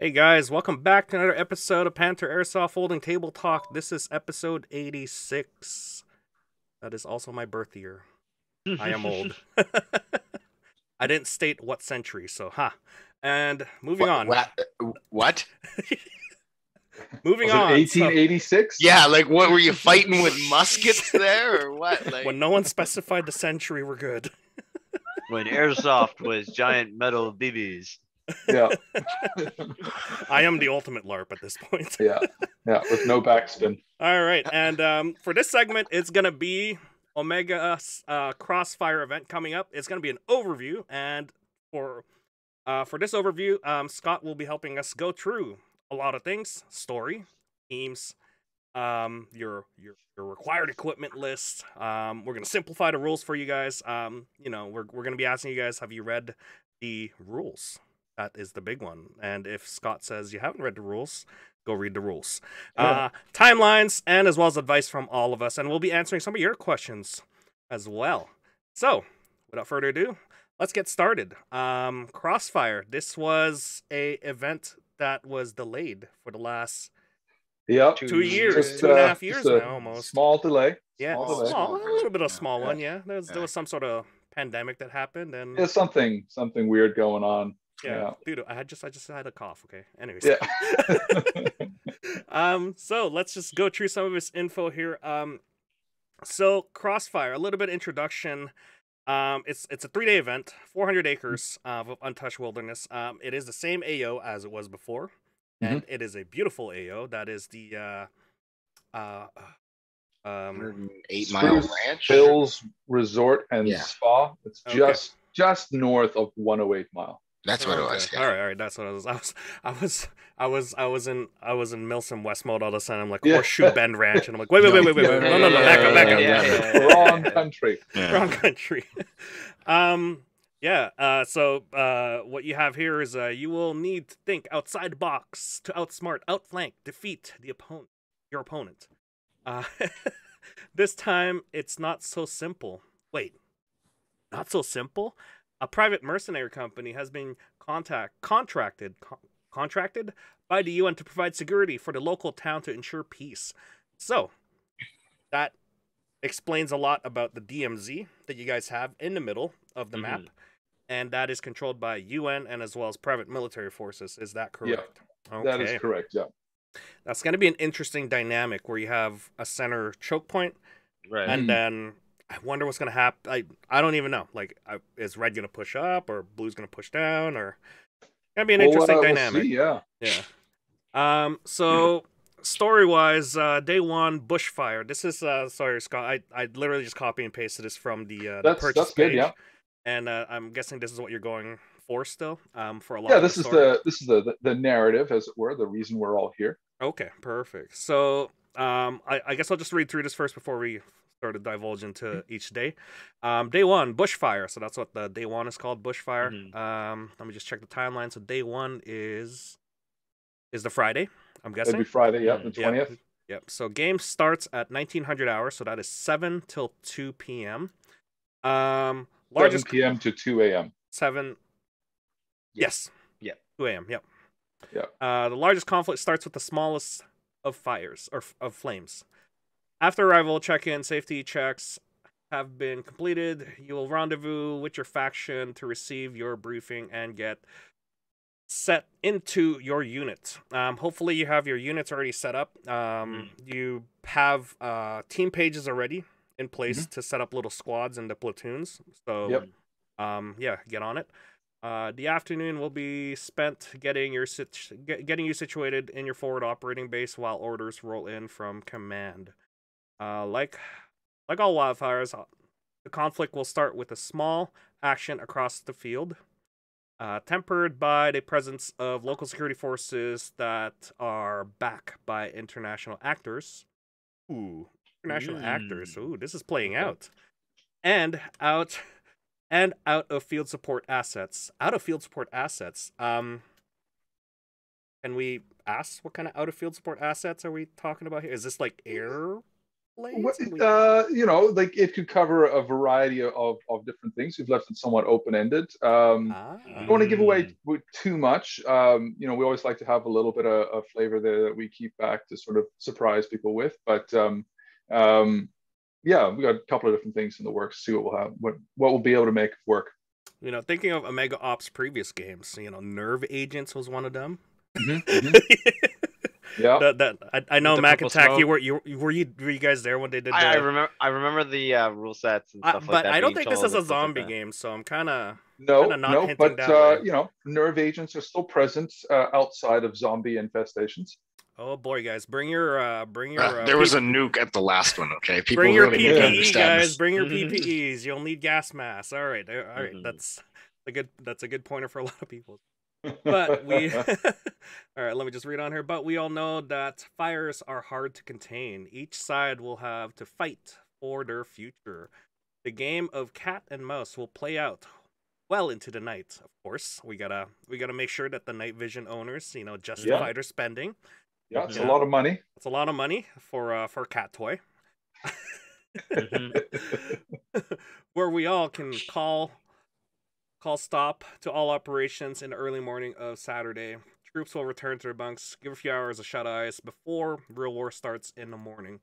Hey guys, welcome back to another episode of Panther Airsoft Folding Table Talk. This is episode 86. That is also my birth year. I am old. I didn't state what century, so And moving on. What? Moving Was it on. 1886? Yeah, like what were you fighting with muskets there or what? Like When no one specified the century, we're good. When Airsoft was giant metal BBs. Yeah. I am the ultimate LARP at this point. Yeah, with no backspin. All right, and for this segment, it's gonna be Omega Crossfire event coming up. It's gonna be an overview, and for this overview, Scott will be helping us go through a lot of things: story, teams, your required equipment list. We're gonna simplify the rules for you guys. We're gonna be asking you guys, have you read the rules? That is the big one. And if Scott says you haven't read the rules, go read the rules. Timelines, and as well as advice from all of us. And we'll be answering some of your questions as well. So, without further ado, let's get started. Crossfire. This was a event that was delayed for the last 2 years, Just, 2.5 years just a now, almost. Small delay. Yeah, Small delay. a little bit of small Yeah. one, yeah. There was some sort of pandemic that happened, and There's something weird going on. yeah, dude, I just had a cough. Okay, anyways. Yeah. So let's just go through some of his info here. So Crossfire, a little bit of introduction. It's a 3-day event, 400 acres of untouched wilderness. It is the same AO as it was before, and it is a beautiful AO. That is the 108-mile Spruce ranch. Hills Resort and Yeah. Spa. It's Okay. just north of 108 Mile. That's what it Okay. was. Yeah. All right. That's what it was. I was in Milsom Westmode all of a sudden. I'm like Yeah. Horseshoe Bend Ranch, and I'm like, wait. No, back up. Yeah. Wrong country. Wrong country. So what you have here is you will need to think outside the box to outsmart, outflank, defeat your opponent. This time it's not so simple. Wait, not so simple? A private mercenary company has been contracted by the UN to provide security for the local town to ensure peace. So that explains a lot about the DMZ that you guys have in the middle of the map, and that is controlled by UN and as well as private military forces. Is that correct? Yeah, that is correct. Yeah. That's going to be an interesting dynamic where you have a center choke point, Right. and then I wonder what's going to happen. I don't even know. Like, is red going to push up or blue's going to push down, or going to be an interesting dynamic. We'll see, Yeah. So story-wise, day one, bushfire. This is sorry, Scott. I literally just copy and pasted this from the purchase that's good. page. Yeah. And I'm guessing this is what you're going for still. For a lot. Yeah. Of This is the narrative, as it were, the reason we're all here. Okay, perfect. So I guess I'll just read through this first before we start to divulge into each day. Day one, bushfire. So that's what the day one is called, bushfire. Let me just check the timeline. So day one is the Friday, I'm guessing. It'll be Friday, yeah, the 20th. Yep. So game starts at 1900 hours, so that is 7 till 2 p.m. 7 p.m. to 2 a.m. 7. Yes. Yeah. 2 a.m. Yep. Yeah. The largest conflict starts with the smallest of fires or of flames. After arrival, check-in, safety checks have been completed. You will rendezvous with your faction to receive your briefing and get set into your unit. Hopefully you have your units already set up. You have team pages already in place to set up little squads and the platoons. So get on it. The afternoon will be spent getting you situated in your forward operating base while orders roll in from command. Like all wildfires, the conflict will start with a small action across the field, tempered by the presence of local security forces that are backed by international actors. International actors. This is playing out. And out of field support assets. Out of field support assets. Can we ask what kind of out of field support assets are we talking about here? Is this like air Blades? Like it could cover a variety of different things. We've left it somewhat open-ended. Ah. Don't want to give away too much. We always like to have a little bit of flavor there that we keep back to sort of surprise people with. But yeah, we got a couple of different things in the works. See what we'll have, what we'll be able to make work. Thinking of OmegaOps previous games, Nerve Agents was one of them. Yeah, I know With the Mac purple and Tack. smoke. Were you guys there when they did I that? I remember the rule sets and stuff like But that. I don't being think this told is a and stuff like zombie that. game, so I'm kind of no, not hinting but that way. nerve agents are still present outside of zombie infestations. Oh boy, guys, bring your There was a nuke at the last one. Okay, people bring your really need to PPE, understand guys. this. Bring your PPEs. You'll need gas masks. All right. Mhm. That's a good pointer for a lot of people. But we all right, let me just read on here. But we all know that fires are hard to contain. Each side will have to fight for their future. The game of cat and mouse will play out well into the night. Of course, we gotta make sure that the night vision owners, justify their spending. Yeah, it's a lot of money. It's a lot of money for cat toy. Where we all can call stop to all operations in the early morning of Saturday. Troops will return to their bunks, give a few hours of shut eyes before real war starts in the morning.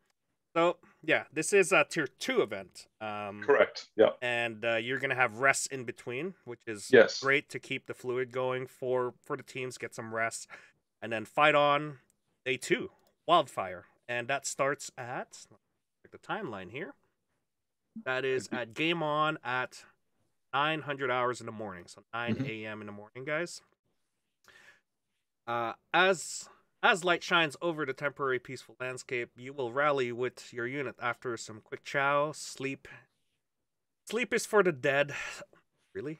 So yeah, this is a tier 2 event. Correct. Yeah. And you're gonna have rests in between, which is great to keep the fluid going for the teams, get some rest, and then fight on day 2, Wildfire, and that starts at the timeline here. That is at game on at 900 hours in the morning, so 9 a.m. in the morning, guys. As light shines over the temporary peaceful landscape, you will rally with your unit after some quick chow. Sleep is for the dead. Really?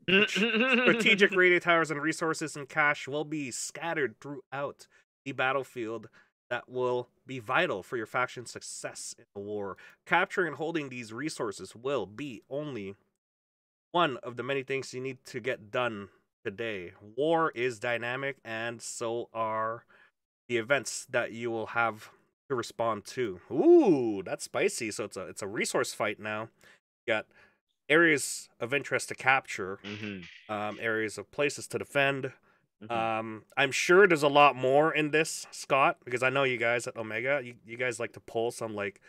Strategic radio towers and resources and cash will be scattered throughout the battlefield that will be vital for your faction's success in the war. Capturing and holding these resources will be only one of the many things you need to get done today. War is dynamic, and so are the events that you will have to respond to. Ooh, that's spicy. So it's a resource fight now. You got areas of interest to capture, areas of places to defend. I'm sure there's a lot more in this, Scott, because I know you guys at Omega, you guys like to pull some like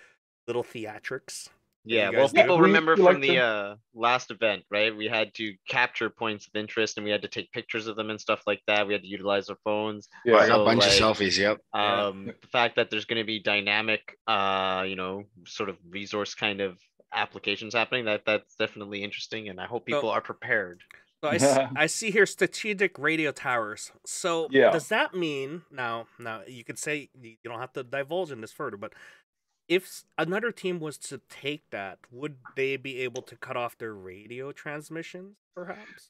little theatrics. Yeah, well, people remember from the last event, right? We had to capture points of interest, and we had to take pictures of them and stuff like that. We had to utilize our phones. Yeah, so, a bunch of selfies. Yep. The fact that there's going to be dynamic, sort of resource kind of applications happening, that's definitely interesting, and I hope people are prepared. So I see here strategic radio towers. So does that mean now you could say you don't have to divulge in this further, but if another team was to take that, would they be able to cut off their radio transmissions, perhaps?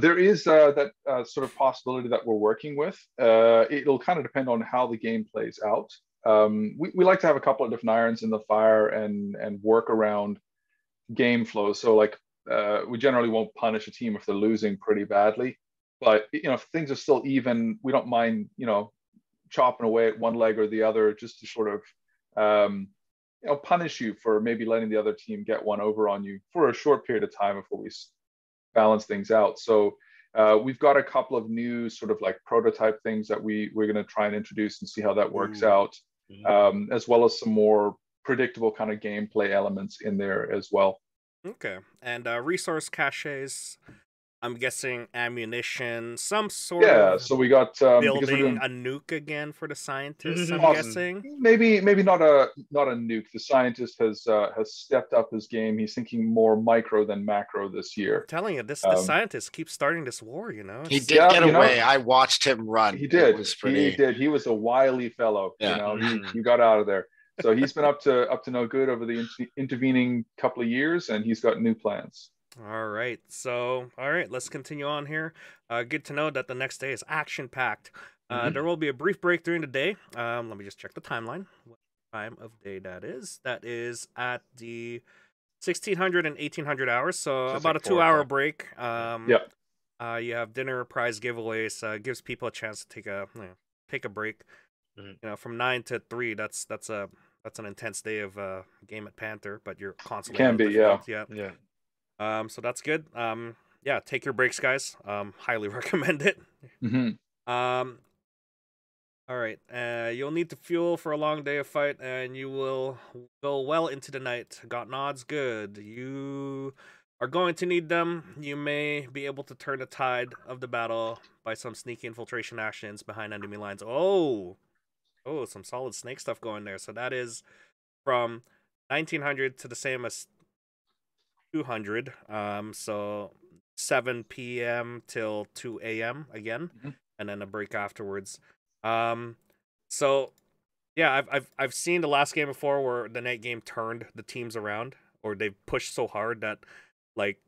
There is that sort of possibility that we're working with. It'll kind of depend on how the game plays out. We like to have a couple of different irons in the fire and work around game flow. So like we generally won't punish a team if they're losing pretty badly. But if things are still even, we don't mind chopping away at one leg or the other just to sort of punish you for maybe letting the other team get one over on you for a short period of time before we balance things out. So we've got a couple of new sort of like prototype things that we're going to try and introduce and see how that works out, as well as some more predictable kind of gameplay elements in there as well. Okay. And resource caches, I'm guessing ammunition, some sort of so we got building a nuke again for the scientists, I'm guessing. Maybe not a nuke. The scientist has stepped up his game. He's thinking more micro than macro this year. I'm telling you, this scientist keeps starting this war, He did get away. I watched him run. He did. He did. He was a wily fellow. Yeah. He got out of there. So he's been up to no good over the intervening couple of years, and he's got new plans. All right. So, let's continue on here. Good to know that the next day is action-packed. There will be a brief break during the day. Let me just check the timeline. What time of day that is? That is at the 1600 and 1800 hours, so about a 2-hour break. You have dinner, prize giveaways. Gives people a chance to take a break. From 9 to 3, that's a that's an intense day of game at Panther, but you're constantly Can out of the be, yeah. field. Yeah. So that's good. Yeah, take your breaks, guys. Highly recommend it. Hmm. Um, all right. You'll need to fuel for a long day of fight, and you will go well into the night. Got nods? Good. You are going to need them. You may be able to turn the tide of the battle by some sneaky infiltration actions behind enemy lines. Oh, some solid snake stuff going there. So that is from 1900 to the same as 200. So 7 p.m. till 2 a.m. again, and then a break afterwards. So yeah, I've seen the last game before where the night game turned the teams around, or they pushed so hard that like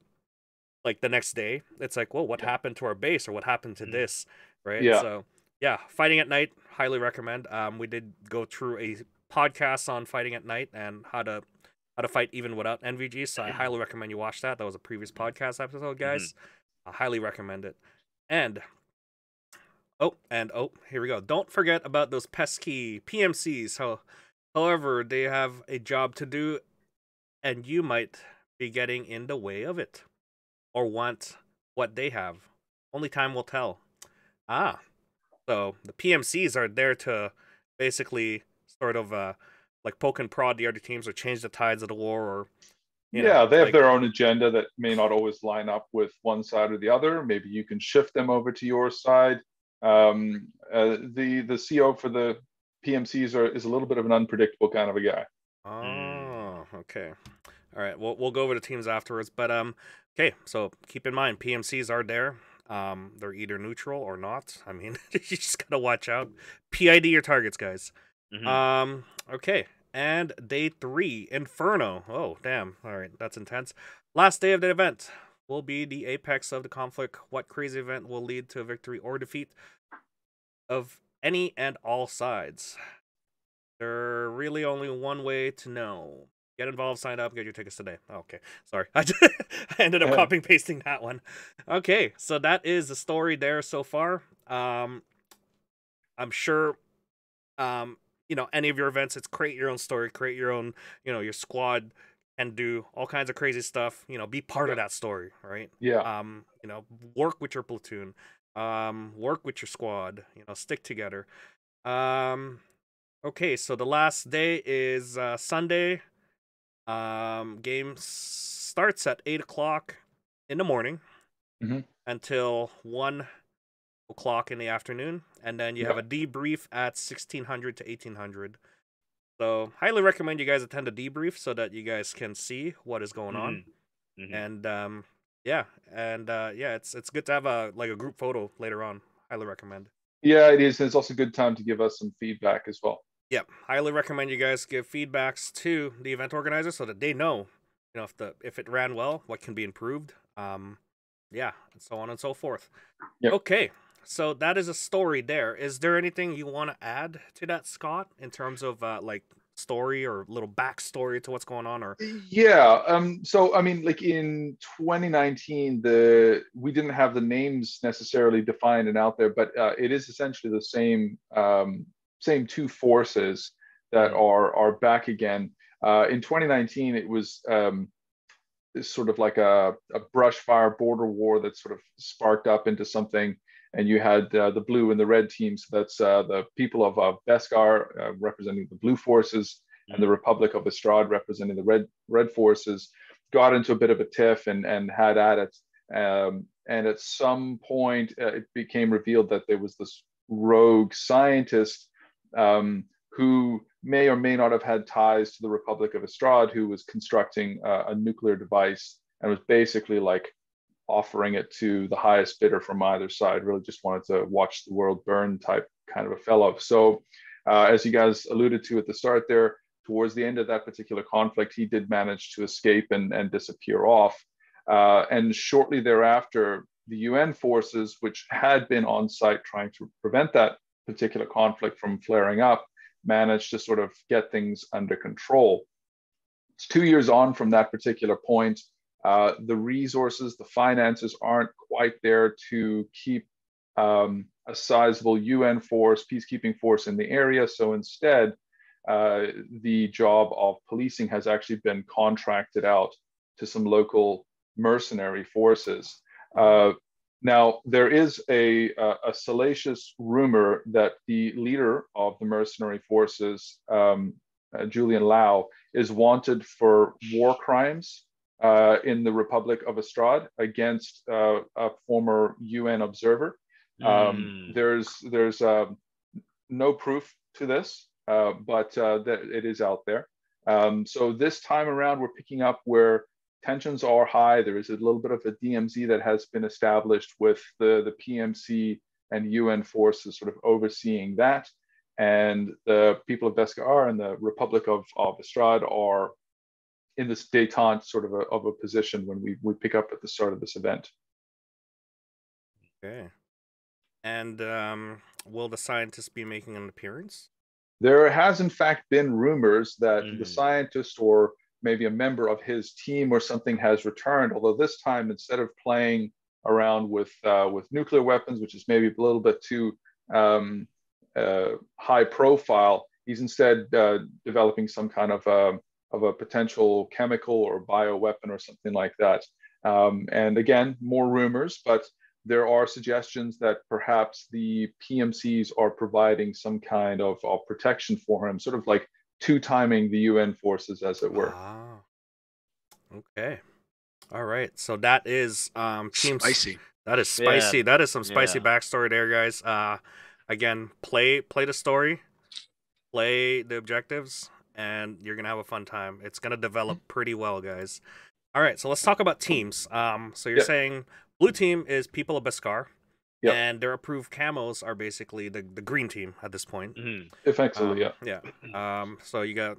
the next day it's like, whoa, what happened to our base, or what happened to this, right? Yeah. So yeah, fighting at night, highly recommend. We did go through a podcast on fighting at night and how to fight even without NVG, so I highly recommend you watch that. That was a previous podcast episode, guys. I highly recommend it. And here we go. Don't forget about those pesky PMCs. However, they have a job to do, and you might be getting in the way of it, or want what they have. Only time will tell. So the PMCs are there to basically sort of like poke and prod the other teams, or change the tides of the war, or They like, have their own agenda that may not always line up with one side or the other. Maybe you can shift them over to your side. The CO for the PMCs is a little bit of an unpredictable kind of a guy. Oh, okay. All right. We'll go over the teams afterwards, but okay. So keep in mind, PMCs are there. They're either neutral or not. I mean, you just gotta watch out. PID your targets, guys. Okay. And day 3, Inferno. Oh, damn. All right, that's intense. Last day of the event will be the apex of the conflict. What crazy event will lead to a victory or defeat of any and all sides? There's really only one way to know. Get involved, sign up, get your tickets today. Okay, sorry. I ended up copying pasting that one. Okay, so that is the story there so far. I'm sure any of your events, it's create your own story, create your own, your squad, and do all kinds of crazy stuff. Be part of that story, right? Yeah. Work with your platoon, work with your squad, stick together. Okay, so the last day is Sunday. Game starts at 8 o'clock in the morning until 1 o'clock in the afternoon, and then you have a debrief at 1600 to 1800. So highly recommend you guys attend a debrief so that you guys can see what is going on. And it's good to have a group photo later on. Highly recommend. Yeah, it is. It's also a good time to give us some feedback as well. Yep, highly recommend you guys give feedbacks to the event organizer so that they know, if it ran well, what can be improved. And so on and so forth. Yep. Okay, so that is a story there. Is there anything you want to add to that, Scott, in terms of story or little backstory to what's going on? Or so I mean, in 2019, we didn't have the names necessarily defined and out there, but it is essentially the same two forces that are back again. In 2019, it was sort of like a brush fire border war that sort of sparked up into something, and you had the blue and the red teams. So that's the people of Beskar representing the blue forces, and the Republic of Estrad representing the red forces, got into a bit of a tiff and had at it. And at some point, it became revealed that there was this rogue scientist who may or may not have had ties to the Republic of Estrad, who was constructing a nuclear device and was basically offering it to the highest bidder from either side. Really just wanted to watch the world burn type kind of a fellow. So as you guys alluded to at the start there, towards the end of that particular conflict, he did manage to escape and disappear off. And shortly thereafter, the UN forces, which had been on site trying to prevent that particular conflict from flaring up, managed to sort of get things under control. It's 2 years on from that particular point. The resources, the finances aren't quite there to keep a sizable UN force, peacekeeping force in the area. So instead, the job of policing has actually been contracted out to some local mercenary forces. Now, there is a salacious rumor that the leader of the mercenary forces, Julian Lau, is wanted for war crimes in the Republic of Estrade against a former UN observer. There's no proof to this, but that it is out there. So this time around, we're picking up where tensions are high. There is a little bit of a DMZ that has been established with the PMC and UN forces sort of overseeing that. And the people of Bescar and the Republic of Estrade are in this détente sort of a position when we pick up at the start of this event. Okay. And will the scientist be making an appearance? There has in fact been rumors that the scientist or maybe a member of his team or something has returned, although this time, instead of playing around with nuclear weapons, which is maybe a little bit too high profile, he's instead developing some kind of a potential chemical or bioweapon or something like that. And again, more rumors, but there are suggestions that perhaps the PMCs are providing some kind of protection for him, sort of like two-timing the UN forces, as it were. Ah. Okay. All right. So that is teams. Spicy. That is spicy. Yeah. That is some spicy Yeah. backstory there, guys. Again, play the story, play the objectives, and you're gonna have a fun time. It's gonna develop pretty well, guys. All right. So let's talk about teams. So you're saying blue team is people of Beskar. Yep. And their approved camos are basically the green team at this point. Effectively, yeah. So you got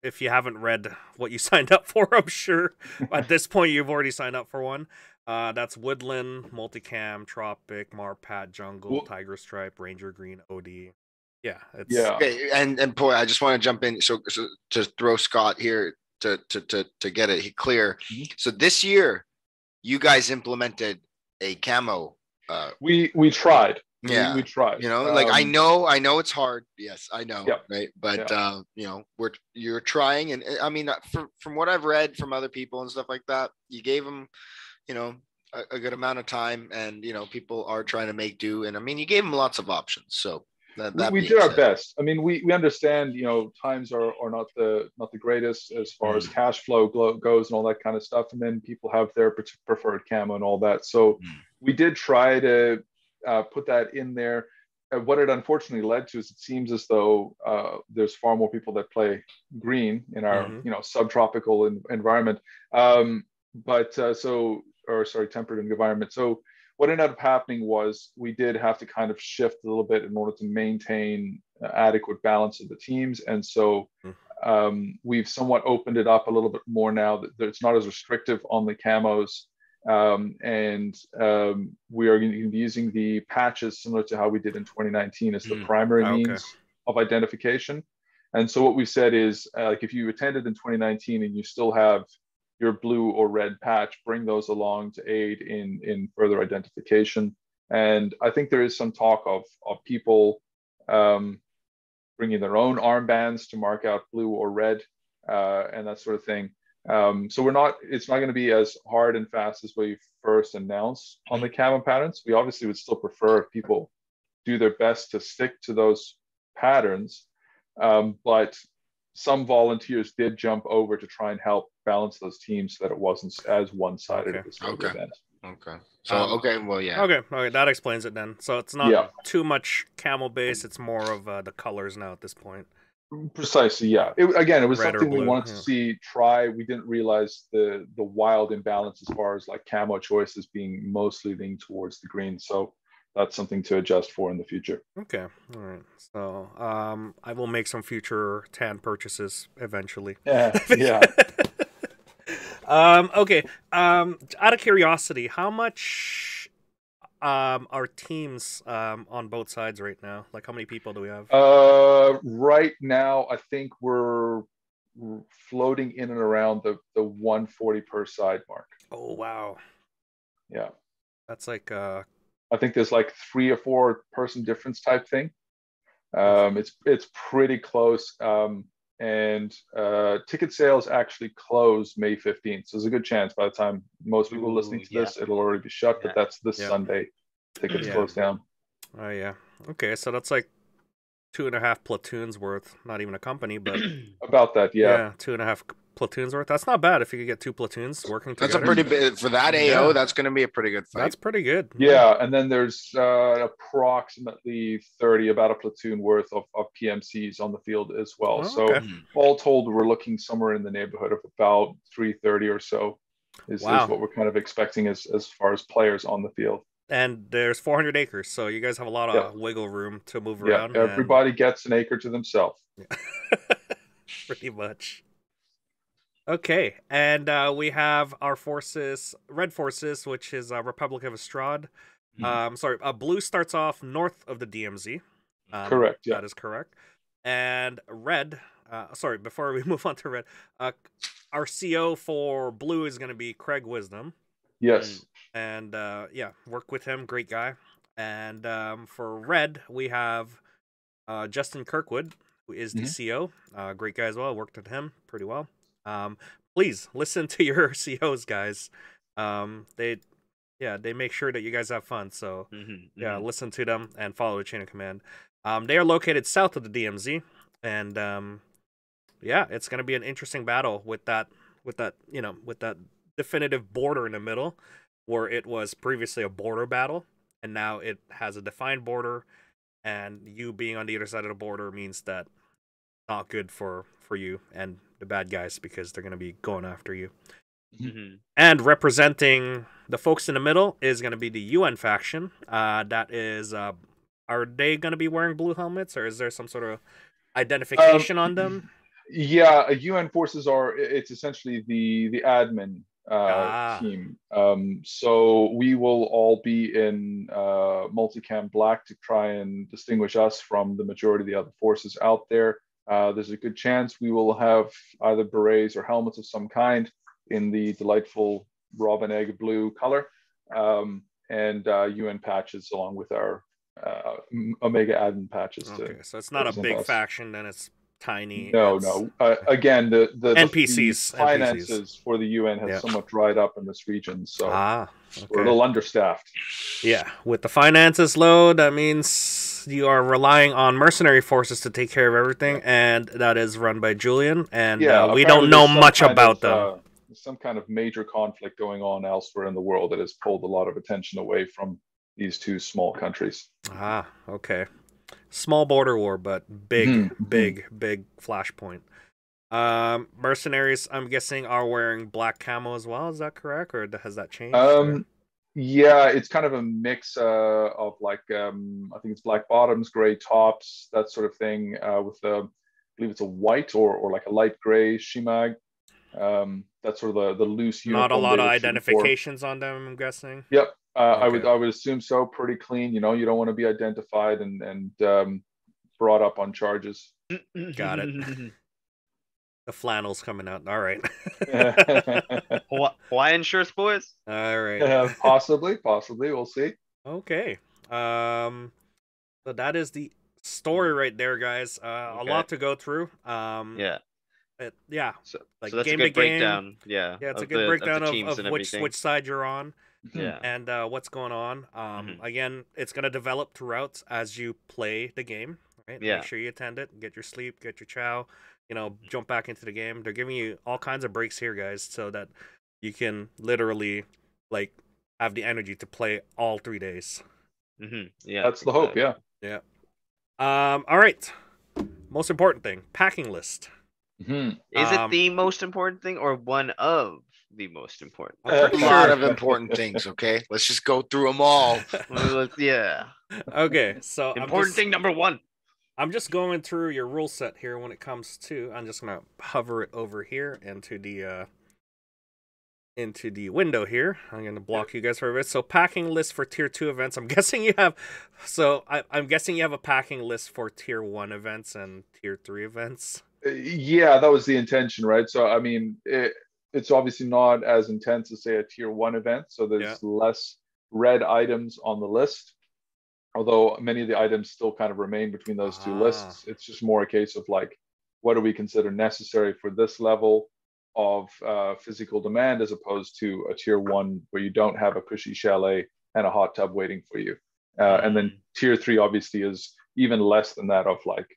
if you haven't read what you signed up for, I'm sure at this point you've already signed up for one. That's Woodland, Multicam, Tropic, Marpat, Jungle, Tiger Stripe, Ranger Green, OD. Yeah, it's Okay, and boy, I just want to jump in. So to throw Scott here to get it clear. So this year, you guys implemented a camo. We tried. Yeah, we tried. You know, like I know it's hard. Yes, I know. Yep. Right, but you know, you're trying, and I mean, from what I've read from other people and stuff like that, you gave them, you know, a good amount of time, and you know, people are trying to make do, and I mean, you gave them lots of options. So we did our best. I mean, we understand, you know, times are not the greatest as far as cash flow goes and all that kind of stuff, and then people have their preferred camo and all that. So we did try to put that in there. What it unfortunately led to is it seems as though there's far more people that play green in our you know, subtropical environment, temperate environment. So what ended up happening was we did have to kind of shift a little bit in order to maintain adequate balance of the teams. And so we've somewhat opened it up a little bit more now that it's not as restrictive on the camos. We are going to be using the patches similar to how we did in 2019 as the primary means of identification. And so what we said is, like, if you attended in 2019 and you still have your blue or red patch, bring those along to aid in further identification. And I think there is some talk of people bringing their own armbands to mark out blue or red and that sort of thing. So it's not going to be as hard and fast as we first announced on the camo patterns. We obviously would still prefer if people do their best to stick to those patterns. But some volunteers did jump over to try and help balance those teams so that it wasn't as one-sided at this event. Okay. So Okay, that explains it then. So it's not too much camo base, it's more of the colors now at this point. Precisely, yeah. It was Red or something we blue, wanted to see try. We didn't realize the wild imbalance as far as like camo choices being mostly leaning towards the green. So that's something to adjust for in the future. Okay, all right. So I will make some future tan purchases eventually. Yeah. Okay. Out of curiosity, how much are teams on both sides right now? Like, how many people do we have? Right now, I think we're floating in and around the 140 per side mark. Oh wow. Yeah. That's like I think there's like 3 or 4 person difference type thing. It's pretty close. And ticket sales actually close May 15th. So there's a good chance by the time most people are listening to this, it'll already be shut, but that's this Sunday. Tickets close down. Oh, yeah. Okay, so that's like 2.5 platoons worth. Not even a company, but... About that, yeah. Yeah, 2.5 platoons worth. That's not bad if you could get 2 platoons working together. That's a pretty big... For that AO, that's going to be a pretty good fight. That's pretty good. Yeah, and then there's approximately 30, about a platoon worth of PMCs on the field as well. Oh, so okay. all told, we're looking somewhere in the neighborhood of about 330 or so is what we're kind of expecting as far as players on the field. And there's 400 acres, so you guys have a lot of wiggle room to move around. Everybody gets an acre to themselves. Pretty much. Okay, and we have our forces, Red Forces, which is Republic of Estrad. Blue starts off north of the DMZ. Correct, yeah. That is correct. And Red, before we move on to Red, our CO for Blue is going to be Craig Wisdom. Yes. And work with him, great guy. And for Red, we have Justin Kirkwood, who is the CO, great guy as well. Worked with him pretty well. Please listen to your COs, guys. They make sure that you guys have fun. So listen to them and follow the chain of command. They are located south of the DMZ, and it's gonna be an interesting battle with that definitive border in the middle, where it was previously a border battle, and now it has a defined border, and you being on the other side of the border means that not good for you and the bad guys, because they're going to be going after you. And representing the folks in the middle is going to be the UN faction. That is, are they going to be wearing blue helmets, or is there some sort of identification on them? Yeah, UN forces it's essentially the admin team. So we will all be in multicam black to try and distinguish us from the majority of the other forces out there. There's a good chance we will have either berets or helmets of some kind in the delightful robin egg blue color, and UN patches along with our Omega admin patches. Okay, so it's not a big faction, then it's tiny. No. Again, the NPCs, the finances for the UN has somewhat dried up in this region, so we're a little understaffed. Yeah, with the finances low, that means you are relying on mercenary forces to take care of everything, and that is run by Julian, and we don't know much about them. Some kind of major conflict going on elsewhere in the world that has pulled a lot of attention away from these two small countries. Okay. Small border war, but big flashpoint. Mercenaries, I'm guessing, are wearing black camo as well. Is that correct, or has that changed? Yeah, it's kind of a mix of like I think it's black bottoms, gray tops, that sort of thing. With I believe it's a white or like a light gray shimag. That's sort of the loose uniform. Not a lot of identifications on them, I'm guessing. Yep. I would assume so. Pretty clean. You don't want to be identified and brought up on charges. Got it. The flannel's coming out. All right. Hawaiian shirts, boys. All right. Possibly. We'll see. Okay. So that is the story right there, guys. A lot to go through. So like that's game a good to game. Breakdown. Yeah. It's a good breakdown of which side you're on. Yeah. And what's going on. Again, it's gonna develop throughout as you play the game. Right? Yeah. Make sure you attend it. Get your sleep. Get your chow. Jump back into the game. They're giving you all kinds of breaks here, guys, so that you can literally have the energy to play all 3 days. Yeah, that's the hope. Yeah. All right. Most important thing: packing list. Is it the most important thing or one of the most important? A lot of important things. Okay, let's just go through them all. Yeah. Okay, so important thing number one. I'm just going through your rule set here when it comes to. I'm just gonna hover it over here into the window here. I'm gonna block you guys for a bit. So packing list for tier 2 events. I'm guessing you have. So I'm guessing you have a packing list for tier 1 events and tier 3 events. Yeah, that was the intention, right? So I mean, it's obviously not as intense as say a tier 1 event. So there's less red items on the list. although many of the items still kind of remain between those two lists. It's just more a case of like, what do we consider necessary for this level of physical demand, as opposed to a tier 1 where you don't have a cushy chalet and a hot tub waiting for you. And then tier 3 obviously is even less than that of like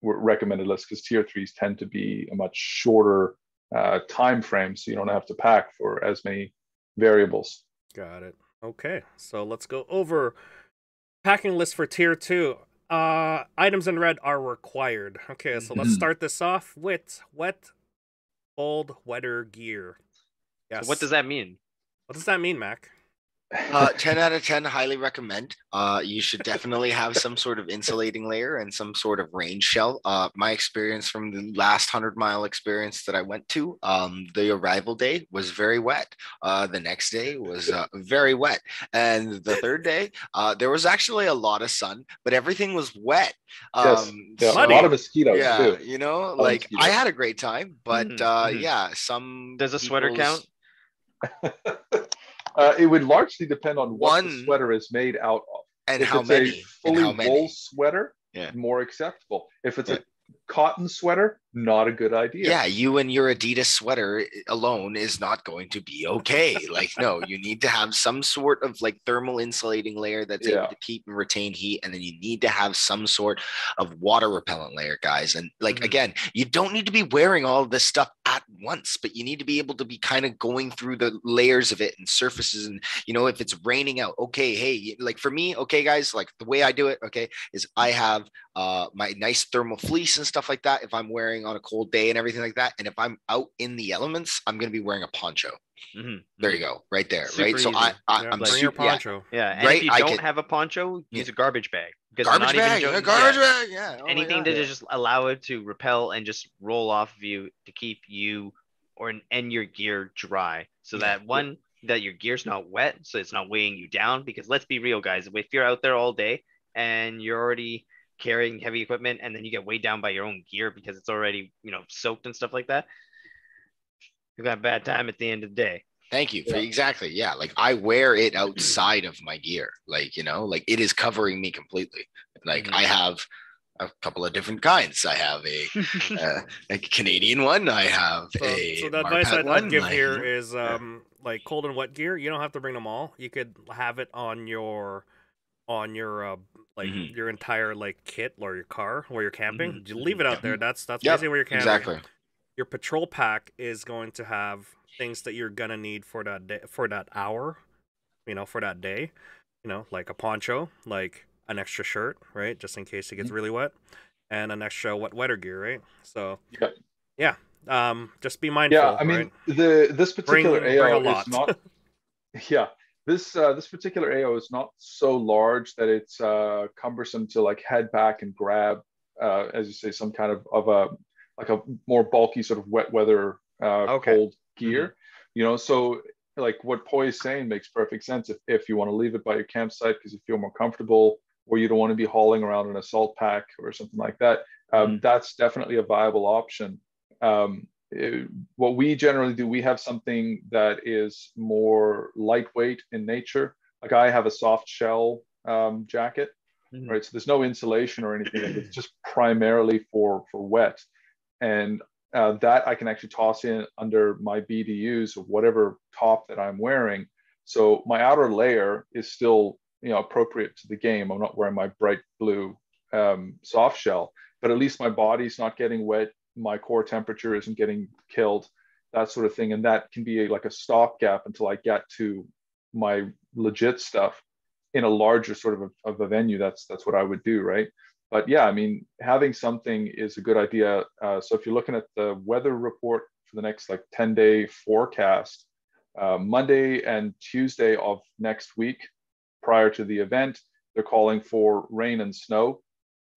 recommended list, because tier 3s tend to be a much shorter time frame, so you don't have to pack for as many variables. Got it. Okay, so let's go over packing list for tier 2. Items in red are required. Okay, so let's start this off with wet, cold, wetter gear. Yes. So what does that mean? What does that mean, Mac? 10 out of 10, highly recommend. You should definitely have some sort of insulating layer and some sort of rain shell. My experience from the last 100-mile experience that I went to, the arrival day was very wet. The next day was very wet. And the third day, there was actually a lot of sun, but everything was wet. Yes. Yeah, a lot of mosquitoes too. You know, like I had a great time, but yeah, some. Does a sweater count? It would largely depend on what the sweater is made out of. And if how it's many. a fully wool sweater, yeah, more acceptable. If it's a cotton sweater, not a good idea. Yeah, you and your Adidas sweater alone is not going to be okay. Like, no, you need to have some sort of like thermal insulating layer that's able to keep and retain heat. And then you need to have some sort of water repellent layer, guys. And like, again, you don't need to be wearing all of this stuff at once, but you need to be able to be kind of going through the layers of it and surfaces. And, you know, if it's raining out, okay, hey, like for me, okay, guys, like the way I do it, okay, is I have my nice thermal fleece and stuff like that if I'm wearing on a cold day and everything like that. And if I'm out in the elements, I'm going to be wearing a poncho. There you go, right there. Super right. So easy. I'm bring your poncho. Yeah. And if you don't have a poncho, use a garbage bag. Garbage bag. Yeah. Oh anything to just allow it to repel and just roll off of you to keep you and your gear dry, so that that your gear's not wet, so it's not weighing you down. Because let's be real, guys, if you're out there all day and you're already carrying heavy equipment and then you get weighed down by your own gear because it's already, you know, soaked and stuff like that, you got a bad time at the end of the day. Thank you. Exactly. Yeah. Like I wear it outside of my gear. Like, you know, like it is covering me completely. Like I have a couple of different kinds. I have a Canadian one. I have so the advice I'd give here is like cold and wet gear. You don't have to bring them all. You could have it on your like your entire like kit or your car where you're camping. You leave it out there. That's basically where you're camping. Exactly. Your patrol pack is going to have things that you're gonna need for that day, for that hour, you know, for that day, you know, like a poncho, like an extra shirt, right, just in case it gets really wet, and an extra wetter gear, right? So just be mindful. Yeah, I mean, right? this particular bring AO a lot. is not. This particular AO is not so large that it's cumbersome to like head back and grab, as you say, some kind of a more bulky sort of wet weather cold gear. You know, so like what Poi is saying makes perfect sense. If you want to leave it by your campsite because you feel more comfortable, or you don't want to be hauling around an assault pack or something like that, that's definitely a viable option. What we generally do, we have something that is more lightweight in nature. Like I have a soft shell jacket, right? So there's no insulation or anything. It's just primarily for wet. And that I can actually toss in under my BDUs of whatever top that I'm wearing. So my outer layer is still, you know, appropriate to the game. I'm not wearing my bright blue soft shell, but at least my body's not getting wet. My core temperature isn't getting killed, that sort of thing. And that can be like a stopgap until I get to my legit stuff in a larger sort of a venue. That's what I would do, right? But yeah, I mean, having something is a good idea. So if you're looking at the weather report for the next like 10-day forecast, Monday and Tuesday of next week prior to the event, they're calling for rain and snow.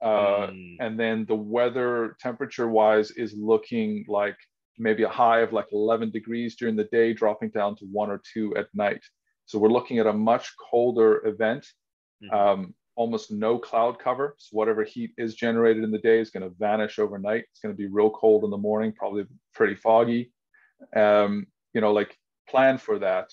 And then the weather temperature wise is looking like maybe a high of like 11 degrees during the day, dropping down to 1 or 2 at night. So we're looking at a much colder event, almost no cloud cover. So whatever heat is generated in the day is going to vanish overnight. It's going to be real cold in the morning, probably pretty foggy. You know, like plan for that.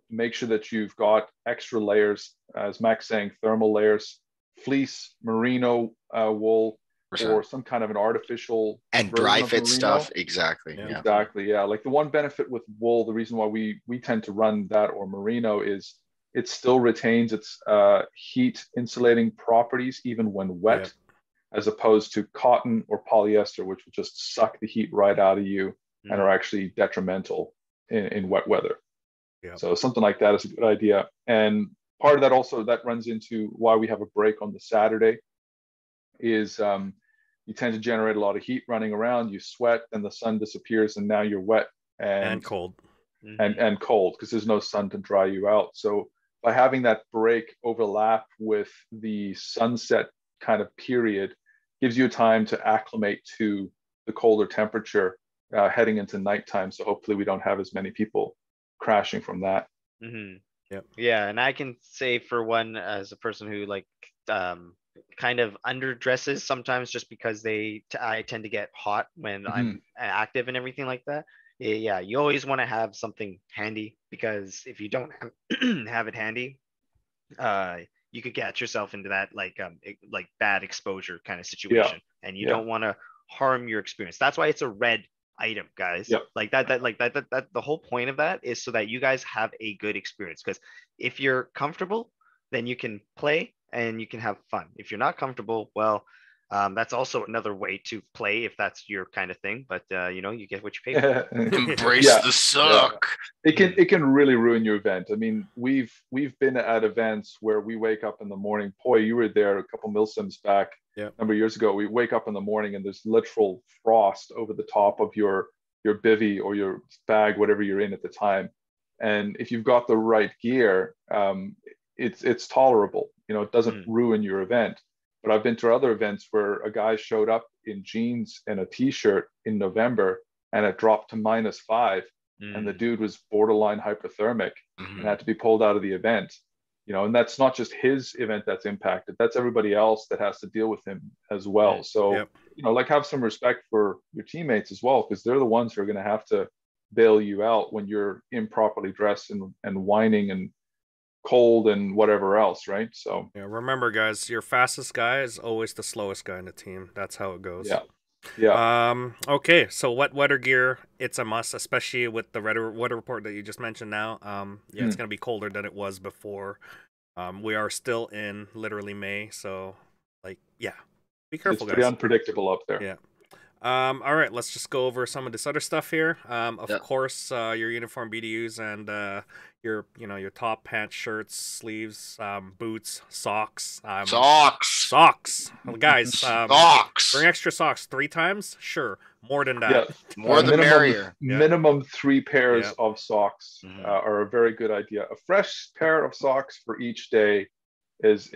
Make sure that you've got extra layers, as Mac's saying, thermal layers fleece, merino wool, Percent. or some kind of an artificial and version dry of fit merino. stuff. Exactly. Yeah. Yeah. Exactly. Yeah. Like the one benefit with wool, the reason why we tend to run that or merino is it still retains its heat insulating properties even when wet, as opposed to cotton or polyester, which will just suck the heat right out of you and are actually detrimental in wet weather. Yeah. So something like that is a good idea. And part of that also that runs into why we have a break on the Saturday is you tend to generate a lot of heat running around, you sweat, and the sun disappears, and now you're wet and cold. And cold because there's no sun to dry you out. So by having that break overlap with the sunset kind of period gives you time to acclimate to the colder temperature heading into nighttime. So hopefully we don't have as many people crashing from that. Yep. Yeah, and I can say for one, as a person who like kind of underdresses sometimes just because I tend to get hot when I'm active and everything like that. Yeah, you always want to have something handy, because if you don't have it handy, you could get yourself into that like bad exposure kind of situation, and you don't want to harm your experience. That's why it's a red item, guys. Like that the whole point of that is so that you guys have a good experience, because if you're comfortable, then you can play and you can have fun. If you're not comfortable, well, that's also another way to play if that's your kind of thing. But you get what you pay for. Embrace the suck. It can really ruin your event. I mean, we've been at events where we wake up in the morning. Boy, you were there a couple milsims back a number of years ago. We wake up in the morning and there's literal frost over the top of your bivvy or your bag, whatever you're in at the time. And if you've got the right gear, it's tolerable. It doesn't ruin your event. But I've been to other events where a guy showed up in jeans and a t-shirt in November and it dropped to -5 and the dude was borderline hypothermic and had to be pulled out of the event. And that's not just his event that's impacted, that's everybody else that has to deal with him as well. So, like have some respect for your teammates as well, because they're the ones who are going to have to bail you out when you're improperly dressed and whining and cold and whatever else, right? So remember, guys, your fastest guy is always the slowest guy in the team. That's how it goes. Okay, so wet weather gear, it's a must, especially with the weather report that you just mentioned now. It's gonna be colder than it was before. We are still in literally May, so be careful, it's pretty unpredictable up there. All right, let's just go over some of this other stuff here. Of course, your uniform BDUs and your top, pants, shirts, sleeves, boots, socks. Socks. Well, guys, socks. Bring extra socks 3 times. Sure, more than that. More the merrier. Minimum 3 pairs of socks are a very good idea. A fresh pair of socks for each day is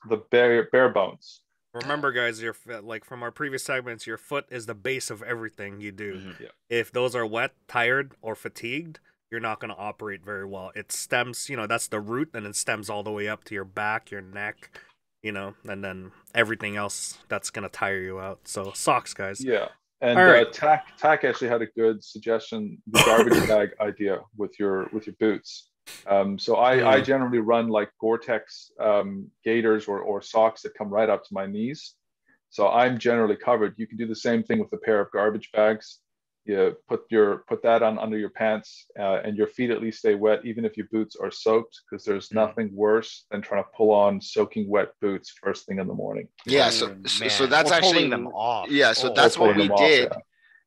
the bare bones. Remember, guys, like from our previous segments, your foot is the base of everything you do. If those are wet, tired, or fatigued, you're not going to operate very well. It stems, that's the root, and it stems all the way up to your back, your neck, and then everything else that's going to tire you out. So socks, guys. Yeah. And Tack actually had a good suggestion, the garbage bag idea with your boots. So I generally run like Gore-Tex gaiters or socks that come right up to my knees. So I'm generally covered. You can do the same thing with a pair of garbage bags. You put that on under your pants and your feet at least stay wet, even if your boots are soaked, because there's nothing worse than trying to pull on soaking wet boots first thing in the morning. Yeah, so that's actually pulling them off. Yeah, so that's what we did.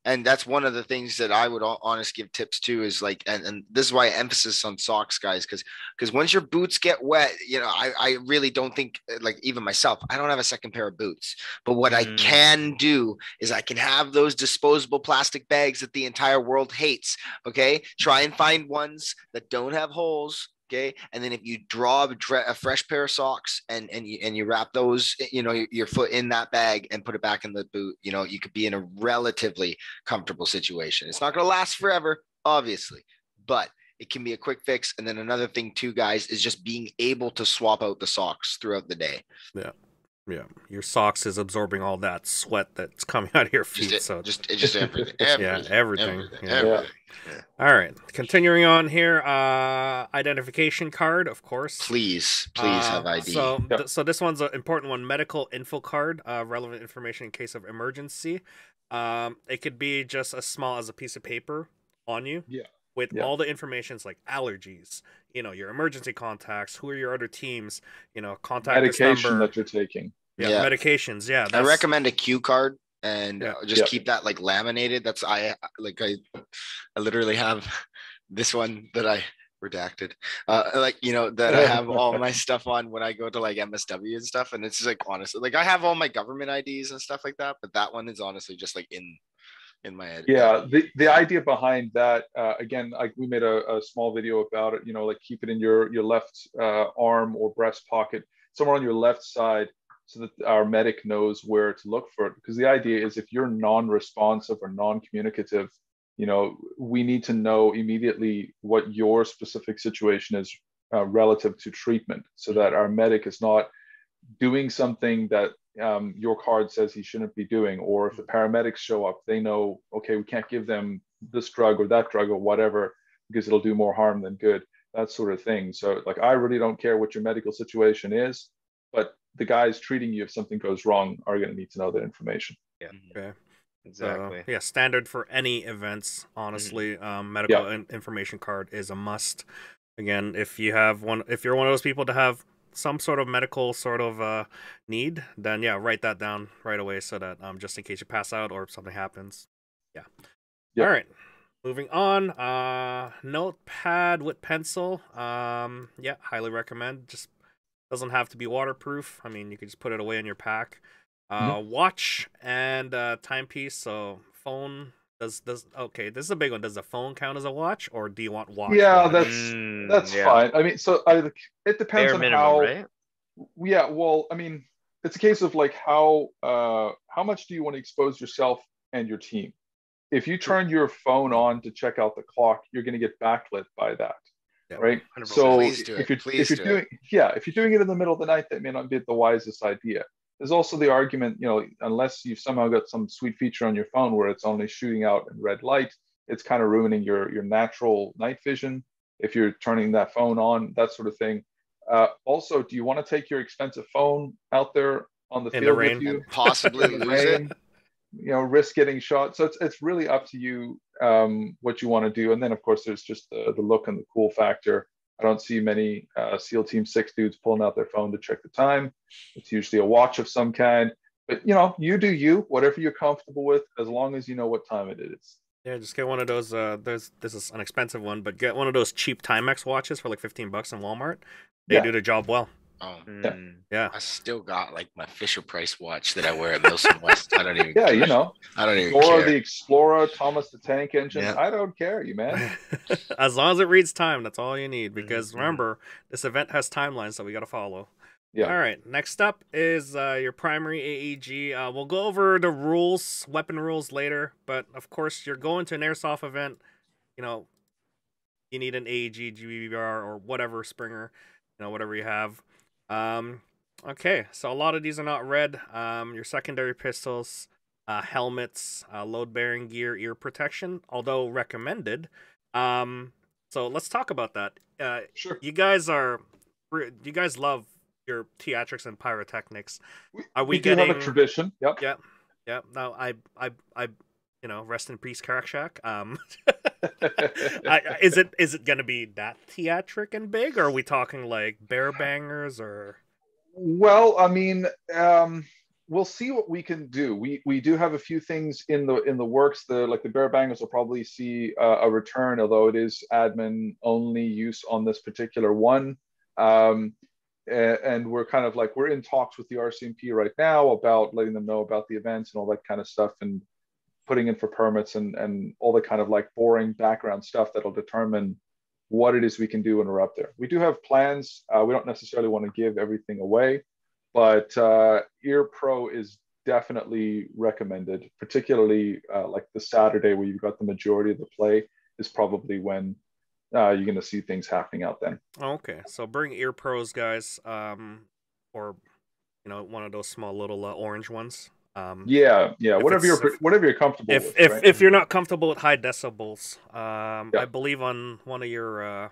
And that's one of the things that I would honestly give tips to is like, and this is why emphasis on socks, guys, because once your boots get wet, I really don't think, like even myself, I don't have a second pair of boots. But what I can do is I can have those disposable plastic bags that the entire world hates. Okay, try and find ones that don't have holes. Okay, and then if you draw a fresh pair of socks and you wrap those, your foot in that bag and put it back in the boot, you could be in a relatively comfortable situation. It's not going to last forever, obviously, but it can be a quick fix. And then another thing too, guys, is just being able to swap out the socks throughout the day. Yeah. Yeah, your socks is absorbing all that sweat that's coming out of your feet. Just So just everything. yeah, everything. Yeah. Everything. Yeah. All right, continuing on here. Identification card, of course. Please have ID. So this one's an important one. Medical info card, relevant information in case of emergency. It could be just as small as a piece of paper on you. Yeah. With all the informations like allergies, your emergency contacts, who are your other teams, contact medication this number that you're taking. Yeah, medications. Yeah, I recommend a cue card and just Yeah. keep that like laminated. That's I literally have this one that I redacted. That I have all my stuff on when I go to like MSW and stuff. And it's just like honestly, like I have all my government IDs and stuff like that, but that one is honestly just like in my head. Yeah, the idea behind that, again, like we made a small video about it, like keep it in your left arm or breast pocket, somewhere on your left side, so that our medic knows where to look for it. Because the idea is if you're non-responsive or non-communicative, we need to know immediately what your specific situation is relative to treatment, so that our medic is not doing something that your card says he shouldn't be doing. Or if the paramedics show up, they know, okay, we can't give them this drug or that drug or whatever, because it'll do more harm than good, that sort of thing. So like, I really don't care what your medical situation is, but the guys treating you, if something goes wrong, are going to need to know that information. Yeah. Okay. Exactly. So, standard for any events, honestly. Medical information card is a must. Again, if you're one of those people to have some sort of medical sort of need, then write that down right away, so that just in case you pass out or if something happens. Yep. All right, moving on. Notepad with pencil. Highly recommend. Just doesn't have to be waterproof. I mean, you can just put it away in your pack. Watch and timepiece. So phone. This is a big one. Does the phone count as a watch, or do you want watch? Yeah, that's fine. I mean, so it depends bare on minimum, how. Right? Yeah, well, I mean, it's a case of like how much do you want to expose yourself and your team? If you turn your phone on to check out the clock, you're going to get backlit by that, right? 100%. So if you're doing it in the middle of the night, that may not be the wisest idea. There's also the argument, unless you've somehow got some sweet feature on your phone where it's only shooting out in red light, it's kind of ruining your natural night vision if you're turning that phone on, that sort of thing. Also, do you want to take your expensive phone out there on the field with you? And possibly lose it? Risk getting shot. So it's really up to you what you want to do. And then, of course, there's just the look and the cool factor. I don't see many SEAL Team 6 dudes pulling out their phone to check the time. It's usually a watch of some kind. But, you do you, whatever you're comfortable with, as long as you know what time it is. Yeah, just get one of those. This is an expensive one, but get one of those cheap Timex watches for like $15 in Walmart. They do the job well. Oh, yeah. I still got like my Fisher Price watch that I wear at Milson West. I don't even. Yeah, care. I don't even Explorer, care. The Explorer, Thomas the Tank Engine. Yeah. I don't care, you man. As long as it reads time, that's all you need. Because remember, this event has timelines that we got to follow. Yeah. All right. Next up is your primary AEG. We'll go over the rules, weapon rules later. But of course, you're going to an airsoft event. You need an AEG, GBBR, or whatever Springer. Whatever you have. Okay, so a lot of these are not red. Your secondary pistols, helmets, load-bearing gear, ear protection, although recommended. So let's talk about that. Sure. You guys love your theatrics and pyrotechnics. We do have a tradition. Yep. Yep. Now I rest in peace, Karak Shack. Is it gonna be that theatric and big, or are we talking like bear bangers or? Well, I mean, we'll see what we can do. We do have a few things in the works. The bear bangers will probably see a return, although it is admin only use on this particular one. And we're kind of like, we're in talks with the RCMP right now about letting them know about the events and all that kind of stuff, and putting in for permits and all the kind of like boring background stuff that'll determine what it is we can do when we're up there. We do have plans. We don't necessarily want to give everything away, but Ear Pro is definitely recommended, particularly like the Saturday where you've got the majority of the play is probably when you're going to see things happening out then. Okay, so bring Ear Pros, guys, or one of those small little orange ones. Yeah, if whatever it's- you're comfortable with. If Right? if you're not comfortable with high decibels, I Yeah. believe on one of your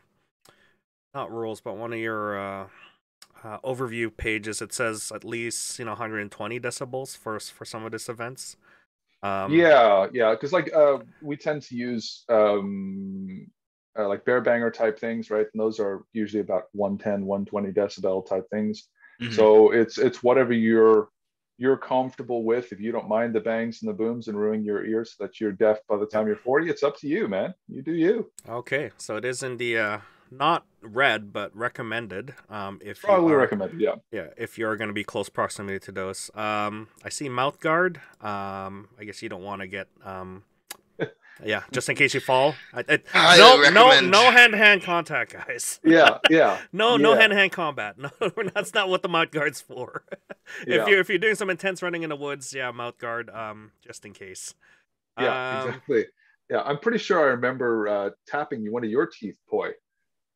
not rules, but one of your overview pages, it says at least 120 decibels for some of these events. Yeah, because like we tend to use like bear banger type things, right? And those are usually about 110, 120 decibel type things. Mhm. So it's whatever you're comfortable with. If you don't mind the bangs and the booms and ruining your ears so that you're deaf by the time you're 40, it's up to you, man. You do you. Okay, so it is in the not red but recommended. If Probably you are, recommended, yeah. yeah, if you're going to be close proximity to those. I see mouth guard. I guess you don't want to get yeah, just in case you fall. No hand-to-hand contact, guys. Yeah. No Yeah. hand-to-hand combat. No, that's not what the mouth guard's for. Yeah. If you're doing some intense running in the woods, yeah, mouth guard, just in case. Yeah, exactly. Yeah, I'm pretty sure I remember tapping one of your teeth, Poi.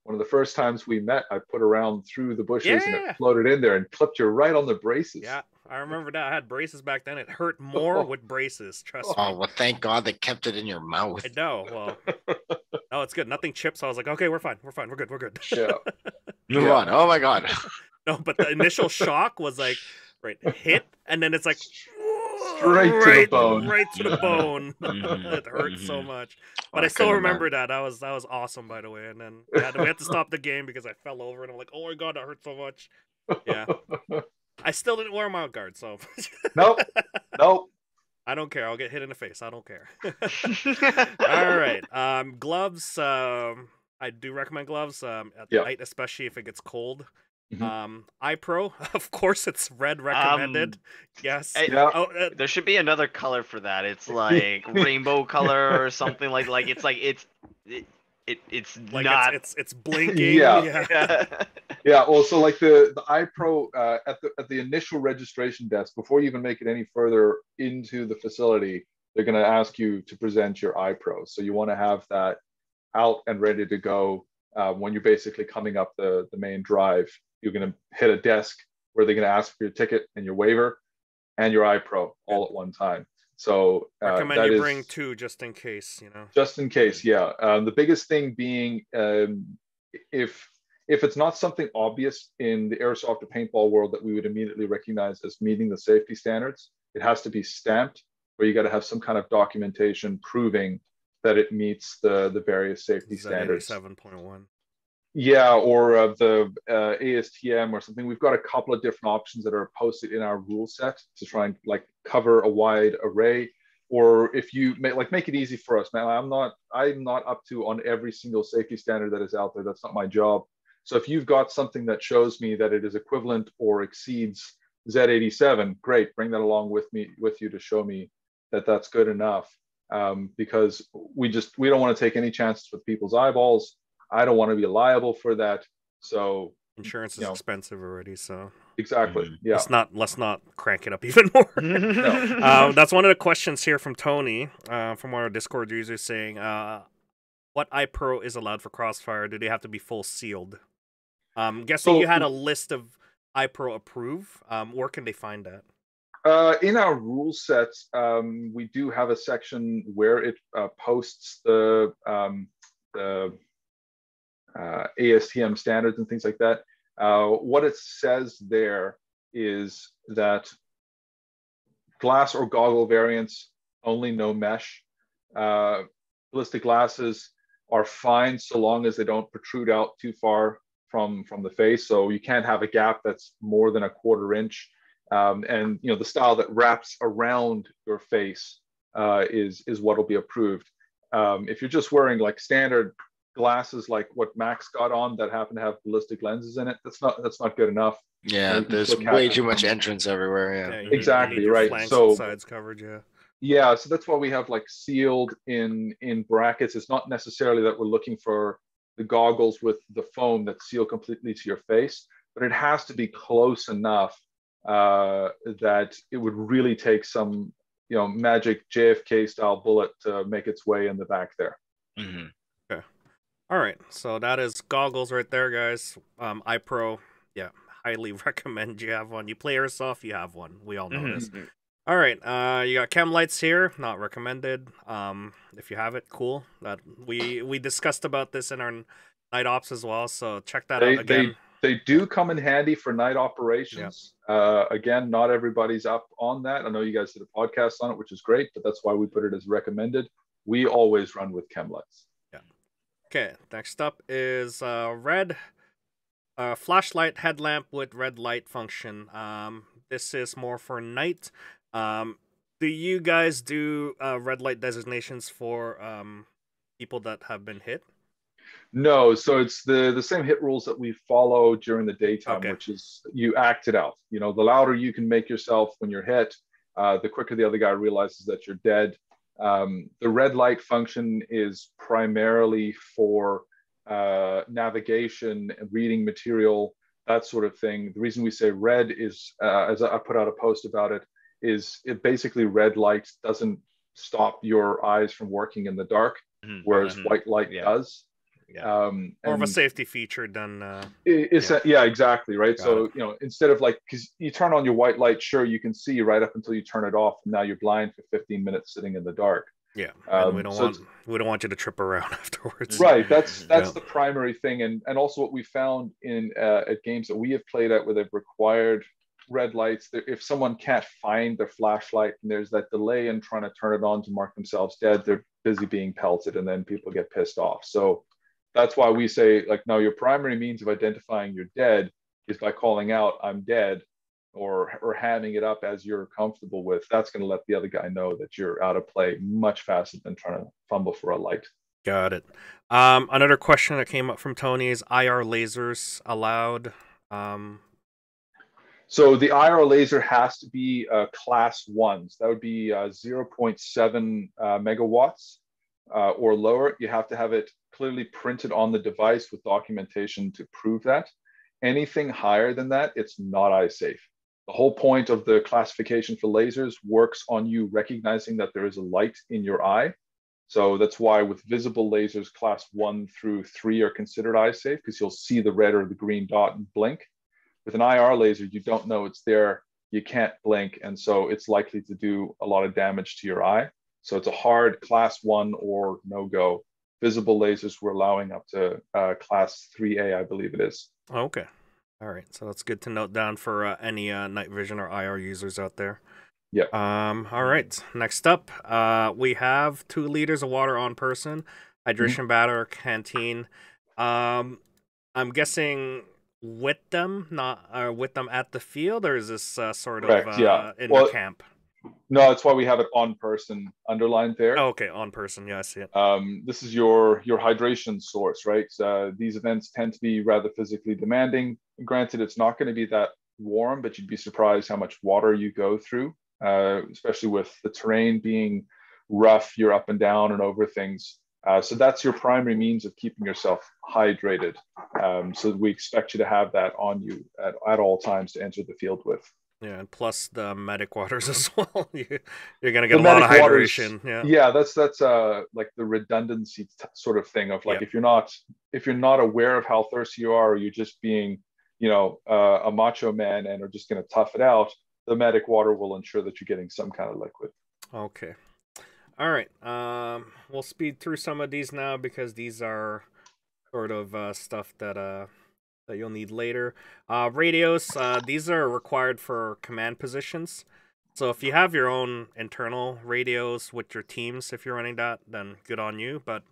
One of the first times we met, I put around through the bushes and Yeah. it floated in there and clipped you right on the braces. Yeah, I remember that. I had braces back then. It hurt more with braces. Trust me. Oh, well, thank God they kept it in your mouth. I know. Well, no, it's good. Nothing chips. I was like, okay, we're fine. We're good. Yeah. Move on. Oh my God. No, but the initial shock was like, hit, and then it's like Straight to the bone. Right to the bone. Mhm. It hurt so Mhm. much. But I still remember that. That was awesome, by the way. And then we had to stop the game because I fell over, and I'm like, oh my God, that hurt so much. Yeah. I still didn't wear a mouth guard, so Nope. I don't care. I'll get hit in the face. I don't care. All right. Gloves. I do recommend gloves. At night, especially if it gets cold. Mhm. iPro, of course, it's red recommended. Yes. Yeah. There should be another color for that. It's like rainbow color or something like it's like not. it's blinking. Yeah. Yeah. Also, like the iPro at the initial registration desk, before you even make it any further into the facility, they're going to ask you to present your iPro. So you want to have that out and ready to go when you're basically coming up the main drive. You're going to hit a desk where they're going to ask for your ticket and your waiver and your iPro all at one time. So recommend you bring two just in case, Just in case, yeah. The biggest thing being if it's not something obvious in the airsoft or paintball world that we would immediately recognize as meeting the safety standards, it has to be stamped, or you got to have some kind of documentation proving that it meets the various safety standards. 7.1. Yeah, or the ASTM or something. We've got a couple of different options that are posted in our rule set to try and like cover a wide array. Or if you make it easy for us, man. I'm not up to on every single safety standard that is out there. That's not my job. So if you've got something that shows me that it is equivalent or exceeds Z87, great. Bring that along with you to show me that that's good enough. Because we don't want to take any chances with people's eyeballs. I don't want to be liable for that. So insurance is expensive already, so exactly. Yeah. Let's not crank it up even more. No. That's one of the questions here from Tony, from one of our Discord users saying, what iPro is allowed for Crossfire? Do they have to be full sealed? Guessing you had a list of iPro approve. Where can they find that? In our rule sets, we do have a section where it posts the ASTM standards and things like that. What it says there is that glass or goggle variants only no mesh. Ballistic glasses are fine so long as they don't protrude out too far from the face. So you can't have a gap that's more than a 1/4 inch. And the style that wraps around your face is what will be approved. If you're just wearing like standard glasses like what Max got on that happen to have ballistic lenses in it, that's not good enough. Yeah, there's way too much entrance everywhere. Yeah, exactly, you right. Flanks So and sides covered, so that's why we have like sealed in brackets. It's not necessarily that we're looking for the goggles with the foam that seal completely to your face, but it has to be close enough that it would really take some magic JFK style bullet to make its way in the back there. Mm-hmm. Okay. All right. So that is goggles right there, guys. iPro, highly recommend you have one. You play Airsoft, you have one. We all know this. Mhm. All right, you got chem lights here, not recommended. If you have it, cool. That we discussed about this in our night ops as well, so check that out again. They do come in handy for night operations. Again, not everybody's up on that. I know you guys did a podcast on it, which is great, but that's why we put it as recommended. We always run with chem lights. Yeah. Okay, next up is red flashlight headlamp with red light function. This is more for night. Do you guys do red light designations for people that have been hit? No, so it's the same hit rules that we follow during the daytime, Okay. which is you act it out. You know, the louder you can make yourself when you're hit, the quicker the other guy realizes that you're dead. The red light function is primarily for navigation, reading material, that sort of thing. The reason we say red is, as I put out a post about it, is it basically red light doesn't stop your eyes from working in the dark, whereas white light does. Yeah. More of a safety feature than yeah, exactly, right. Got So it. you know, instead of like, because you turn on your white light, sure, you can see right up until you turn it off, and now you're blind for 15 minutes sitting in the dark. Yeah, and we So don't want you to trip around afterwards. right, that's Yeah. the primary thing, and also what we found in at games that we have played at where they've required red lights, if someone can't find their flashlight and there's that delay in trying to turn it on to mark themselves dead, they're busy being pelted, and then people get pissed off. So that's why we say, like, no, your primary means of identifying you're dead is by calling out "I'm dead," or handing it up as you're comfortable with. That's going to let the other guy know that you're out of play much faster than trying to fumble for a light. Got it. Another question that came up from Tony is IR lasers allowed? So the IR laser has to be class 1. So that would be 0.7 megawatts or lower. You have to have it clearly printed on the device with documentation to prove that. Anything higher than that, it's not eye safe. The whole point of the classification for lasers works on you recognizing that there is a light in your eye. So that's why with visible lasers, class 1 through 3 are considered eye safe, because you'll see the red or the green dot and blink. With an IR laser, you don't know it's there, you can't blink, and so it's likely to do a lot of damage to your eye. So it's a hard class 1 or no-go. Visible lasers we're allowing up to class 3A, I believe it is. Okay. All right. So that's good to note down for any night vision or IR users out there. Yeah. All right. Next up, we have 2 liters of water on person, hydration bottle or canteen. I'm guessing with them, not with them at the field, or is this sort Correct, of yeah. in the camp? No, that's why we have it on person underlined there. Oh, okay, on person. Yeah, I see it. This is your hydration source, right? These events tend to be rather physically demanding. Granted, it's not going to be that warm, but you'd be surprised how much water you go through, especially with the terrain being rough. You're up and down and over things. So that's your primary means of keeping yourself hydrated. So we expect you to have that on you at all times to enter the field with. Yeah, and plus the medic waters as well. You're gonna get a lot of hydration. Yeah, that's like the redundancy sort of thing of like, if you're not aware of how thirsty you are, or you're just being, a macho man and are just gonna tough it out, the medic water will ensure that you're getting some kind of liquid. Okay. All right. We'll speed through some of these now because these are sort of stuff that you'll need later. Radios, these are required for command positions. So if you have your own internal radios with your teams, if you're running that, then good on you. But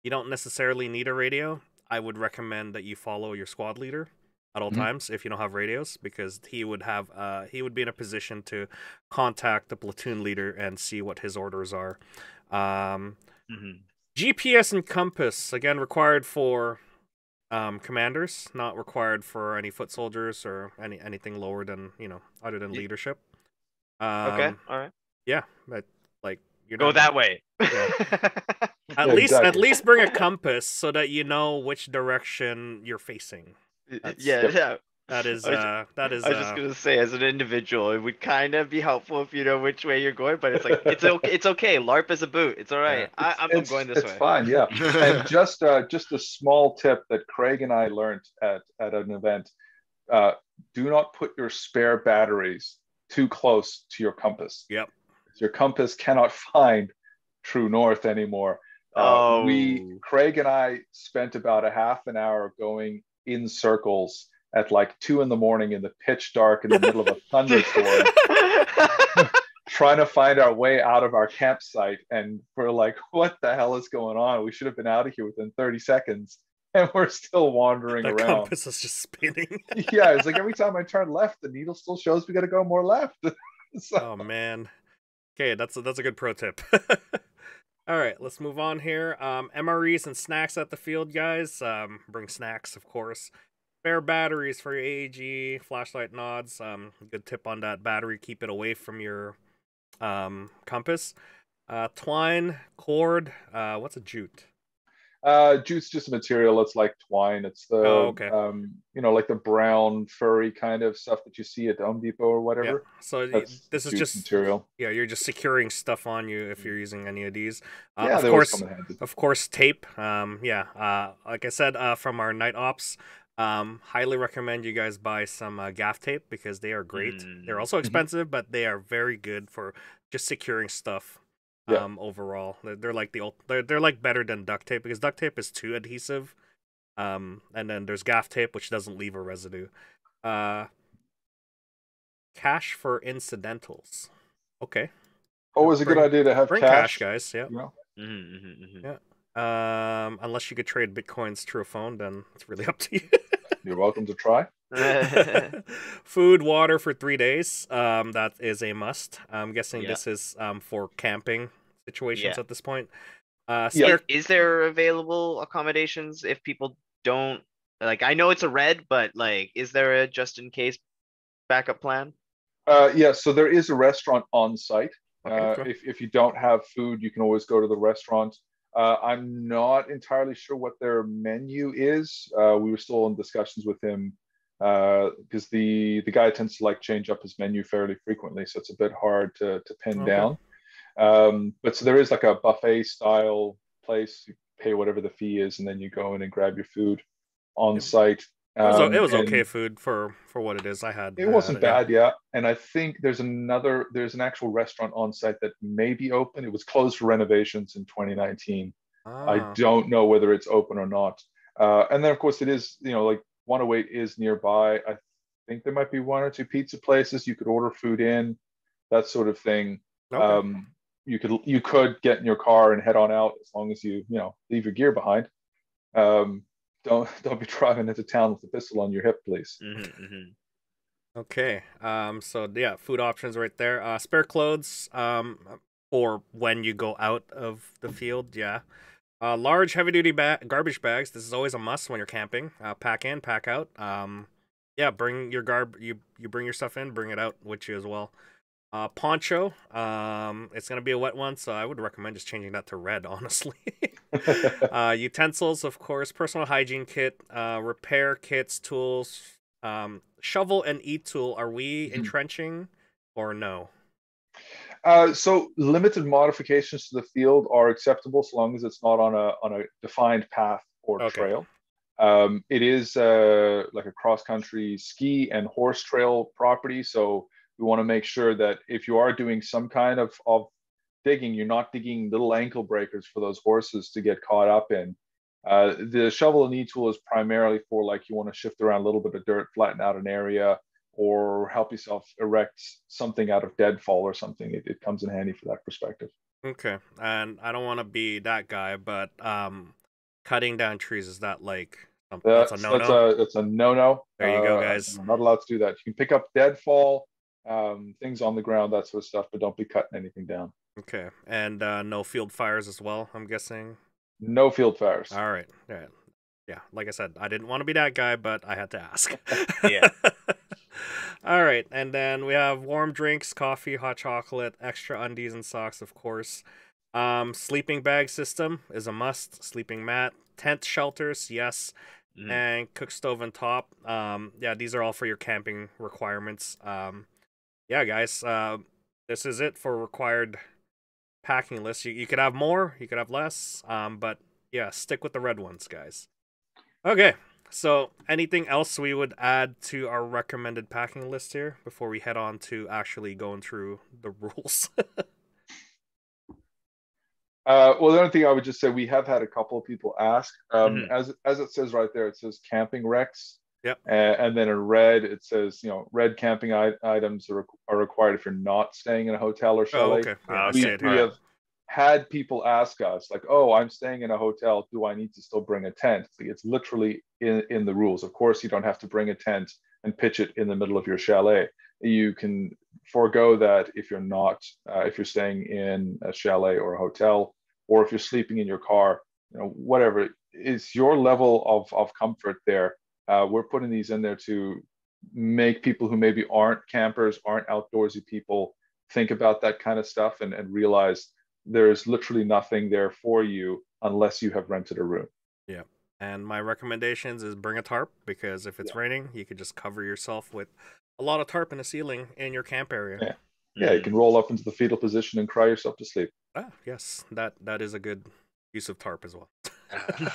you don't necessarily need a radio. I would recommend that you follow your squad leader at all times if you don't have radios, because he would be in a position to contact the platoon leader and see what his orders are. GPS and compass, again, required for commanders, not required for any foot soldiers or anything lower than, other than leadership. Okay, all right. Yeah, but like you're go that way. Yeah. At least bring a compass so that you know which direction you're facing. Yeah. That is. I was just gonna say, as an individual, it would kind of be helpful if you know which way you're going. But it's like it's okay. LARP is a boot. It's all right. Yeah. I'm going this way. It's fine. Yeah. And just a small tip that Craig and I learned at an event. do not put your spare batteries too close to your compass. Yep. Your compass cannot find true north anymore. Craig and I spent about a half an hour going in circles at like 2 a.m. in the pitch dark in the middle of a thunderstorm, trying to find our way out of our campsite. And we're like, what the hell is going on? We should have been out of here within 30 seconds. And we're still wandering around. The compass is just spinning. Yeah, it's like every time I turn left, the needle still shows we got to go more left. So. Oh, man. Okay, that's a good pro tip. All right, let's move on here. MREs and snacks at the field, guys. Bring snacks, of course. Spare batteries for your AEG, flashlight nods. Good tip on that battery. Keep it away from your compass. Twine, cord. What's a jute? Jute's just a material. It's like twine. It's the like the brown furry kind of stuff that you see at Home Depot or whatever. Yeah. So this is just material. Yeah, you're just securing stuff on you if you're using any of these. Yeah, of course, tape. Like I said, from our night ops, highly recommend you guys buy some gaff tape because they are great. They're also expensive, but they are very good for just securing stuff. Yeah. Overall, they're like they're like better than duct tape because duct tape is too adhesive. And then there's gaff tape which doesn't leave a residue. Cash for incidentals. Okay. Always a good idea to have cash, guys. Yeah. Yeah. Yeah. Unless you could trade bitcoins to a phone, then it's really up to you. You're welcome to try. Food, water for 3 days. That is a must. I'm guessing this is for camping situations at this point. Is there available accommodations if people don't like? I know it's a red, but like, is there a just in case backup plan? So there is a restaurant on site. Okay. If you don't have food, you can always go to the restaurant. I'm not entirely sure what their menu is. We were still in discussions with him because the guy tends to like change up his menu fairly frequently, so it's a bit hard to pin down. But so there is like a buffet style place. You pay whatever the fee is, and then you go in and grab your food on site. It was okay food for what it is. It wasn't bad, yeah. And I think there's an actual restaurant on site that may be open. It was closed for renovations in 2019. I don't know whether it's open or not. And then of course it is, like 108 is nearby. I think there might be 1 or 2 pizza places you could order food in, that sort of thing. Okay. You could get in your car and head on out as long as you leave your gear behind. Don't be driving into town with a pistol on your hip, please. Okay. So yeah, food options right there. Spare clothes. For when you go out of the field. Yeah. Large heavy duty garbage bags. This is always a must when you're camping. Pack in, pack out. Yeah. Bring your you bring your stuff in, bring it out with you as well. Poncho. It's gonna be a wet one, so I would recommend just changing that to red, honestly. Utensils, of course, personal hygiene kit, repair kits, tools, shovel and e-tool. Are we entrenching or no? So limited modifications to the field are acceptable so long as it's not on a defined path or trail. It is like a cross-country ski and horse trail property, so we want to make sure that if you are doing some kind of digging, you're not digging little ankle breakers for those horses to get caught up in. The shovel and e-tool is primarily for like you want to shift around a little bit of dirt, flatten out an area, or help yourself erect something out of deadfall or something. It comes in handy for that perspective. Okay, and I don't want to be that guy, but cutting down trees, is that like that's a no-no? That's a no-no. There you go, guys. I'm not allowed to do that. You can pick up deadfall, things on the ground, that sort of stuff, but don't be cutting anything down. Okay, and no field fires as well, I'm guessing? No field fires. All right. Yeah, like I said, I didn't want to be that guy, but I had to ask. Yeah. All right, and then we have warm drinks, coffee, hot chocolate, extra undies and socks, of course. Sleeping bag system is a must. Sleeping mat, tent shelters, yes, and cook stove and top. Yeah, these are all for your camping requirements. Yeah, guys, this is it for required packing list. You could have more, you could have less, but yeah, stick with the red ones, guys. Okay, So, anything else we would add to our recommended packing list here before we head on to actually going through the rules? Well, the only thing I would just say, we have had a couple of people ask, Mhm. as it says right there, it says camping recs, Yep. and then in red it says, red camping items are required if you're not staying in a hotel or Oh, chalet. okay. Yeah, I see We it we here. have had people ask us like, oh, I'm staying in a hotel. Do I need to still bring a tent? It's literally in the rules. Of course, you don't have to bring a tent and pitch it in the middle of your chalet. You can forego that if you're not, if you're staying in a chalet or a hotel, or if you're sleeping in your car, whatever is your level of comfort there. We're putting these in there to make people who maybe aren't campers, aren't outdoorsy people, think about that kind of stuff and realize there's literally nothing there for you unless you have rented a room. Yeah. And my recommendations is bring a tarp, because if it's Yeah. raining, you could just cover yourself with a lot of tarp in the ceiling in your camp area. Yeah. Yeah, you can roll up into the fetal position and cry yourself to sleep. Ah, yes, that is a good use of tarp as well.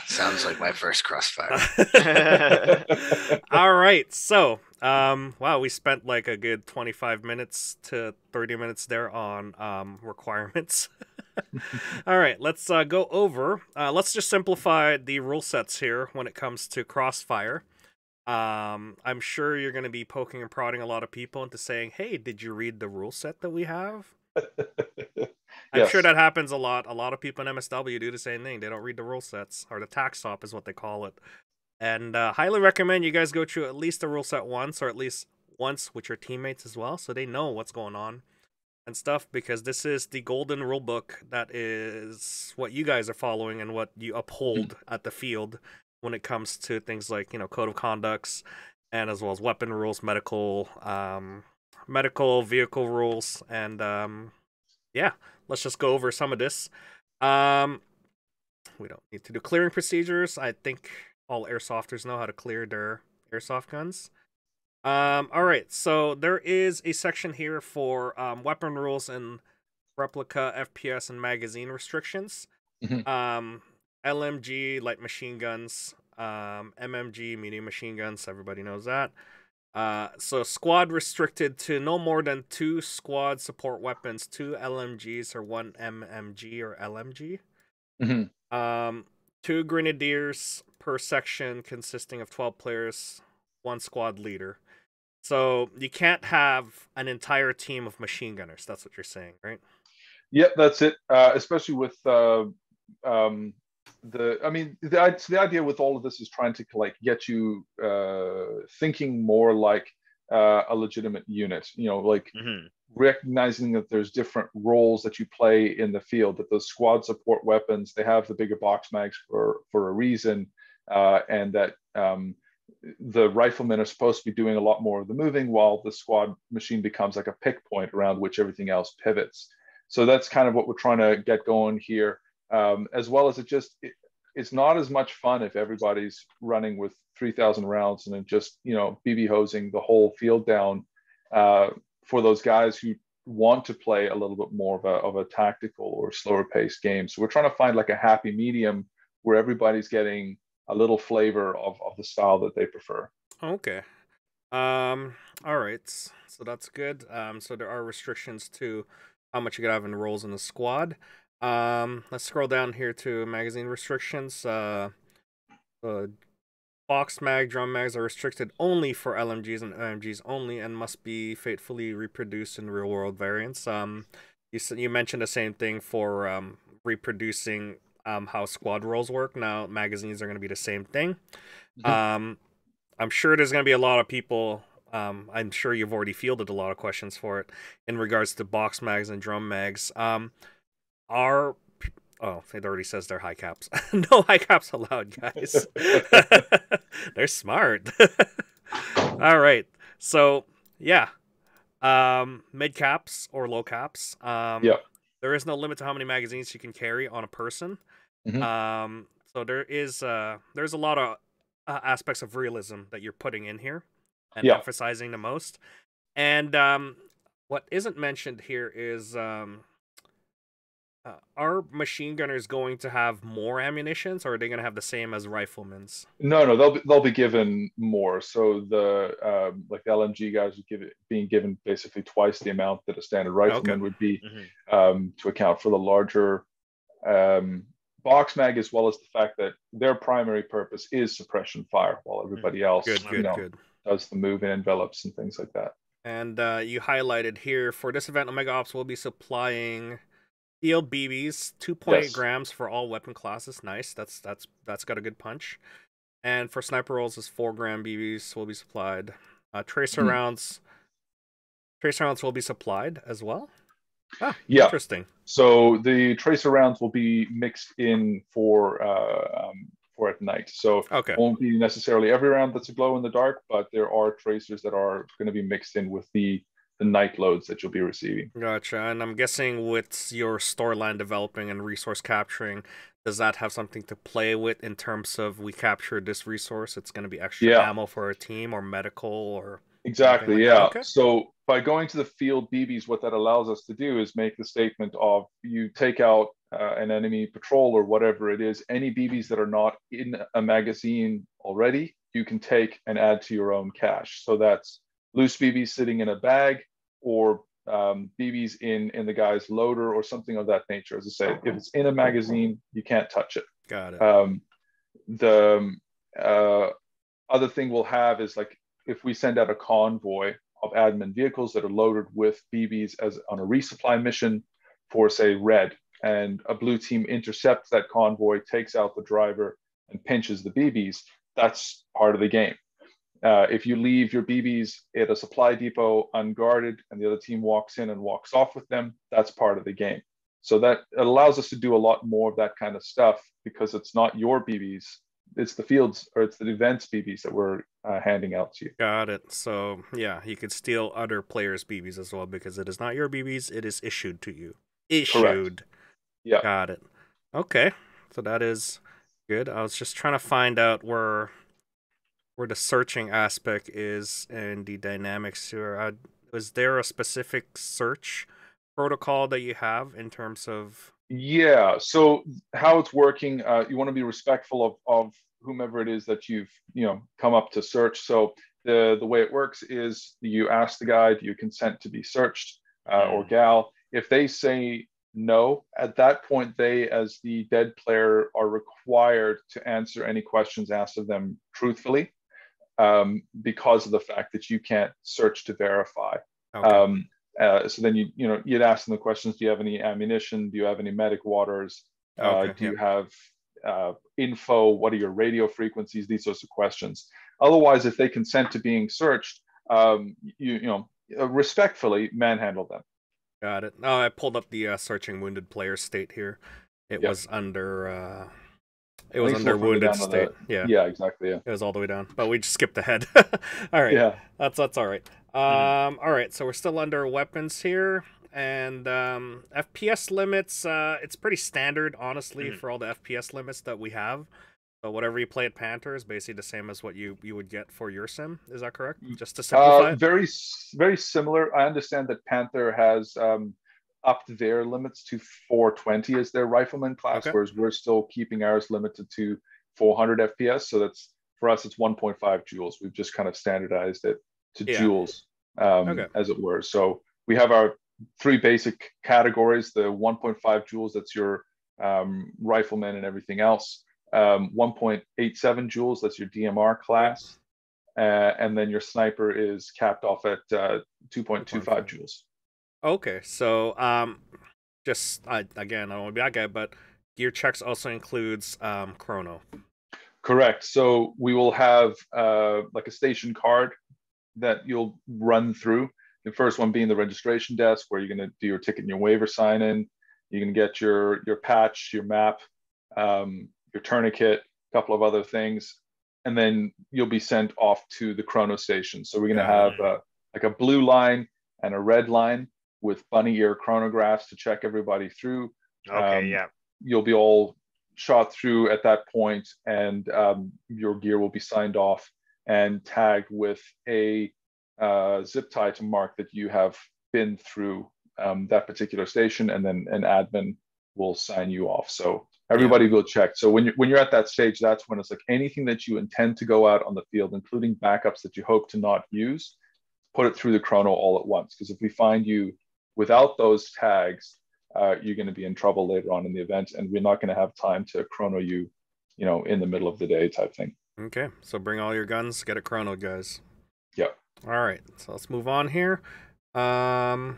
Sounds like my first Crossfire. All right, so wow, we spent like a good 25 minutes to 30 minutes there on requirements. All right, let's go over. Let's just simplify the rule sets here when it comes to Crossfire. I'm sure you're going to be poking and prodding a lot of people into saying, "Hey, did you read the rule set that we have?" I'm sure Yes. that happens a lot. A lot of people in MSW do the same thing. They don't read the rule sets, or the tax stop is what they call it. And highly recommend you guys go through at least the rule set once, or at least once with your teammates as well, so they know what's going on and stuff, because this is the golden rule book that is what you guys are following and what you uphold at the field when it comes to things like, code of conducts, and as well as weapon rules, medical vehicle rules, and yeah, let's just go over some of this. We don't need to do clearing procedures. I think all airsofters know how to clear their airsoft guns. All right, so there is a section here for weapon rules and replica, FPS, and magazine restrictions. Mhm. LMG, light machine guns. MMG, medium machine guns. Everybody knows that. So squad restricted to no more than 2 squad support weapons, 2 LMGs or 1 MMG or LMG. Mhm. 2 grenadiers per section consisting of 12 players, 1 squad leader. So you can't have an entire team of machine gunners. That's what you're saying, right? Yep, that's it. Especially with the idea with all of this is trying to like get you thinking more like a legitimate unit. Like recognizing that there's different roles that you play in the field. That those squad support weapons, they have the bigger box mags for a reason, and that the riflemen are supposed to be doing a lot more of the moving, while the squad machine becomes like a pick point around which everything else pivots. So that's kind of what we're trying to get going here, as well as it's not as much fun if everybody's running with 3,000 rounds and then just BB hosing the whole field down. For those guys who want to play a little bit more of a tactical or slower paced game, so we're trying to find like a happy medium where everybody's getting a little flavor of the style that they prefer. Okay. All right. So that's good. So there are restrictions to how much you can have in roles in the squad. Let's scroll down here to magazine restrictions. Box mag, drum mags are restricted only for LMGs and MMGs only, and must be faithfully reproduced in real world variants. You mentioned the same thing for reproducing how squad roles work. Now magazines are going to be the same thing. I'm sure there's going to be a lot of people. I'm sure you've already fielded a lot of questions for it in regards to box mags and drum mags. It already says they're high caps. No high caps allowed, guys. They're smart. All right. So, yeah. Mid caps or low caps. Yeah. There is no limit to how many magazines you can carry on a person. So there's a lot of aspects of realism that you're putting in here and Yeah. emphasizing the most. And what isn't mentioned here is Are machine gunners going to have more ammunitions, or are they going to have the same as riflemen's? No, they'll be given more. So the like the LMG guys are being given basically twice the amount that a standard Okay. rifleman would be, Mm-hmm. to account for the larger box mag, as well as the fact that their primary purpose is suppression fire, while everybody else, Good, you good, know, good. does the move in envelopes and things like that. And you highlighted here for this event, OmegaOps will be supplying field BBs, 2.8 Yes. grams for all weapon classes. Nice. That's got a good punch. And for sniper rolls, is 4-gram BBs will be supplied. Tracer Mhm. rounds. Tracer rounds will be supplied as well. Ah, Yeah. interesting. So the tracer rounds will be mixed in for at night. So Okay. won't be necessarily every round that's a glow in the dark, but there are tracers that are going to be mixed in with the night loads that you'll be receiving. Gotcha. And I'm guessing with your storyline developing and resource capturing, does that have something to play with in terms of we captured this resource? It's going to be extra Yeah, ammo for our team or medical or anything exactly. like that. Yeah. Okay. So by going to the field BBs, what that allows us to do is make the statement of you take out an enemy patrol or whatever it is, any BBs that are not in a magazine already, you can take and add to your own cache. So that's loose BBs sitting in a bag, or BBs in the guy's loader or something of that nature. As I say, if it's in a magazine, you can't touch it. Got it. The other thing we'll have is, like, if we send out a convoy of admin vehicles that are loaded with BBs as on a resupply mission for, say, red, and a blue team intercepts that convoy, takes out the driver, and pinches the BBs, that's part of the game. If you leave your BBs at a supply depot unguarded and the other team walks in and walks off with them, that's part of the game. So that allows us to do a lot more of that kind of stuff, because it's not your BBs, it's the fields, or it's the events BBs that we're handing out to you. Got it. So, yeah, you could steal other players' BBs as well because it is not your BBs, it is issued to you. Correct. Issued. Yeah. Got it. Okay. So that is good. I was just trying to find out where the searching aspect is and the dynamics here. Was there a specific search protocol that you have in terms of? Yeah. So how it's working, you want to be respectful of whomever it is that you've come up to search. So the way it works is you ask the guy, do you consent to be searched, or gal? If they say no, at that point they, as the dead player, are required to answer any questions asked of them truthfully, because of the fact that you can't search to verify. Okay. So then you'd ask them the questions: do you have any ammunition? Do you have any medic waters? Okay. Do Yeah. you have info? What are your radio frequencies? These sorts of questions. Otherwise, if they consent to being searched, respectfully manhandle them. Got it. Oh, I pulled up the searching wounded player state here. It Yeah. was under. It I was think it's a under little further wounded down on state. the. Yeah. Yeah, exactly. Yeah. It was all the way down, but we just skipped ahead. All right. Yeah. That's all right. All right. So we're still under weapons here, and FPS limits. It's pretty standard, honestly, for all the FPS limits that we have. So whatever you play at Panther is basically the same as what you would get for your sim. Is that correct? Just to simplify it. Very similar. I understand that Panther has upped their limits to 420 as their rifleman class, Okay. whereas we're still keeping ours limited to 400 FPS. So that's, for us, it's 1.5 joules. We've just kind of standardized it to Yeah. joules, Okay. as it were. So we have our three basic categories: the 1.5 joules, that's your rifleman and everything else; 1.87 joules, that's your DMR class; and then your sniper is capped off at 2.25 joules. Okay, so just again, I don't want to be that guy, but gear checks also includes chrono. Correct. So we will have like a station card that you'll run through. The first one being the registration desk, where you're going to do your ticket and your waiver sign in. You're going to get your patch, your map, your tourniquet, a couple of other things, and then you'll be sent off to the chrono station. So we're going to have like a blue line and a red line with bunny ear chronographs to check everybody through. Okay, yeah. You'll be all shot through at that point, and your gear will be signed off and tagged with a zip tie to mark that you have been through that particular station, and then an admin will sign you off. So everybody will check. So when you're at that stage, that's when it's like anything that you intend to go out on the field, including backups that you hope to not use, put it through the chrono all at once. Because if we find you without those tags, you're going to be in trouble later on in the event, and we're not going to have time to chrono you, in the middle of the day type thing. Okay, so bring all your guns, get a chrono, guys. Yep. All right, so let's move on here. Let's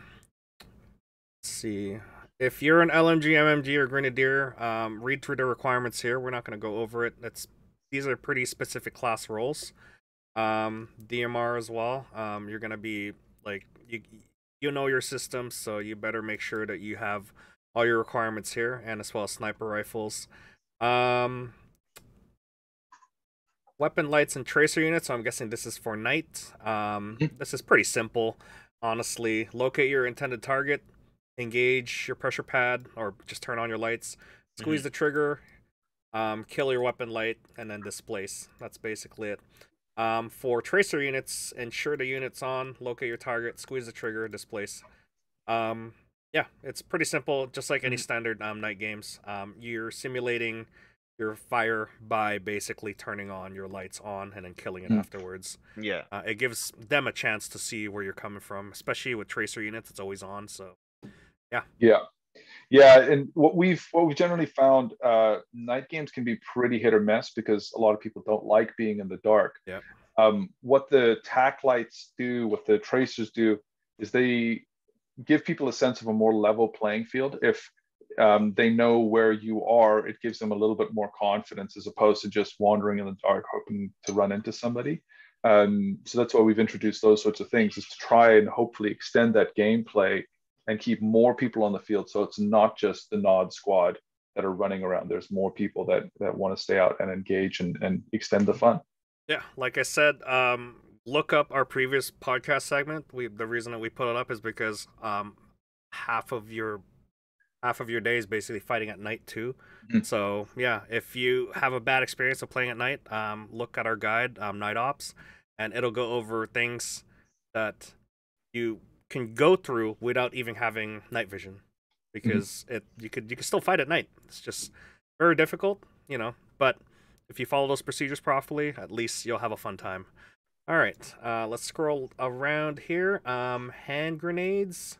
see. If you're an LMG, MMG, or Grenadier, read through the requirements here. We're not going to go over it. These are pretty specific class roles. DMR as well. You're going to be like you know your system, so you better make sure that you have all your requirements here, and as well as sniper rifles. Weapon lights and tracer units. So I'm guessing this is for night. This is pretty simple, honestly. Locate your intended target, engage your pressure pad, or just turn on your lights, squeeze the trigger, kill your weapon light, and then displace. That's basically it. For tracer units, ensure the unit's on, locate your target, squeeze the trigger, displace. Yeah, it's pretty simple, just like any standard night games. You're simulating your fire by basically turning on your lights on and then killing it afterwards. Yeah. It gives them a chance to see where you're coming from, especially with tracer units. It's always on, so yeah. And what we've generally found, night games can be pretty hit or miss because a lot of people don't like being in the dark. Yeah. What the tack lights do, what the tracers do, is they give people a sense of a more level playing field. If they know where you are, it gives them a little bit more confidence as opposed to just wandering in the dark hoping to run into somebody. So that's why we've introduced those sorts of things, is to try and hopefully extend that gameplay and keep more people on the field, so it's not just the Nod squad that are running around. There's more people that want to stay out and engage and extend the fun. Yeah, like I said, look up our previous podcast segment. The reason that we put it up is because half of your day is basically fighting at night too. So yeah, if you have a bad experience of playing at night, look at our guide, Night Ops, and it'll go over things that you can go through without even having night vision, because you can still fight at night. It's just very difficult, but if you follow those procedures properly, at least you'll have a fun time. All right, let's scroll around here. Hand grenades,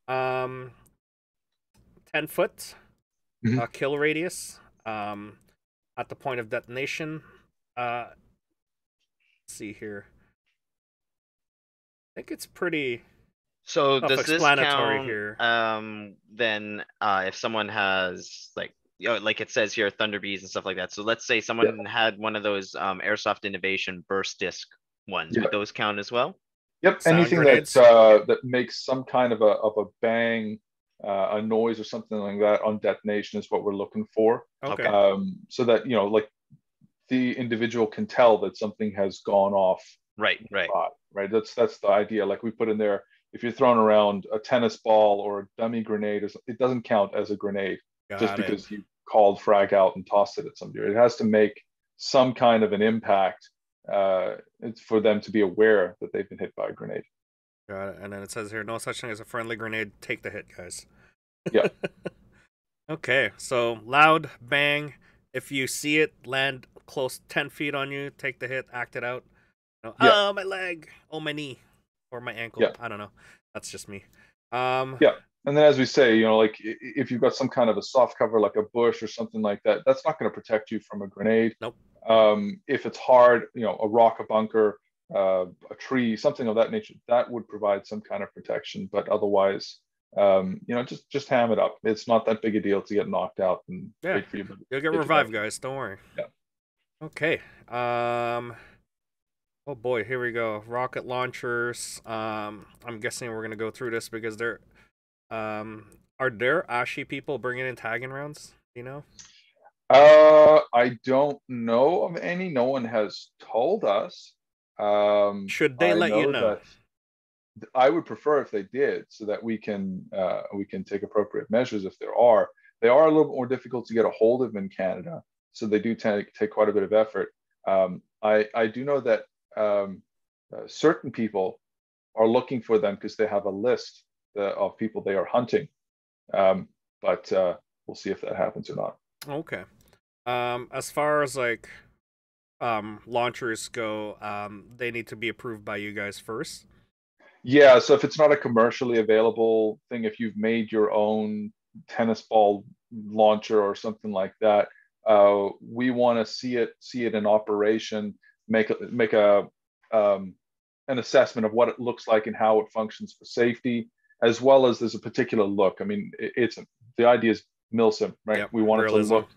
10-foot kill radius at the point of detonation. Let's see here. I think it's pretty So does this self-explanatory count? here. Then if someone has like it says here, Thunder Bees and stuff like that. So let's say someone had one of those Airsoft Innovation burst disc ones. Would those count as well? Yep. Sound Anything grenades? that makes some kind of a bang, a noise or something like that on detonation is what we're looking for. Okay. So that like the individual can tell that something has gone off. Right. That's the idea. Like we put in there, if you're throwing around a tennis ball or a dummy grenade, it doesn't count as a grenade because you called frag out and tossed it at somebody. It has to make some kind of an impact. It's for them to be aware that they've been hit by a grenade. Got it. And then it says here, no such thing as a friendly grenade. Take the hit, guys. Yeah. Okay, so loud bang. If you see it land close 10 feet on you, take the hit, act it out. Oh, my leg. Oh, my knee. Or my ankle. Yeah. I don't know. That's just me. Yeah. And then as we say, like if you've got some kind of a soft cover like a bush or something like that, that's not going to protect you from a grenade. Nope. If it's hard, a rock, a bunker, a tree, something of that nature, that would provide some kind of protection. But otherwise, just ham it up. It's not that big a deal to get knocked out and wait for you. You'll get revived, guys. Don't worry. Yeah. Okay. Oh boy, here we go. Rocket launchers. I'm guessing we're gonna go through this because are there Ashi people bringing in tagging rounds? I don't know of any. No one has told us. Should they let you know? I would prefer if they did, so that we can take appropriate measures if there are. They are a little bit more difficult to get a hold of in Canada, so they do take quite a bit of effort. I do know that certain people are looking for them because they have a list of people they are hunting. But we'll see if that happens or not. Okay. As far as like launchers go, they need to be approved by you guys first. Yeah, so if it's not a commercially available thing, if you've made your own tennis ball launcher or something like that, we want to see it in operation, make a an assessment of what it looks like and how it functions for safety, as well as there's a particular look. I mean, the idea is milsim, right? Yep, We want it to realism. look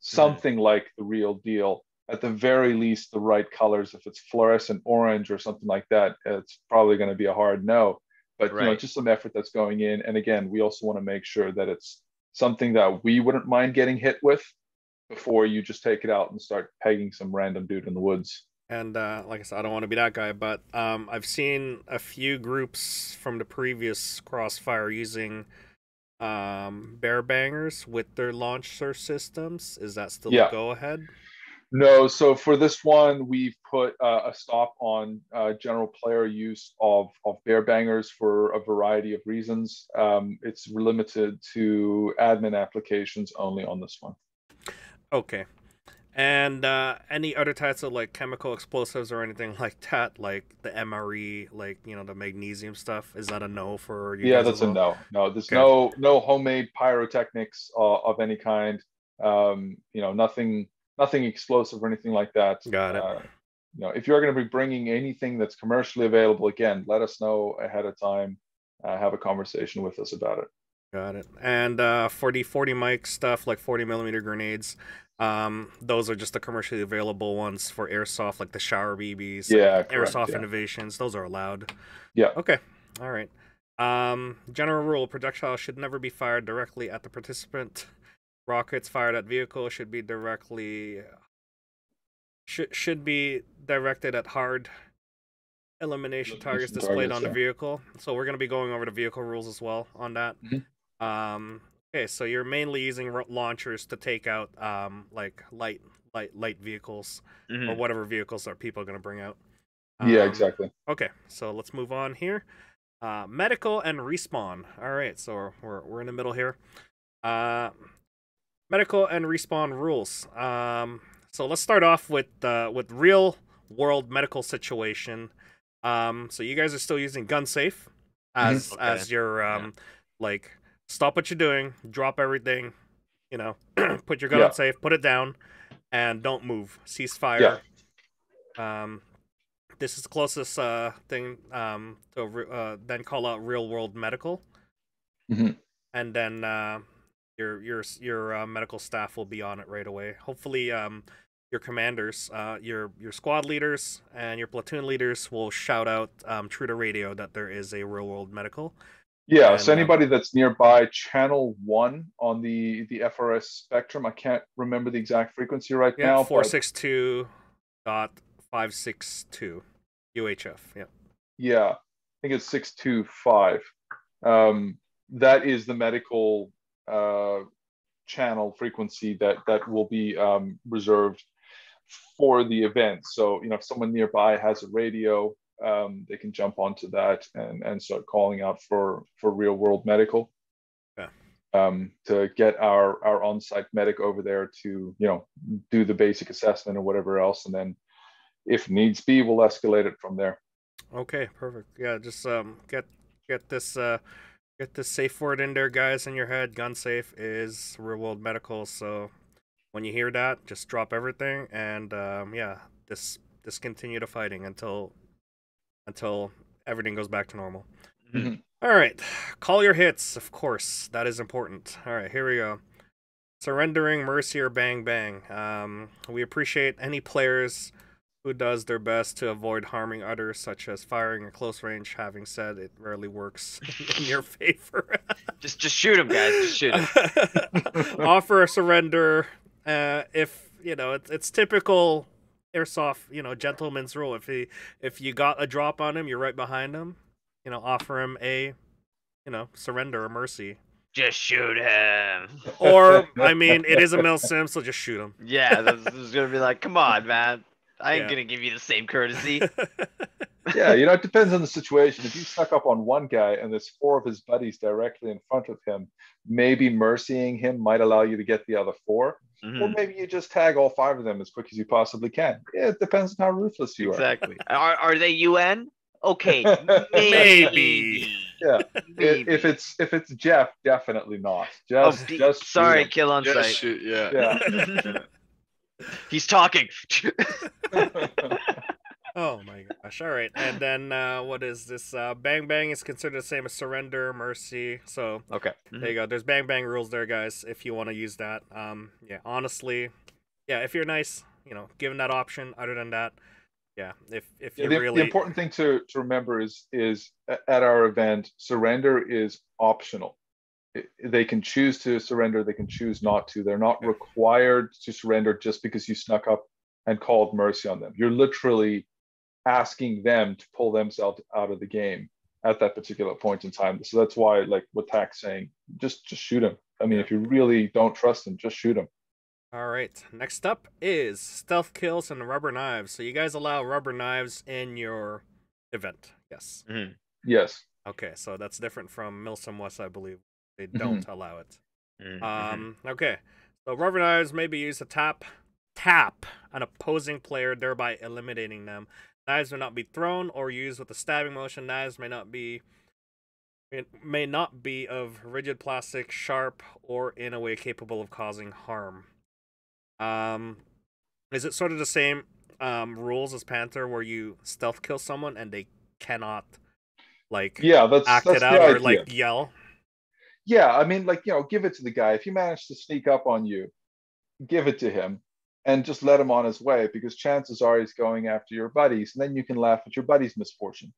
something like the real deal. At the very least, the right colors. If it's fluorescent orange or something like that, it's probably going to be a hard no. But you know, Right. just some effort that's going in. And again, we also want to make sure that it's something that we wouldn't mind getting hit with before you just take it out and start pegging some random dude in the woods. And like I said, I don't want to be that guy, but I've seen a few groups from the previous Crossfire using bear bangers with their launcher systems. Is that still Yeah. a go ahead? No, so for this one, we've put a stop on general player use of bear bangers for a variety of reasons. It's limited to admin applications only on this one. Okay. And any other types of like chemical explosives or anything like that, like the MRE, like the magnesium stuff, is that a no for you Yeah, guys that's as a well? no. No, there's Okay. no homemade pyrotechnics of any kind. Nothing explosive or anything like that. Got it. If you're going to be bringing anything that's commercially available, again, let us know ahead of time. Have a conversation with us about it. Got it. And for the 40 mic stuff, like 40 millimeter grenades, those are just the commercially available ones for airsoft, like the shower BBs, Yeah, like correct. airsoft Yeah. innovations. Those are allowed. Yeah. Okay. All right. General rule: projectiles should never be fired directly at the participant. Rockets fired at vehicle should be directed at hard elimination targets displayed on the vehicle. So we're going to be going over the vehicle rules as well on that. Mhm. Okay, so you're mainly using launchers to take out like light vehicles or whatever vehicles that people are going to bring out. Yeah, exactly. Okay, so let's move on here. Medical and respawn. All right, so we're in the middle here. Medical and respawn rules. So let's start off with real world medical situation. So you guys are still using gun safe as your like stop what you're doing, drop everything, put your gun on safe, put it down, and don't move. Cease fire. This is the closest thing to then call out real world medical, and then your medical staff will be on it right away. Hopefully, your commanders, your squad leaders, and your platoon leaders will shout out through the radio that there is a real world medical. Yeah, And, so anybody that's nearby channel 1 on the FRS spectrum, I can't remember the exact frequency right now. 462.562 UHF. Yeah, I think it's 625. That is the medical channel frequency that will be reserved for the event. So, if someone nearby has a radio, they can jump onto that and start calling out for real world medical. To get our on-site medic over there to do the basic assessment or whatever else, and then if needs be, we'll escalate it from there. Okay, perfect. Yeah, just get this safe word in there, guys, in your head. Gun safe is real world medical. So when you hear that, just drop everything and discontinue the fighting until everything goes back to normal. All right, call your hits. Of course, that is important. All right, here we go. Surrendering, mercy, or bang bang. We appreciate any players who does their best to avoid harming others, such as firing at close range. Having said, it rarely works in your favor. just shoot him, guys. Just shoot him. Offer a surrender. If it's typical airsoft, gentleman's rule. If you got a drop on him, you're right behind him. Offer him a, surrender or mercy. Just shoot him. Or I mean, it is a milsim, so just shoot him. Yeah, this is gonna be like, come on, man. I ain't gonna give you the same courtesy. Yeah, you know, it depends on the situation. If you snuck up on one guy and there's 4 of his buddies directly in front of him, maybe mercying him might allow you to get the other 4. Or maybe you just tag all 5 of them as quick as you possibly can. Yeah, it depends on how ruthless you are. Exactly. Are they UN? Okay, Maybe. Yeah. Maybe. If it's Jeff, definitely not. Oh, Just sorry, shoot him. kill on Yeah, sight. shoot, yeah. Yeah. He's talking. Oh my gosh. All right. And then what is this? Bang Bang is considered the same as surrender, mercy. So Okay. there you go. There's Bang Bang rules there, guys, if you want to use that. Yeah, honestly, yeah, if you're nice, you know, given that option, other than that, yeah, if you really... The important thing to remember is at our event, surrender is optional. They can choose to surrender, they can choose not to. They're not required to surrender just because you snuck up and called mercy on them. You're literally asking them to pull themselves out of the game at that particular point in time. So that's why, like what Tak's saying, just shoot him. I mean, if you really don't trust him, just shoot him. All right. Next up is stealth kills and rubber knives. So you guys allow rubber knives in your event? Yes. Yes. Okay, so that's different from Milsim West, I believe. They don't allow it. Okay. So rubber knives may be used to tap an opposing player, thereby eliminating them. Knives may not be thrown or used with a stabbing motion. Knives may not be of rigid plastic, sharp, or in a way capable of causing harm. Is it sort of the same rules as Panther, where you stealth kill someone and they cannot act it out or like yell? Yeah, I mean, like, you know, give it to the guy. If he managed to sneak up on you, give it to him and just let him on his way, because chances are he's going after your buddies, and then you can laugh at your buddy's misfortune.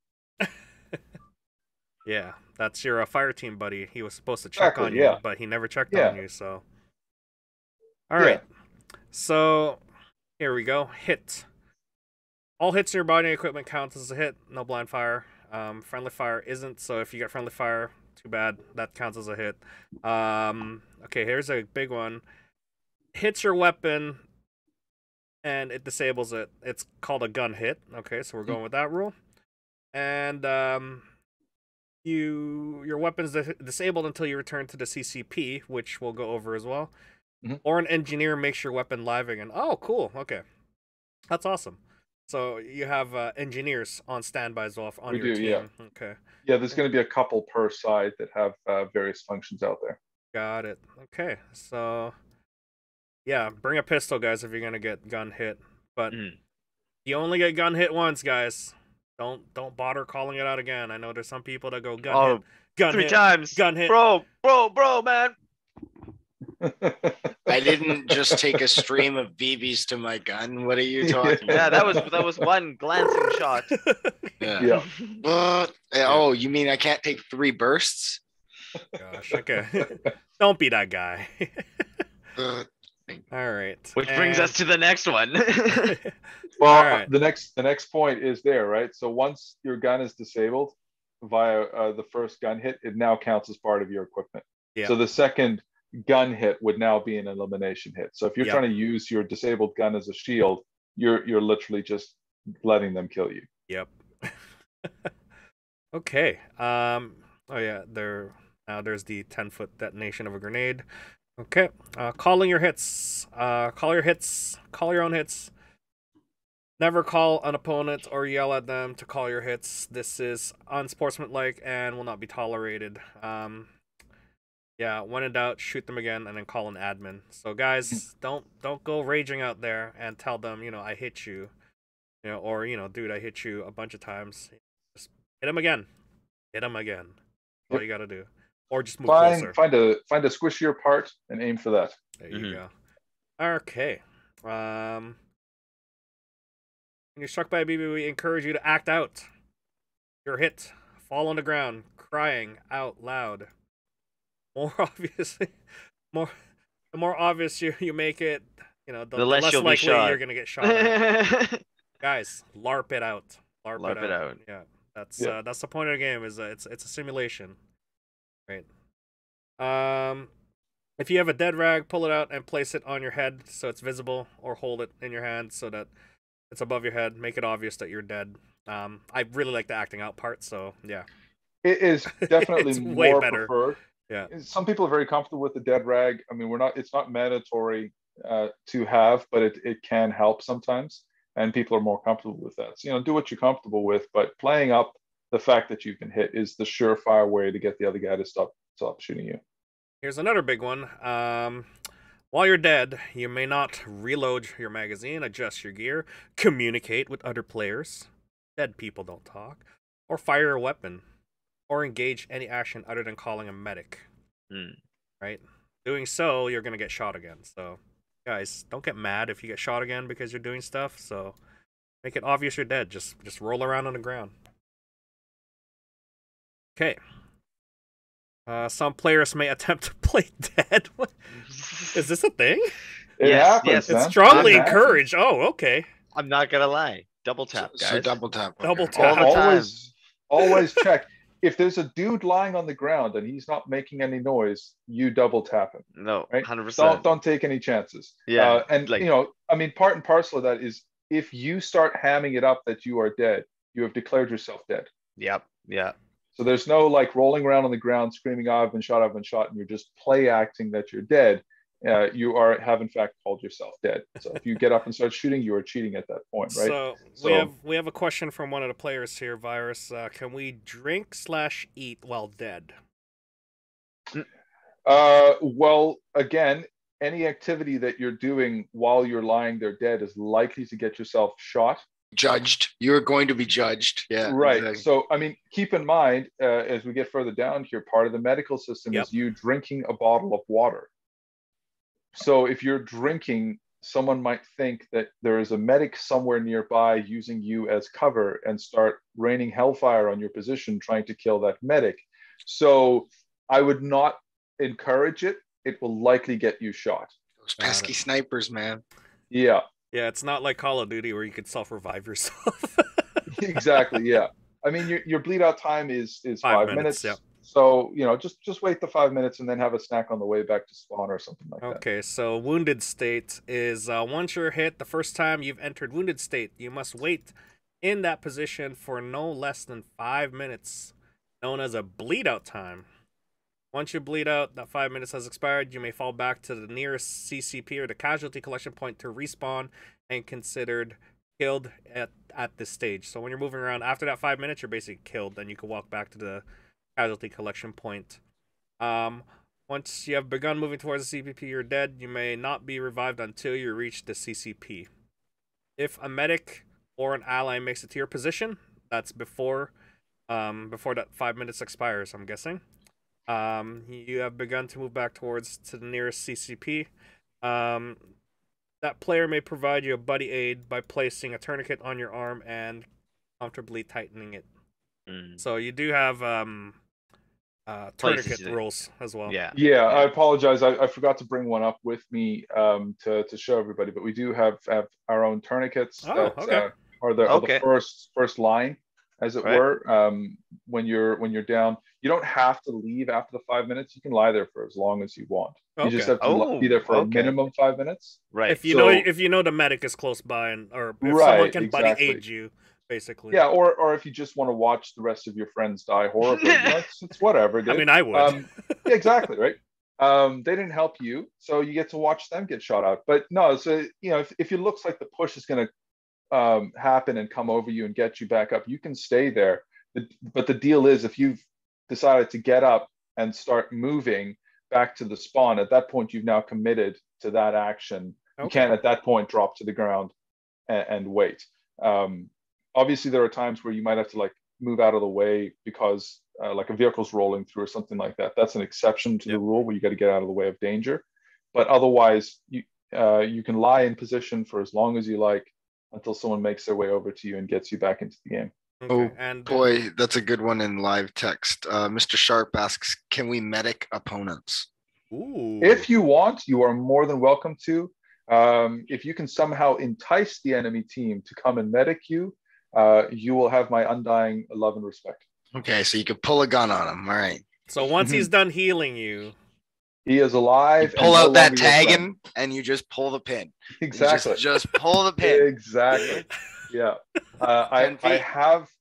Yeah, that's your fire team buddy. He was supposed to check on you, but he never checked on you, so... All right. So, here we go. Hit. All hits in your body and equipment count as a hit. No blind fire. Friendly fire isn't, so if you get friendly fire, too bad. That counts as a hit. Okay, here's a big one. Hits your weapon, and it disables it. It's called a gun hit. Okay, so we're going with that rule. And your weapon's disabled until you return to the CCP, which we'll go over as well. Or an engineer makes your weapon live again. Oh, cool. Okay, that's awesome. So you have engineers on standby as well on your team. Yeah. Okay. Yeah, there's going to be a couple per side that have various functions out there. Got it. Okay, so yeah, bring a pistol, guys, if you're gonna get gun hit. But you only get gun hit once, guys. Don't bother calling it out again. I know there's some people that go gun hit, 3 times, gun hit, bro, man. I didn't just take a stream of BBs to my gun. What are you talking Yeah, about? that was one glancing shot. Yeah. Oh, you mean I can't take 3 bursts? Gosh, okay. Don't be that guy. All right. Which brings us to the next one. Well, right. the next point is there, right? So once your gun is disabled via the first gun hit, it now counts as part of your equipment. Yeah. So the second gun hit would now be an elimination hit. So if you're trying to use your disabled gun as a shield, you're literally just letting them kill you. Yep. Okay. Oh yeah, there's the 10-foot detonation of a grenade. Okay. Calling your hits. Call your own hits. Never call an opponent or yell at them to call your hits. This is unsportsmanlike and will not be tolerated. Yeah, when in doubt, shoot them again and then call an admin. So guys, don't go raging out there and tell them, I hit you. Or, dude, I hit you a bunch of times. Just hit him again. Hit him again. That's all you gotta do. Or just move closer. Find a squishier part and aim for that. There you go. Okay. When you're struck by a BB, we encourage you to act out. You're hit. Fall on the ground, crying out loud. The more obvious you make it, the less likely you're gonna get shot at. Guys, LARP it out. LARP it out. Yeah, that's the point of the game. Is it's a simulation, right? If you have a dead rag, pull it out and place it on your head so it's visible, or hold it in your hand so that It's above your head. Make it obvious that you're dead. I really like the acting out part, so yeah. It is definitely It's way more better. preferred. Yeah. Some people are very comfortable with the dead rag. I mean, it's not mandatory to have, but it can help sometimes, and people are more comfortable with that. So, do what you're comfortable with, but playing up the fact that you can hit is the surefire way to get the other guy to stop shooting you. Here's another big one. While you're dead, you may not reload your magazine, adjust your gear, communicate with other players. Dead people don't talk. Or fire a weapon. Or engage any action other than calling a medic. Right? Doing so, you're going to get shot again. So, guys, don't get mad if you get shot again because you're doing stuff. So, make it obvious you're dead. Just roll around on the ground. Okay. Some players may attempt to play dead. What? Is this a thing? It happens. It's strongly encouraged. Oh, okay. I'm not gonna lie. Double tap, guys. So double tap. Okay. Double tap. Always check. If there's a dude lying on the ground and he's not making any noise, you double tap him. No, right? 100%. Don't take any chances. Yeah, and part and parcel of that is if you start hamming it up that you are dead, you have declared yourself dead. Yep. Yeah. So there's no like rolling around on the ground screaming, "Oh, I've been shot," and you're just play acting that you're dead. You have in fact called yourself dead. So if you get up and start shooting, you are cheating at that point, right? So we have a question from one of the players here, Virus. Can we drink/eat while dead? Well, again, any activity that you're doing while you're lying there dead is likely to get yourself shot. Judged. You're going to be judged. Yeah. Right. Exactly. So, I mean, keep in mind, as we get further down here, part of the medical system is you drinking a bottle of water. So if you're drinking, someone might think that there is a medic somewhere nearby using you as cover and start raining hellfire on your position, trying to kill that medic. So I would not encourage it. It will likely get you shot. Those pesky snipers, man. Yeah. Yeah, it's not like Call of Duty where you could self-revive yourself. Exactly, yeah. I mean, your bleed out time is 5 minutes. Yeah. So, just wait the 5 minutes and then have a snack on the way back to spawn or something like that. Okay, so wounded state is once you're hit the first time you've entered wounded state, you must wait in that position for no less than 5 minutes, known as a bleed out time. Once you bleed out, that 5 minutes has expired, you may fall back to the nearest CCP or the casualty collection point to respawn and considered killed at this stage. So when you're moving around after that 5 minutes, you're basically killed. Then you can walk back to the casualty collection point. Once you have begun moving towards the CCP, you're dead. You may not be revived until you reach the CCP. If a medic or an ally makes it to your position, that's before that 5 minutes expires, I'm guessing. You have begun to move back to the nearest CCP. That player may provide you a buddy aid by placing a tourniquet on your arm and comfortably tightening it. So you do have tourniquet rules as well. Yeah. I apologize. I forgot to bring one up with me to show everybody, but we do have our own tourniquets that are the first line, as it were. When you're down, you don't have to leave after the 5 minutes. You can lie there for as long as you want. You just have to be there for a minimum 5 minutes. Right. If you know the medic is close by or if someone can buddy aid you, basically. Yeah, or if you just want to watch the rest of your friends die horribly, it's whatever. Dude. I mean, I would. Yeah, exactly, right? They didn't help you, so you get to watch them get shot out. But no, so if it looks like the push is going to happen and come over you and get you back up, you can stay there. But the deal is, if you've decided to get up and start moving back to the spawn, at that point you've now committed to that action. You can't at that point drop to the ground and wait. Obviously there are times where you might have to like move out of the way because like a vehicle's rolling through or something like that. That's an exception to the rule where you got to get out of the way of danger. But otherwise you can lie in position for as long as you like until someone makes their way over to you and gets you back into the game. Boy, that's a good one in live text. Mr. Sharp asks, can we medic opponents? Ooh. If you want, you are more than welcome to. If you can somehow entice the enemy team to come and medic you, you will have my undying love and respect. Okay, so you could pull a gun on him. All right. So once he's done healing you, He is alive. Pull and out no that longer your friend. tagging and you just pull the pin. Exactly. Just pull the pin. Exactly. Yeah. 10 feet.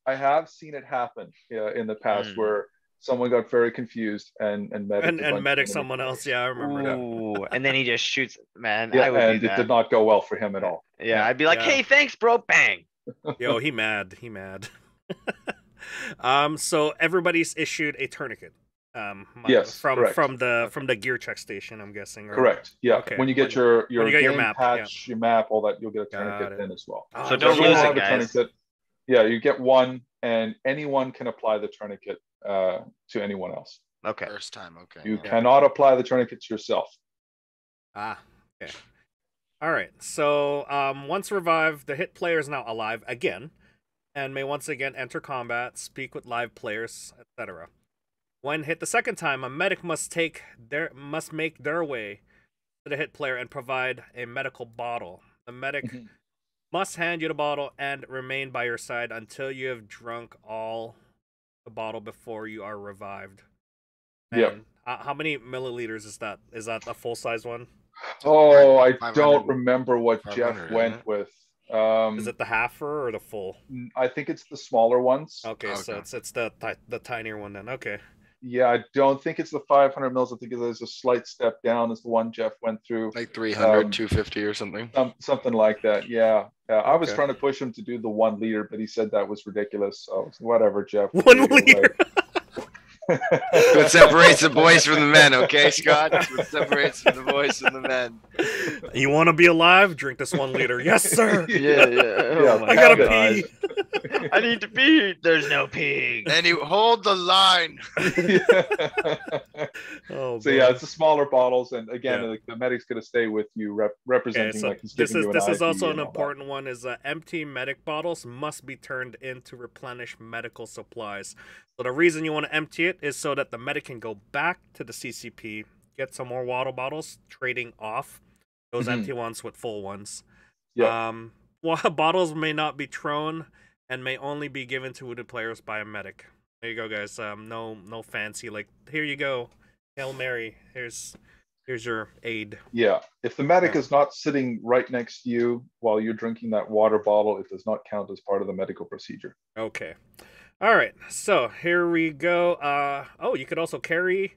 I have seen it happen in the past where someone got very confused and medic someone else. Yeah, I remember that. Ooh, and then he just shoots. Man, Yeah, I would and do it that. did not go well for him at all. Yeah, I'd be like, Yeah. hey, thanks, bro. Bang. Yo, he mad. So everybody's issued a tourniquet. Yes, from correct. from the gear check station, I'm guessing. Right? Correct. Yeah. Okay. When you get your when you get your game map, patch, your map, all that, you'll get a Got tourniquet it. then as well. Oh, So don't Everyone lose will it, have a guys. tourniquet. Yeah, you get one, and anyone can apply the tourniquet to anyone else. Okay. First time, okay. You cannot apply the tourniquet to yourself. Okay. All right. So once revived, the hit player is now alive again, and may once again enter combat, speak with live players, etc. When hit the second time, a medic must make their way to the hit player and provide a medical bottle. The medic must hand you the bottle and remain by your side until you have drunk all the bottle before you are revived. Yeah. How many milliliters is that? Is that a full size one? Oh, I 500. don't remember what 500, Jeff isn't went it? with. Is it the halfer or the full? I think it's the smaller ones. Okay, so Okay. it's the tinier one then. Okay. Yeah, I don't think it's the 500 mils. I think there's a slight step down as the one Jeff went through. Like 300, 250 or something. Something like that. Yeah. I was Okay. trying to push him to do the 1 liter, but he said that was ridiculous. So whatever, Jeff. 1 liter. What separates the boys from the men, okay, Scott? That's what separates the boys from the men. You want to be alive? Drink this 1 liter. Yes, sir. Yeah. Yeah, I gotta God. pee. I need to pee. There's no pig. And you hold the line. Oh, So yeah, it's the smaller bottles, and again, like, the medic's gonna stay with you, representing so like he's this giving you an is IV also an and all that. important one. Is empty medic bottles must be turned in to replenish medical supplies. So the reason you want to empty it is so that the medic can go back to the CCP, get some more water bottles, trading off those empty ones with full ones. Yeah. Bottles may not be thrown and may only be given to wounded players by a medic. There you go, guys. No fancy, like, here you go, Hail Mary. Here's your aid. Yeah. If the medic Yeah. is not sitting right next to you while you're drinking that water bottle, it does not count as part of the medical procedure. Okay. All right. So here we go. You could also carry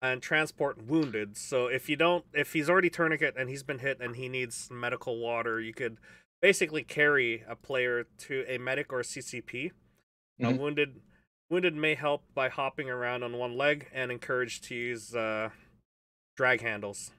and transport wounded. So if he's already tourniquet and he's been hit and he needs medical water, you could basically carry a player to a medic or a CCP. Wounded may help by hopping around on one leg and encouraged to use drag handles.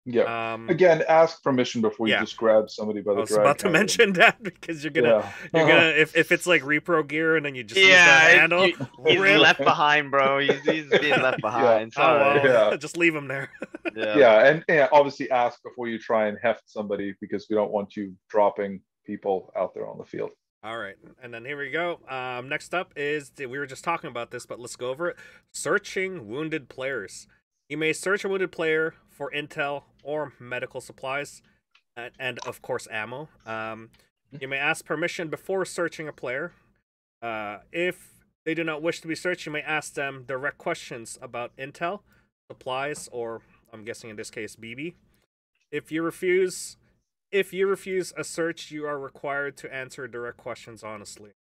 Yeah. Again, ask permission before you just grab somebody by the I was drag about to handle. mention that because you're gonna if it's like repro gear and then you just use the handle. He's left behind, bro. He's being left behind. Oh well, Yeah. just leave him there. Yeah, and obviously ask before you try and heft somebody, because we don't want you dropping people out there on the field. All right, and then here we go. Next up is we were just talking about this, but let's go over it. Searching wounded players. You may search a wounded player for intel or medical supplies, and of course ammo. You may ask permission before searching a player. If they do not wish to be searched, you may ask them direct questions about intel, supplies, or I'm guessing in this case BB. If you refuse a search, you are required to answer direct questions honestly.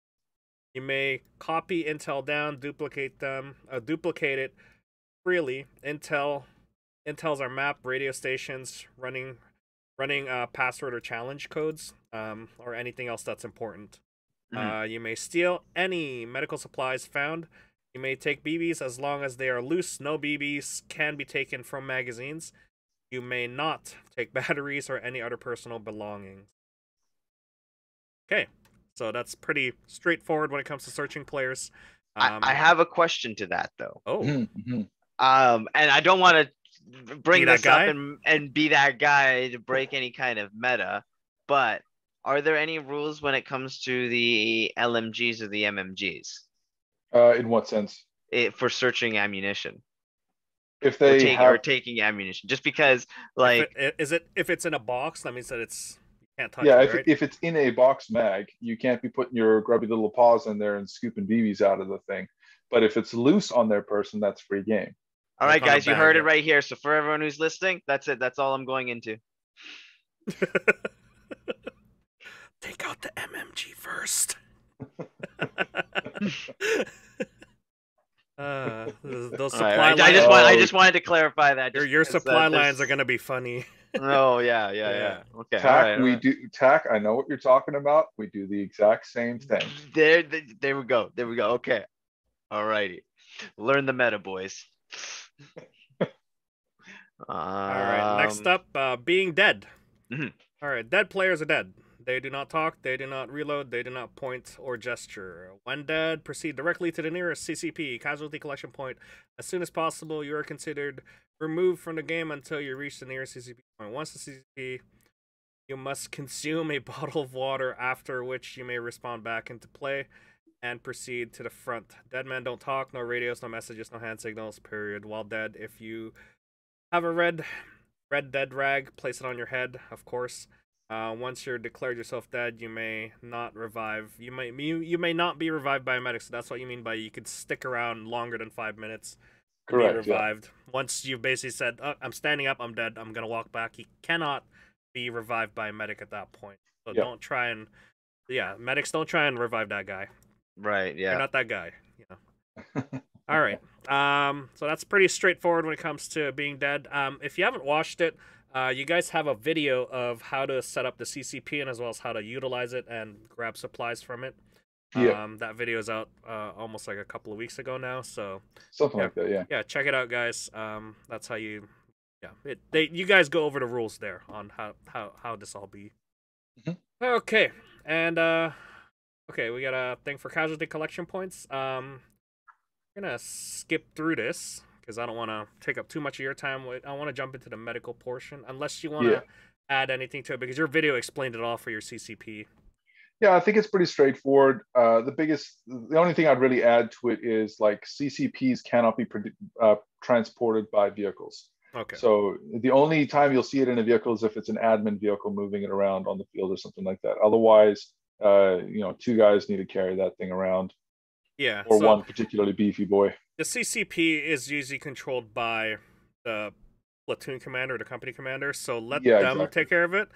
You may copy intel down, duplicate it freely. Intels are map, radio stations, running password or challenge codes, or anything else that's important. You may steal any medical supplies found. You may take BBs as long as they are loose. No BBs can be taken from magazines. You may not take batteries or any other personal belongings. Okay, so that's pretty straightforward when it comes to searching players. I have a question to that though. Oh. And I don't want to bring this up guy? and be that guy to break any kind of meta, but are there any rules when it comes to the LMGs or the MMGs? In what sense? For searching ammunition. If they or taking ammunition, just because, like, if it's in a box, that means that it's you can't touch yeah, it, right? if it's in a box mag, you can't be putting your grubby little paws in there and scooping BBs out of the thing. But if it's loose on their person, that's free game. All right, Work on a guys, you bag, heard it yeah. right here. So for everyone who's listening, that's it. That's all I'm going into. Take out the MMG first. Those All supply right, lines. I just wanted to clarify that. Just Your because, supply there's- lines are gonna be funny. Oh yeah. Yeah. Okay. Tack, all right. Tack, I know what you're talking about. We do the exact same thing. There we go. There we go. Okay. All righty. Learn the meta, boys. All right. Next up, being dead. Mhm. All right. Dead players are dead. They do not talk. They do not reload. They do not point or gesture. When dead, proceed directly to the nearest CCP casualty collection point as soon as possible. You are considered removed from the game until you reach the nearest CCP point. Once the CCP, you must consume a bottle of water, after which you may respawn back into play and proceed to the front. Dead men don't talk. No radios. No messages. No hand signals. Period. While dead, if you have a red dead rag, place it on your head, of course. Once you're declared yourself dead, you may not revive. You may not be revived by a medic. So that's what you mean by you could stick around longer than 5 minutes to be Correct. Yeah. revived. Once you've basically said, oh, "I'm standing up, I'm dead, I'm gonna walk back," you cannot be revived by a medic at that point. So Yeah. don't try and, medics don't try and revive that guy. Right. You're Yeah. not that guy. All right. So that's pretty straightforward when it comes to being dead. If you haven't watched it, you guys have a video of how to set up the CCP and as well as how to utilize it and grab supplies from it. Yeah. That video is out almost like a couple of weeks ago now. So Something like that. Yeah. yeah, check it out, guys. That's how you, you guys go over the rules there on how this all be. Mhm. Okay, and okay, we got a thing for casualty collection points. I'm gonna skip through this because I don't want to take up too much of your time. I want to jump into the medical portion, unless you want to add anything to it, because your video explained it all for your CCP. Yeah, I think it's pretty straightforward. The only thing I'd really add to it is like CCPs cannot be transported by vehicles. Okay. So the only time you'll see it in a vehicle is if it's an admin vehicle moving it around on the field or something like that. Otherwise, 2 guys need to carry that thing around. Yeah. Or one particularly beefy boy. The CCP is usually controlled by the platoon commander or the company commander, so let them take care of it.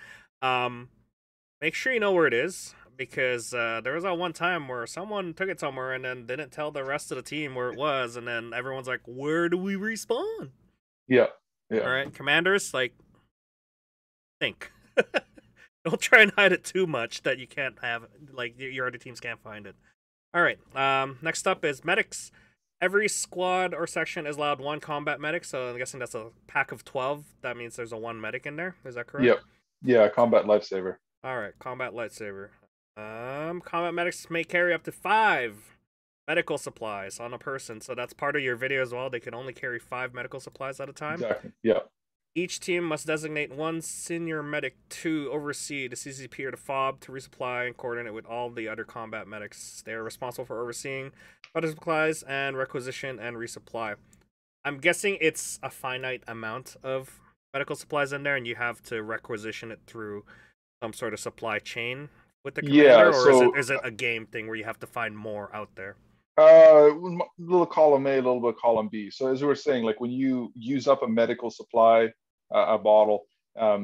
Make sure you know where it is, because there was that one time where someone took it somewhere and then didn't tell the rest of the team where it was, and then everyone's like, "Where do we respawn?" Yeah. Yeah. All right, commanders, think. Don't try and hide it too much that you can't have, your other teams can't find it. All right. Next up is medics. Every squad or section is allowed 1 combat medic, so I'm guessing that's a pack of 12. That means there's a 1 medic in there. Is that correct? Yep. Yeah, combat lifesaver. All right, combat lightsaber. Combat medics may carry up to 5 medical supplies on a person, so that's part of your video as well. They can only carry 5 medical supplies at a time. Exactly. Yeah. Each team must designate 1 senior medic to oversee the CCP or the FOB to resupply and coordinate with all the other combat medics. They are responsible for overseeing other supplies and requisition and resupply. I'm guessing it's a finite amount of medical supplies in there, and you have to requisition it through some sort of supply chain with the commander, or is it a game thing where you have to find more out there? Little column A, a little bit column B. So as we were saying, like when you use up a medical supply, a bottle,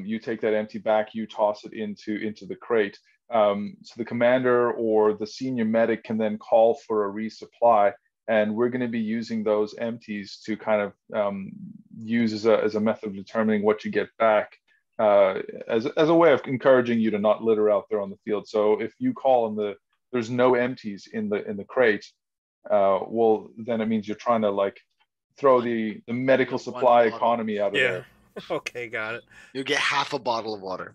you take that empty back, you toss it into the crate. So the commander or the senior medic can then call for a resupply, and we're going to be using those empties to kind of use as a method of determining what you get back, as a way of encouraging you to not litter out there on the field. So if you call and there's no empties in the crate, well, then it means you're trying to throw the medical supply economy out of there. Okay, got it. You get half a bottle of water.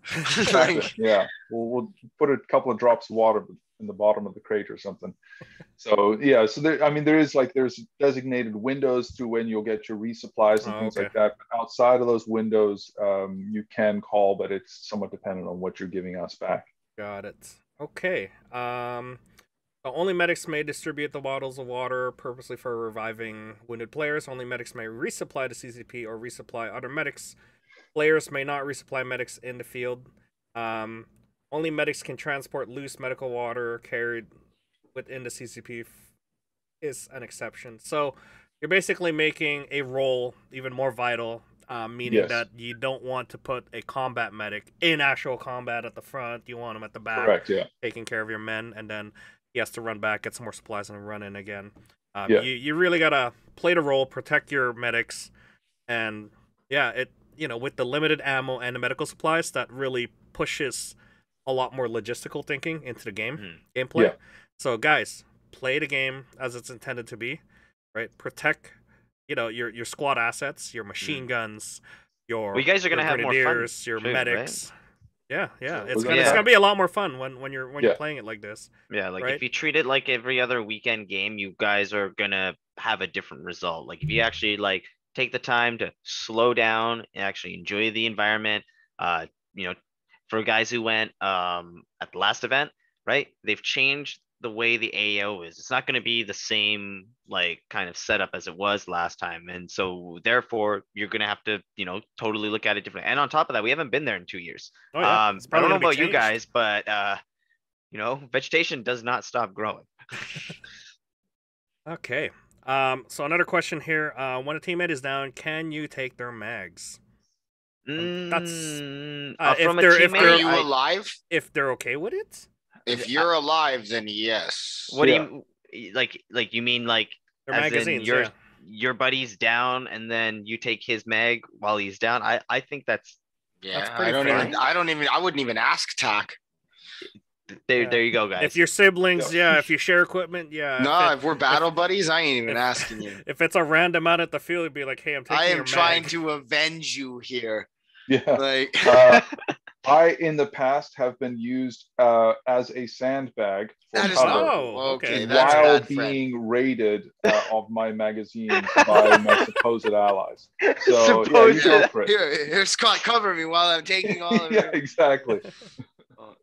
Yeah, we'll put a couple of drops of water in the bottom of the crate or something. So yeah, so there's designated windows through when you'll get your resupplies and things like that. But outside of those windows, you can call, but it's somewhat dependent on what you're giving us back. Got it. Okay. Only medics may distribute the bottles of water purposely for reviving wounded players. Only medics may resupply the CCP or resupply other medics. Players may not resupply medics in the field. Only medics can transport loose medical water carried within the CCP is an exception. So you're basically making a role even more vital, meaning Yes. that you don't want to put a combat medic in actual combat at the front. You want him at the back, Correct. Yeah. taking care of your men, and then he has to run back, get some more supplies, and run in again. Yeah. You really gotta play the role, protect your medics, and with the limited ammo and the medical supplies, that really pushes a lot more logistical thinking into the gameplay. Yeah. So guys, play the game as it's intended to be, right? Protect, your squad assets, your machine guns, your you guys are gonna your have more fun grenadiers, your too, medics. Yeah, So it's we're gonna gonna be a lot more fun when you're playing it like this. Yeah, like Right? if you treat it like every other weekend game, you guys are gonna have a different result. Like if you actually like take the time to slow down and actually enjoy the environment, for guys who went at the last event, right? They've changed the way the AO is. It's not going to be the same like kind of setup as it was last time, and so therefore you're going to have to totally look at it differently. And on top of that, we haven't been there in 2 years. Oh, yeah. It's I probably don't know gonna be about you changed. guys, but vegetation does not stop growing. Okay. So another question here. When a teammate is down, can you take their mags? That's if From a they're- if teammate, Are they're- you I- alive? if they're okay with it. If you're alive, then yes. what Yeah. do you like? You mean like Their as in magazines, your yeah. your buddy's down and then you take his mag while he's down? I think that's Yeah, pretty fine. I wouldn't even ask TAC. there. Yeah. There you go, guys. If your siblings, if you share equipment, yeah. No, if we're battle buddies, I ain't even if- asking you. If it's a random out at the field, it'd be like, hey, I'm taking I your am trying mag. to avenge you here. Yeah. Like, I, in the past, have been used as a sandbag for that is cover not Oh, okay. That's while bad, friend. being raided of my magazines by my supposed allies. So yeah, you Supposed- go for it. Here, Scott, cover me while I'm taking all of Yeah, your. exactly.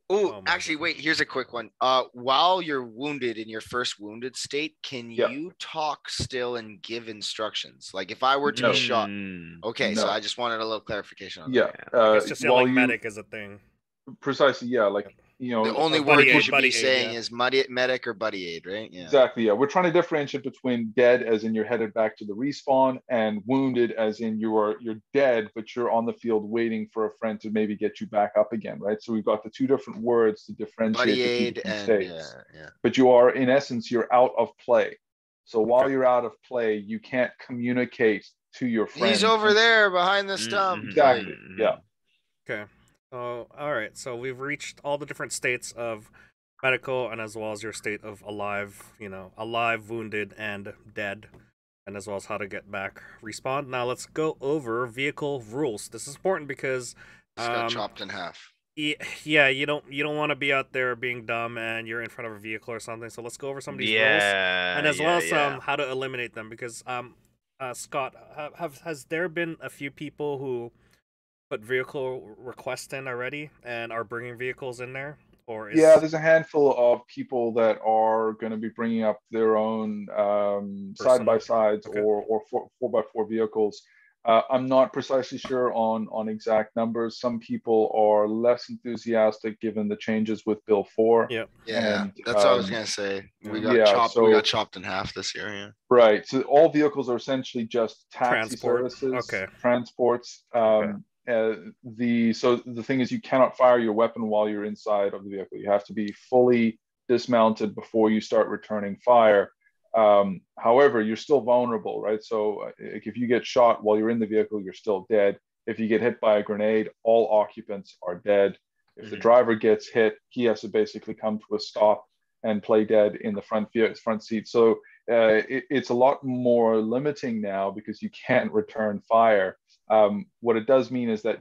Oh, my actually, God. wait. Here's a quick one. While you're wounded in your first wounded state, can Yeah. you talk still and give instructions? Like if I were to No. be shot. Mm. Okay, so No. I just wanted a little clarification on Yeah. that. It's just while yelling you medic is a thing. precisely, yeah, like The only or word buddy you aid, should buddy be aid, saying yeah. is medic or buddy aid, right? Yeah. exactly, yeah. We're trying to differentiate between dead, as in you're headed back to the respawn, and wounded, as in you're dead, but you're on the field waiting for a friend to maybe get you back up again, right? So we've got the two different words to differentiate Buddy the two aid different and states. yeah. But you are, in essence, you're out of play. So while Okay. you're out of play, you can't communicate to your friend. He's over there behind the stump. Mhm. Exactly. Mhm. Yeah. Okay. So, all right. So we've reached all the different states of medical, and as well as your state of alive, alive, wounded, and dead, and as well as how to get back respawn. Now let's go over vehicle rules. This is important because Just got chopped in half. yeah, you don't want to be out there being dumb and you're in front of a vehicle or something. So let's go over some of these rules, Yeah. and as well as yeah. how to eliminate them. Because Scott, has there been a few people who put vehicle requests in already and are bringing vehicles in there, or is... Yeah, there's a handful of people that are going to be bringing up their own side-by-sides Okay. or 4x4 vehicles. I'm not precisely sure on exact numbers. Some people are less enthusiastic given the changes with Bill 4. Yep. Yeah, And, that's what I was gonna say. We got yeah, chopped. We so- got chopped in half this year. Yeah. Right. So all vehicles are essentially just taxi Transport. services, Okay. transports. So the thing is, you cannot fire your weapon while you're inside of the vehicle. You have to be fully dismounted before you start returning fire. However, you're still vulnerable, right? So if you get shot while you're in the vehicle, you're still dead. If you get hit by a grenade, all occupants are dead. If the driver gets hit, he has to basically come to a stop and play dead in the front seat. So it's a lot more limiting now because you can't return fire. What it does mean is that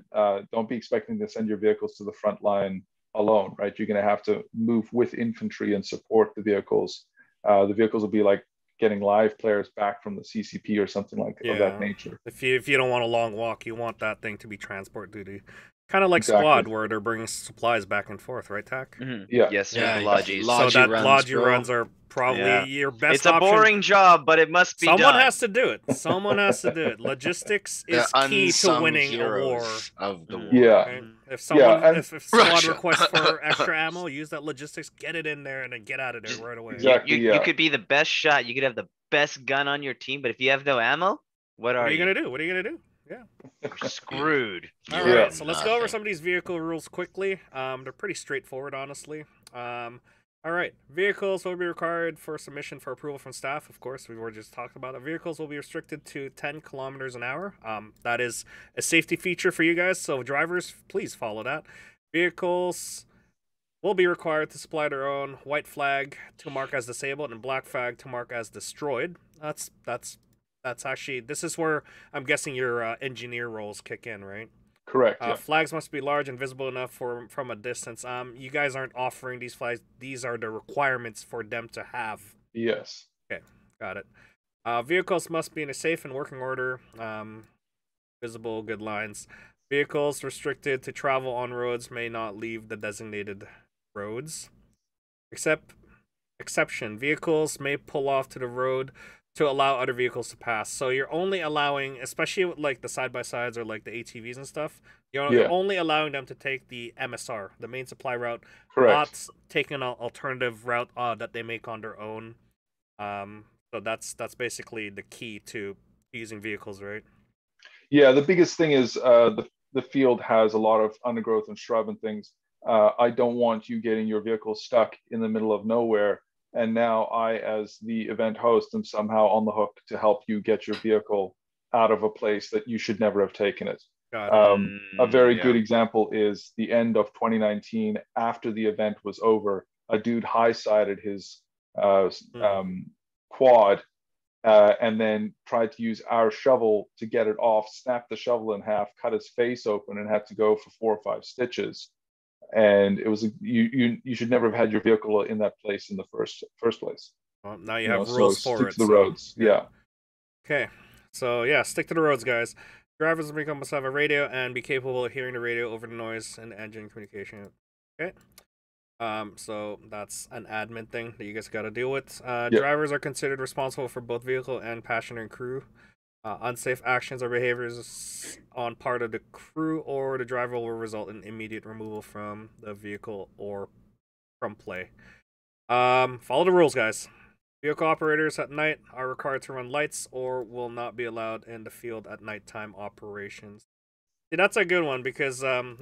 don't be expecting to send your vehicles to the front line alone, right? You're going to have to move with infantry and support the vehicles. The vehicles will be like getting live players back from the CCP or something of Yeah. that nature. If you don't want a long walk, you want that thing to be transport duty. Kind of like Exactly. Squad, where they're bringing supplies back and forth, right, Tack? Mhm. Yeah. Yes, Yeah, with yeah. Lodgies. Lodgy So that runs, Lodgy bro. runs are probably Yeah. your best It's a option. boring job, but it must be Someone done. has to do it. Someone has to do it. Logistics The is key to unsung winning a war. heroes of the war. Yeah. Right? If someone, and if squad Russia. requests for extra ammo, use that logistics, get it in there, and then get out of there right away. Exactly. You could be the best shot. You could have the best gun on your team, but if you have no ammo, what are What are you you? gonna do? What are you gonna do? Yeah. You're screwed. All Yeah. right, so let's go over Nothing. some of these vehicle rules quickly. They're pretty straightforward, honestly. All right, vehicles will be required for submission for approval from staff. Of course, we've already just talked about it. Vehicles will be restricted to 10 kilometers an hour. That is a safety feature for you guys, so drivers, please follow that. Vehicles will be required to supply their own white flag to mark as disabled and black flag to mark as destroyed. That's actually, this is where I'm guessing your engineer roles kick in, right? Correct. Yeah. Flags must be large and visible enough from a distance. You guys aren't offering these flags. These are the requirements for them to have. Yes. Okay, got it. Vehicles must be in a safe and working order. Visible, good lines. Vehicles restricted to travel on roads may not leave the designated roads. Exception. Vehicles may pull off to the road to allow other vehicles to pass. So you're only allowing, especially with like the side-by-sides or like the ATVs and stuff, you're only allowing them to take the MSR, the main supply route, Correct. not taking an alternative route that they make on their own. So that's basically the key to using vehicles, right? Yeah, the biggest thing is the field has a lot of undergrowth and shrub and things. I don't want you getting your vehicle stuck in the middle of nowhere. And now I, as the event host, am somehow on the hook to help you get your vehicle out of a place that you should never have taken it. A very good example is the end of 2019, after the event was over, a dude high-sided his quad and then tried to use our shovel to get it off, snapped the shovel in half, cut his face open, and had to go for 4 or 5 stitches. And it was you should never have had your vehicle in that place in the first place. Well, now you have rules so for stick it. to the roads. Yeah. Okay, so yeah, stick to the roads, guys. Drivers must have a radio and be capable of hearing the radio over the noise and engine communication. Okay. So that's an admin thing that you guys got to deal with. Drivers are considered responsible for both vehicle and passenger and crew. Unsafe actions or behaviors on part of the crew or the driver will result in immediate removal from the vehicle or from play. Follow the rules, guys. Vehicle operators at night are required to run lights or will not be allowed in the field at nighttime operations. See, that's a good one because, from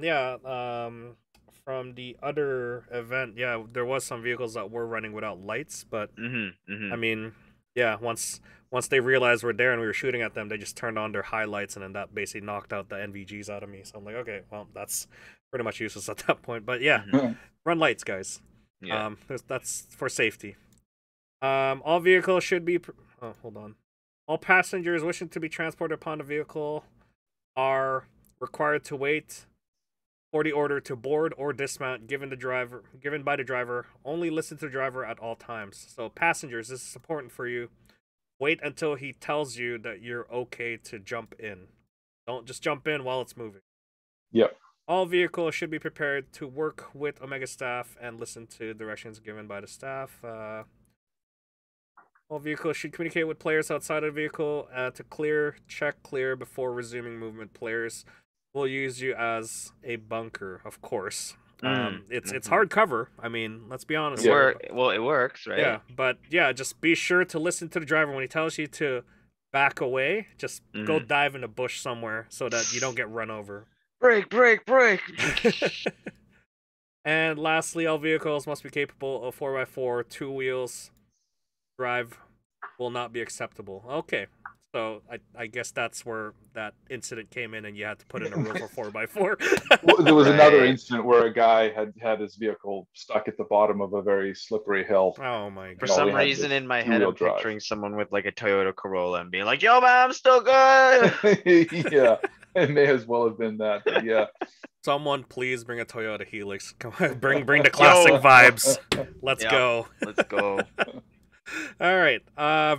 the other event, there was some vehicles that were running without lights, but I mean, once they realized we're there and we were shooting at them, they just turned on their highlights, and then that basically knocked out the NVGs out of me. So I'm like, okay, well, that's pretty much useless at that point. But yeah, run lights, guys. Yeah. That's for safety. All vehicles should be. Hold on. All passengers wishing to be transported upon the vehicle are required to wait for the order to board or dismount given by the driver. Only listen to the driver at all times. So passengers, this is important for you. Wait until he tells you that you're okay to jump in. Don't just jump in while it's moving. Yep. All vehicles should be prepared to work with Omega staff and listen to directions given by the staff. All vehicles should communicate with players outside of the vehicle to check clear before resuming movement. Players will use you as a bunker, of course. It's hard cover. I mean, let's be honest. Well, it works, right? Yeah, but just be sure to listen to the driver when he tells you to back away. Just go dive in a bush somewhere so that you don't get run over. Break. And lastly, all vehicles must be capable of 4x4, 2 wheels. Drive will not be acceptable. Okay. So I guess that's where that incident came in, and you had to put in a rule for 4x4. Well, there was another incident where a guy had his vehicle stuck at the bottom of a very slippery hill. Oh my god! For some reason in my head, I'm picturing someone with like a Toyota Corolla and being like, "Yo, man, I'm still good." Yeah, it may as well have been that. But yeah. Someone please bring a Toyota Helix. Come on, bring the classic vibes. Let's go. Let's go. All right.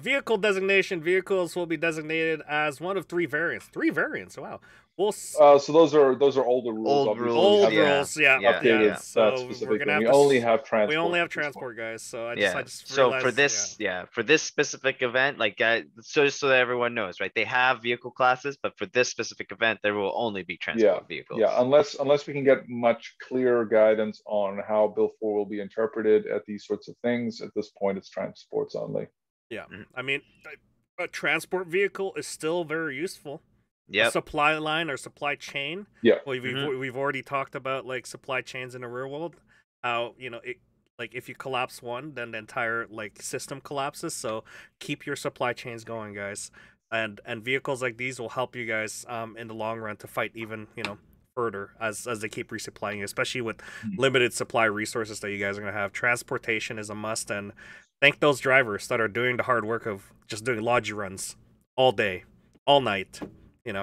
Vehicle designation. Vehicles will be designated as one of 3 variants. 3 variants. Wow. So those are older rules. Old Obviously, rules, old we haven't rules, yeah, updated yeah. So that we're specific gonna thing. have We to only have transport. we only have at this point. transport, guys. So I Yeah. just So realized, for this, for this specific event, like so just so that everyone knows, right? They have vehicle classes, but for this specific event, there will only be transport vehicles. Yeah, unless we can get much clearer guidance on how Bill 4 will be interpreted at these sorts of things, at this point it's transports only. Yeah, I mean, a transport vehicle is still very useful. Yeah. A supply line or supply chain. Yeah. Well, we've already talked about like supply chains in the real world. How it, like if you collapse one, then the entire like system collapses. So keep your supply chains going, guys. And vehicles like these will help you guys in the long run to fight even further as they keep resupplying you, especially with limited supply resources that you guys are gonna have. Transportation is a must, and thank those drivers that are doing the hard work of just doing logi runs all day, all night.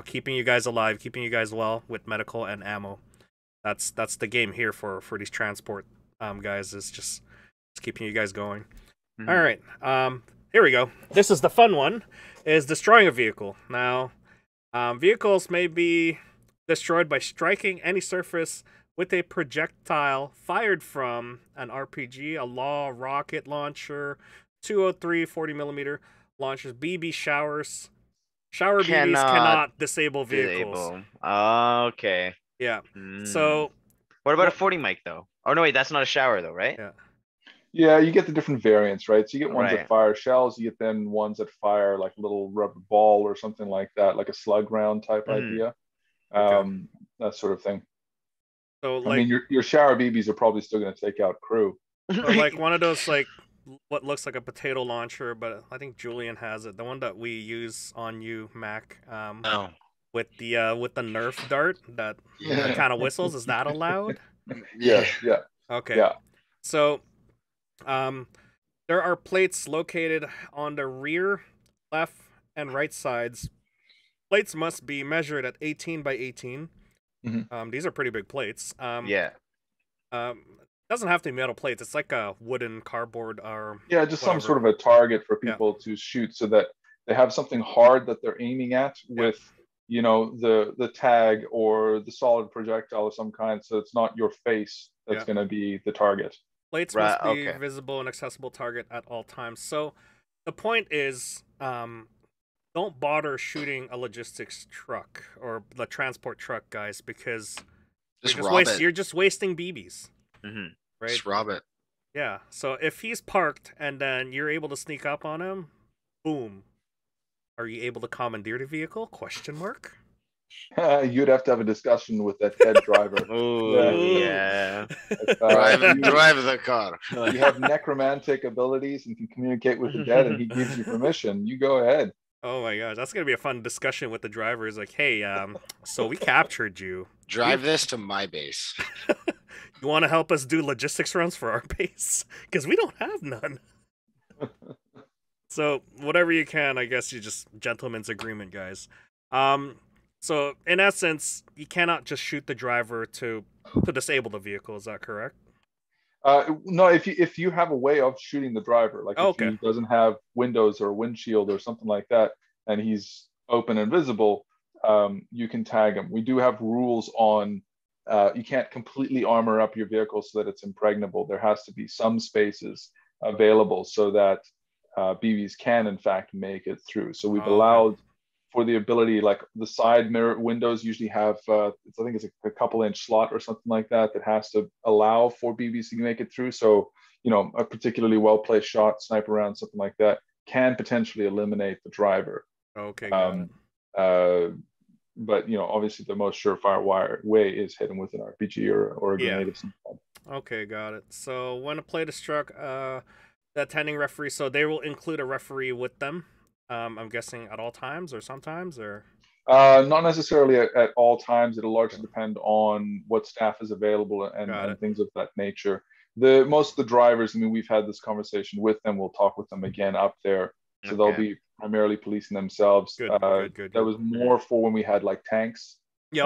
Keeping you guys alive, keeping you guys well with medical and ammo. That's the game here for these transport guys, is just keeping you guys going. All right, here we go. This is the fun one, is destroying a vehicle. Now, vehicles may be destroyed by striking any surface with a projectile fired from an RPG, a law rocket launcher, 203 40mm launchers, BB showers. Shower BBs cannot disable vehicles. Okay. Yeah. So what about a 40 mic though? Oh no, wait, that's not a shower though, right? Yeah, you get the different variants, right? So you get ones Right. that fire shells, you get then ones that fire like a little rubber ball or something like that, like a slug round type idea. That sort of thing. So I mean, your shower BBs are probably still going to take out crew. Or like one of those like what looks like a potato launcher, but I think Julian has it. The one that we use on you, Mac. With the Nerf dart that kind of whistles. Is that allowed? Yeah. Okay. Yeah. So, there are plates located on the rear, left, and right sides. Plates must be measured at 18 by 18. These are pretty big plates. Doesn't have to be metal plates. It's like a wooden cardboard or just some sort of a target for people to shoot, so that they have something hard that they're aiming at with the tag or the solid projectile of some kind, so it's not your face that's going to be the target. Plates must be visible and accessible target at all times. So the point is, don't bother shooting a logistics truck or the transport truck, guys, because you're just wasting BBs. Right? Just rob it. Yeah. So if he's parked and then you're able to sneak up on him, boom. Are you able to commandeer the vehicle? Question mark. You'd have to have a discussion with that head driver. Drive the car. You have necromantic abilities and can communicate with the dead, and he gives you permission. You go ahead. Oh my gosh, that's gonna be a fun discussion with the driver. Is like, hey, so we captured you. Drive this to my base. You want to help us do logistics runs for our base? Because we don't have none. So whatever you can, I guess you just gentleman's agreement, guys. So in essence, you cannot just shoot the driver to disable the vehicle. Is that correct? No, if you have a way of shooting the driver, like if he doesn't have windows or windshield or something like that, and he's open and visible, you can tag him. We do have rules on you can't completely armor up your vehicle so that it's impregnable. There has to be some spaces available so that BBs can in fact make it through. So we've allowed for the ability, like the side mirror windows usually have, I think it's a couple inch slot or something like that has to allow for BBs to make it through. So, a particularly well-placed shot, sniper round, something like that can potentially eliminate the driver. Okay. But, obviously the most surefire way is hitting with an RPG or a grenade of some kind. Okay, got it. So when a plate is struck, the attending referee, so they will include a referee with them. I'm guessing at all times or sometimes, or not necessarily at all times. It'll largely depend on what staff is available and things of that nature. Most of the drivers, I mean, we've had this conversation with them. We'll talk with them again up there, so they'll be primarily policing themselves. Good. That was more for when we had like tanks. I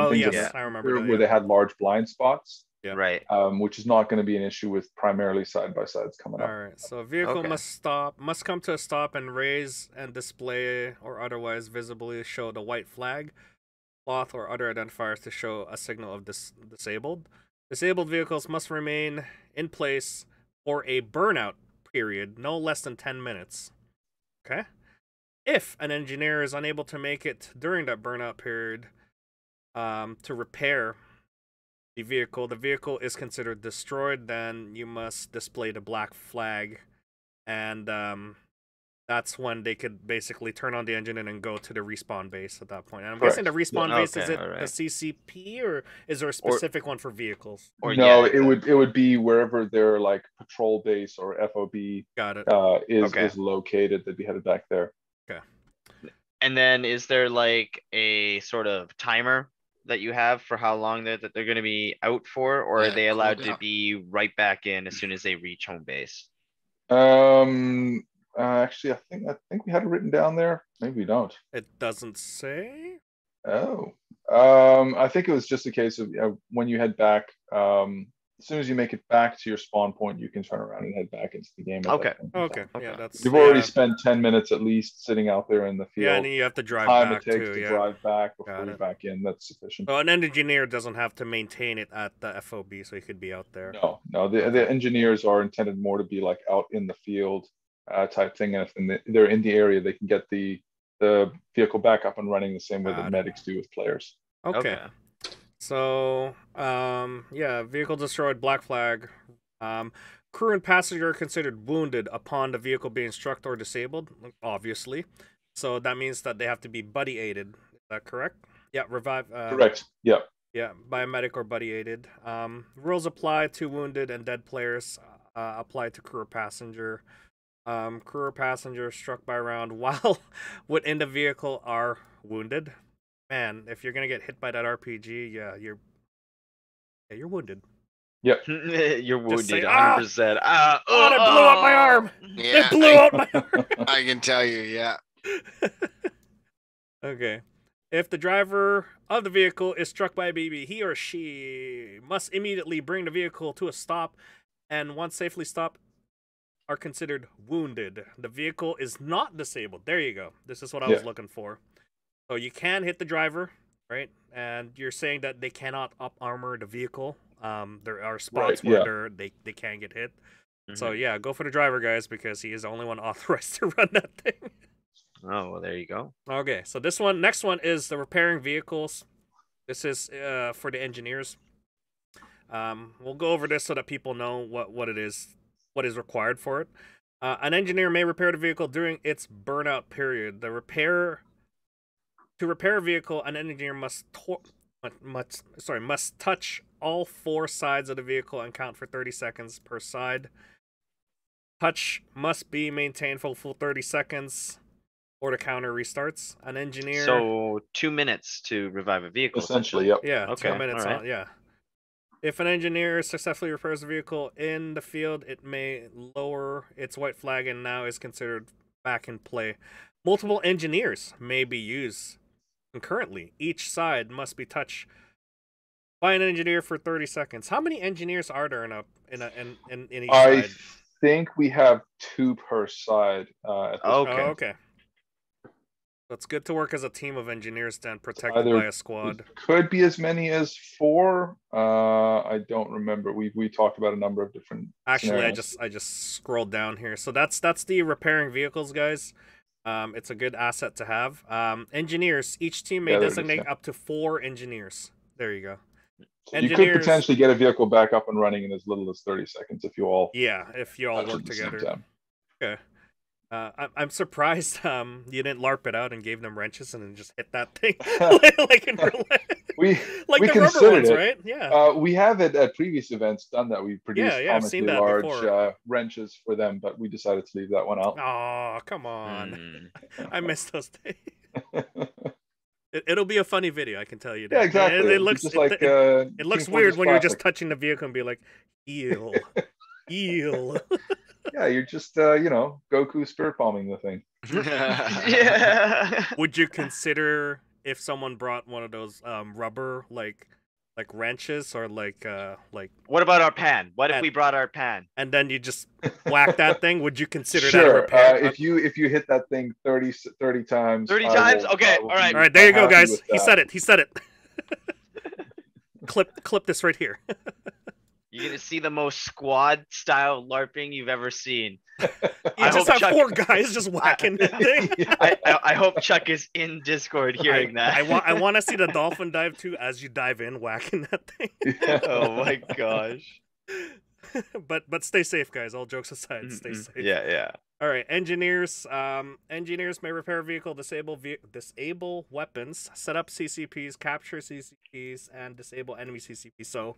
remember where they had large blind spots. Yeah. Right. Which is not going to be an issue with primarily side-by-sides coming up. All right. So a vehicle must come to a stop and raise and display or otherwise visibly show the white flag. cloth, or other identifiers to show a signal of disabled. Disabled vehicles must remain in place for a burnout period no less than 10 minutes. Okay? If an engineer is unable to make it during that burnout period to repair the vehicle is considered destroyed, then you must display the black flag, and that's when they could basically turn on the engine and go to the respawn base at that point. And I'm guessing the respawn base, is it the CCP, or is there a specific one for vehicles? Or no, it would be wherever their like patrol base or FOB Got it. Is located. They'd be headed back there. Okay. And then is there like a sort of timer that you have for how long that they're going to be out for, or are they allowed to be right back in as soon as they reach home base? Actually, I think we had it written down there. Maybe we don't. It doesn't say. Oh, I think it was just a case of when you head back. As soon as you make it back to your spawn point, you can turn around and head back into the game. Okay. Yeah, that's. You've already spent 10 minutes at least sitting out there in the field. Yeah, and you have to drive Time back it takes too. to Yeah. drive back before you're back in. That's sufficient. So an engineer doesn't have to maintain it at the FOB, so he could be out there. No. The engineers are intended more to be like out in the field type thing, and if they're in the area, they can get the vehicle back up and running the same way that medics do with players. Okay. So, vehicle destroyed, black flag. Crew and passenger are considered wounded upon the vehicle being struck or disabled, obviously. So that means that they have to be buddy aided. Is that correct? Yeah, revive. Correct. Yeah. Yeah, by a medic or buddy aided. Rules apply to wounded and dead players. Apply to crew or passenger. Crew or passenger struck by a round while within the vehicle are wounded. Man, if you're gonna get hit by that RPG, you're wounded. Yep. You're wounded, say, 100%. Oh, it blew up my arm. Yeah, It blew out my arm. I can tell you, yeah. Okay. If the driver of the vehicle is struck by a BB, he or she must immediately bring the vehicle to a stop, and once safely stopped, are considered wounded. The vehicle is not disabled. There you go. This is what I was looking for. So you can hit the driver, right? And you're saying that they cannot up-armor the vehicle. There are spots where they can get hit. So yeah, go for the driver, guys, because he is the only one authorized to run that thing. Oh, well, there you go. Okay, so next one is the repairing vehicles. This is for the engineers. We'll go over this so that people know what it is, what is required for it. An engineer may repair the vehicle during its burnout period. To repair a vehicle, an engineer must touch all four sides of the vehicle and count for 30 seconds per side. Touch must be maintained for full 30 seconds, or the counter restarts. An engineer. So 2 minutes to revive a vehicle. Essentially, yep. Yeah, Okay, 2 minutes. all right. If an engineer successfully repairs a vehicle in the field, it may lower its white flag and now is considered back in play. Multiple engineers may be used concurrently. Each side must be touched by an engineer for 30 seconds. How many engineers are there in each side? I think we have 2 per side. At this point. Okay. So it's good to work as a team of engineers then, protected by a squad. It could be as many as 4. I don't remember. We talked about a number of different. Actually, scenarios. I just scrolled down here. So that's the repairing vehicles, guys. It's a good asset to have. Engineers, each team may designate up to 4 engineers. There you go. So you could potentially get a vehicle back up and running in as little as 30 seconds if you all. Yeah, if you all work together. Okay. I'm surprised you didn't LARP it out and gave them wrenches and then just hit that thing like in real life. We the rubber ones, right? Yeah. We have at previous events done that. We produced I've seen that large wrenches for them, but we decided to leave that one out. Oh, come on! I missed those days. It'll be a funny video, I can tell you that. Yeah, exactly. It looks just like it looks weird when you're just touching the vehicle and be like, "Eel, eel." Yeah, you're just Goku spirit bombing the thing. Yeah. Would you consider if someone brought one of those rubber like like wrenches or like What about our pan? What if And- we brought our pan? and then you just whack that thing? Would you consider that a Sure. repair? If you hit that thing 30 times, 30 I times? will- Okay, I will all right. be All right, there you go, happy guys. with He that. said it. He said it. clip this right here. You're gonna see the most squad style LARPing you've ever seen. You I just hope have Chuck- 4 guys just whacking the thing. I hope Chuck is in Discord hearing that. I want to see the dolphin dive too as you dive in whacking that thing. Oh my gosh. but stay safe, guys. All jokes aside, stay safe. Yeah. All right, engineers. Engineers may repair vehicle, disable weapons, set up CCPs, capture CCPs, and disable enemy CCPs. So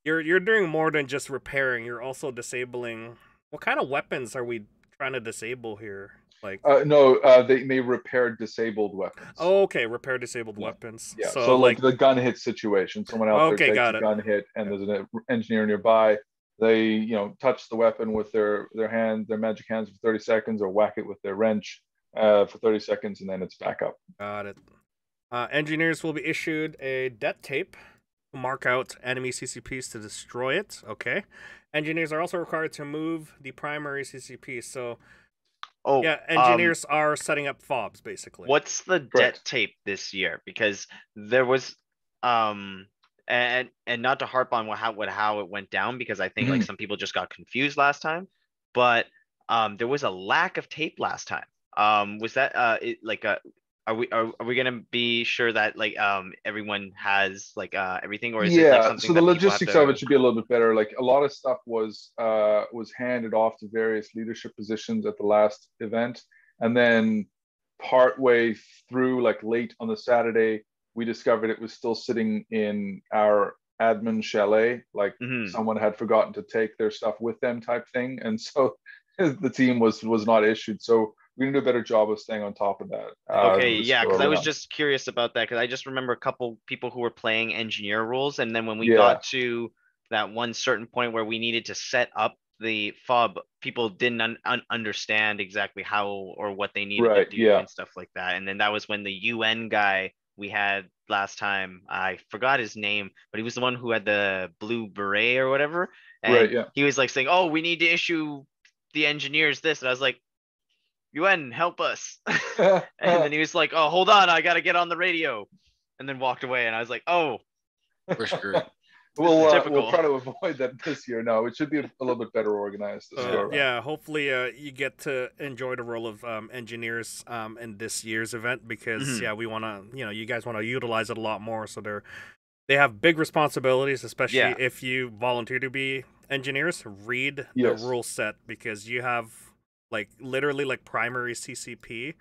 you're doing more than just repairing. You're also disabling. What kind of weapons are we trying to disable here? Like No, they may repair disabled weapons. oh, okay, repair disabled weapons. Yeah. So, So like the gun hit situation, someone out Okay, there got takes it. a gun hit, and there's an engineer nearby. They touch the weapon with their hand, their magic hands for 30 seconds, or whack it with their wrench for 30 seconds, and then it's back up. got it. Engineers will be issued a det tape to mark out enemy CCPs to destroy it. Okay. Engineers are also required to move the primary CCP. So Oh yeah, engineers are setting up fobs basically. What's the Correct. debt tape this year? Because there was and not to harp on how it went down, because I think like some people just got confused last time, but there was a lack of tape last time. Was that are we gonna be sure that like everyone has like everything, or is it like something so the that people have logistics to... of it should be a little bit better. Like a lot of stuff was handed off to various leadership positions at the last event, and then partway through, like late on the Saturday, we discovered it was still sitting in our admin chalet, like someone had forgotten to take their stuff with them type thing, and so the team was not issued. So we're gonna do a better job of staying on top of that. Okay, yeah, because I was around. just curious about that, because I just remember a couple people who were playing engineer rules, and then when we Yeah. got to that one certain point where we needed to set up the fob, people didn't understand exactly how or what they needed Right, to do yeah. and stuff like that. And then that was when the UN guy we had last time, I forgot his name, but he was the one who had the blue beret or whatever, and Right, yeah. he was like saying, "Oh, we need to issue the engineers this," and I was like, UN, help us. And then he was like, "Oh, hold on, I gotta get on the radio," and then walked away. And I was like, "Oh, We're screwed. we'll typical." try to avoid that this year. No, it should be a little bit better organized this go around. Yeah, hopefully you get to enjoy the role of engineers in this year's event, because yeah, we want to, you guys want to utilize it a lot more. So they have big responsibilities, especially if you volunteer to be engineers. Read Yes. the rule set, because you have like literally like primary CCP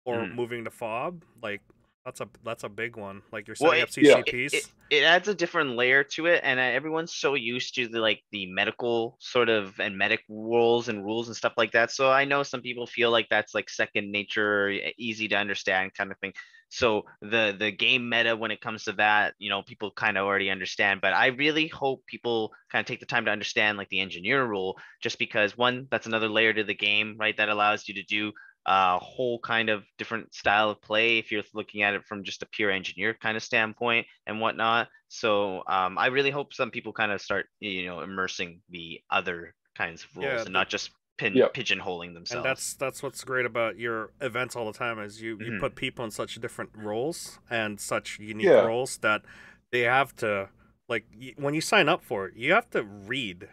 or moving to fob. Like that's a big one. Like you're setting up CCPs. It adds a different layer to it, and everyone's so used to the medical sort of and medic rules and stuff like that. So I know some people feel like that's like second nature, easy to understand kind of thing. So the game meta when it comes to that, people kind of already understand. But I really hope people kind of take the time to understand like the engineer rule, just because one, that's another layer to the game, right? That allows you to do a whole kind of different style of play if you're looking at it from just a pure engineer kind of standpoint and whatnot. So I really hope some people kind of start immersing the other kinds of rules and not just pigeonholing themselves. And that's what's great about your events all the time, is you put people in such different roles and such unique roles that they have to, like, when you sign up for it, you have to read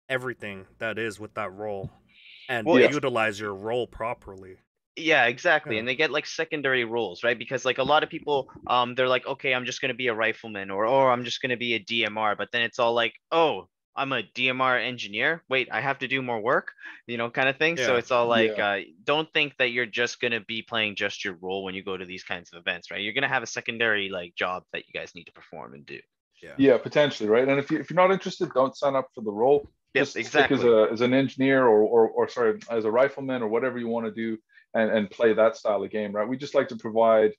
everything that is with that role and utilize your role properly. Yeah, exactly. And they get like secondary roles, right? Because like a lot of people, they're like, okay, I'm just going to be a rifleman, or I'm just going to be a DMR. But then it's all like, oh, I'm a DMR engineer. Wait, I have to do more work, kind of thing. Yeah. So it's all like, don't think that you're just going to be playing just your role when you go to these kinds of events, right? You're going to have a secondary like job that you guys need to perform and do. Yeah, potentially, right? And if you're not interested, don't sign up for the role. Yes, just exactly. Stick as an engineer or sorry, as a rifleman or whatever you want to do, and play that style of game, right? We just like to provide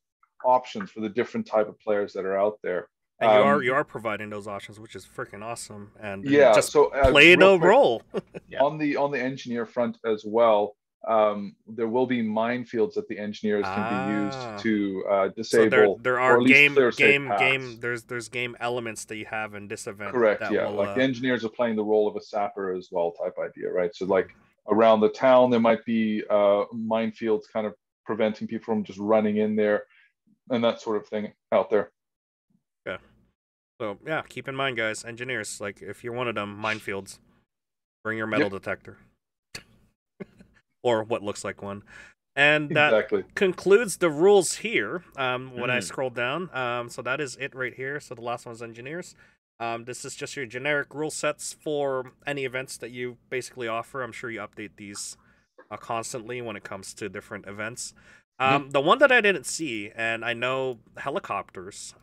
options for the different type of players that are out there. And you are providing those options, which is freaking awesome. And just play the role. On the engineer front as well, there will be minefields that the engineers can be used to So disable there or are at least clear safe paths. there's game elements that you have in this event Correct. that Yeah. will Like the engineers are playing the role of a sapper as well, type idea, right? So like around the town, there might be minefields kind of preventing people from just running in there and that sort of thing out there. Okay. So yeah, keep in mind, guys, engineers, like if you're one of them, minefields, bring your metal detector. Or what looks like one. And that concludes the rules here. When I scroll down, so that is it right here. So the last one is engineers. This is just your generic rule sets for any events that you basically offer. I'm sure you update these constantly when it comes to different events. The one that I didn't see, and I know helicopters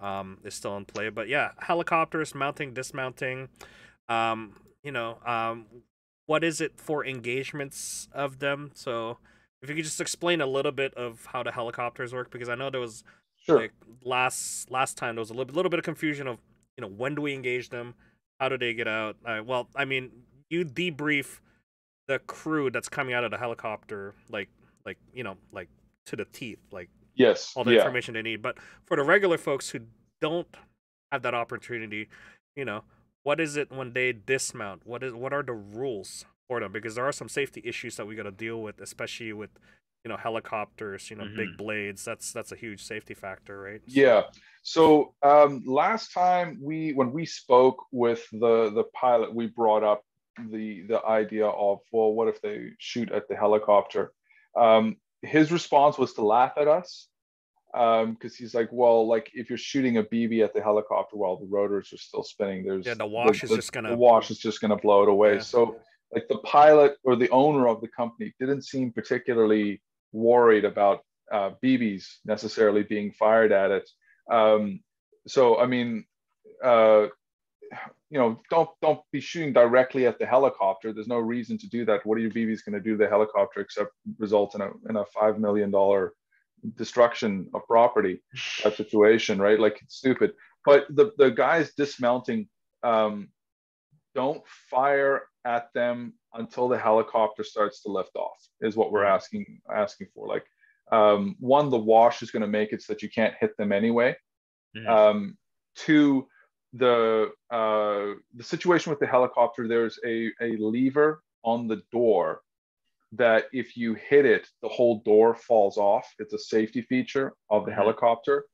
is still in play, but yeah, helicopters, mounting, dismounting, what is it for engagements of them? So if you could just explain a little bit of how the helicopters work, because I know there was like last time there was a little bit of confusion of when do we engage them, how do they get out? Well, I mean, you debrief the crew that's coming out of the helicopter like to the teeth, like all the information they need. But for the regular folks who don't have that opportunity, what is it when they dismount? What are the rules for them? Because there are some safety issues that we got to deal with, especially with helicopters, big blades. That's a huge safety factor, right? Yeah. So last time when we spoke with the pilot, we brought up the idea of, well, what if they shoot at the helicopter? His response was to laugh at us. Because he's like, well, like if you're shooting a BB at the helicopter while the rotors are still spinning, the wash is just gonna blow it away. So like the pilot or the owner of the company didn't seem particularly worried about BBs necessarily being fired at it. So I mean, don't be shooting directly at the helicopter. There's no reason to do that. What are your BBs going to do to the helicopter except result in a $5 million destruction of property type situation, right? Like it's stupid. But the guys dismounting, don't fire at them until the helicopter starts to lift off, is what we're asking for. Like one, the wash is going to make it so that you can't hit them anyway. Two, the situation with the helicopter, there's a lever on the door that if you hit it, the whole door falls off. It's a safety feature of the helicopter.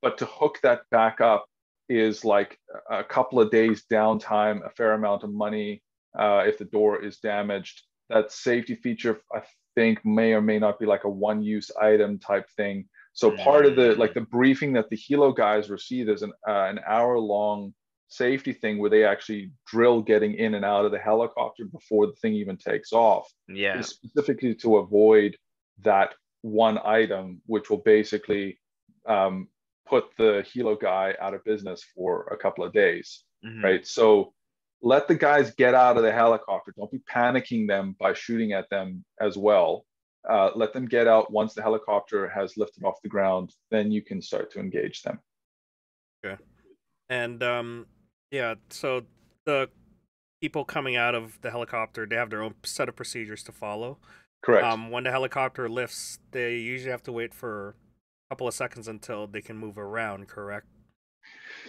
But to hook that back up is like a couple of days downtime, a fair amount of money if the door is damaged. That safety feature, I think, may or may not be like a one-use item type thing. So part of the briefing that the helo guys received is an hour-long safety thing where they actually drill getting in and out of the helicopter before the thing even takes off. Yeah. Specifically to avoid that one item, which will basically put the helo guy out of business for a couple of days, right? So let the guys get out of the helicopter. Don't be panicking them by shooting at them as well. Let them get out. Once the helicopter has lifted off the ground, then you can start to engage them. Okay. And so the people coming out of the helicopter, they have their own set of procedures to follow. Correct. When the helicopter lifts, they usually have to wait for a couple of seconds until they can move around, correct?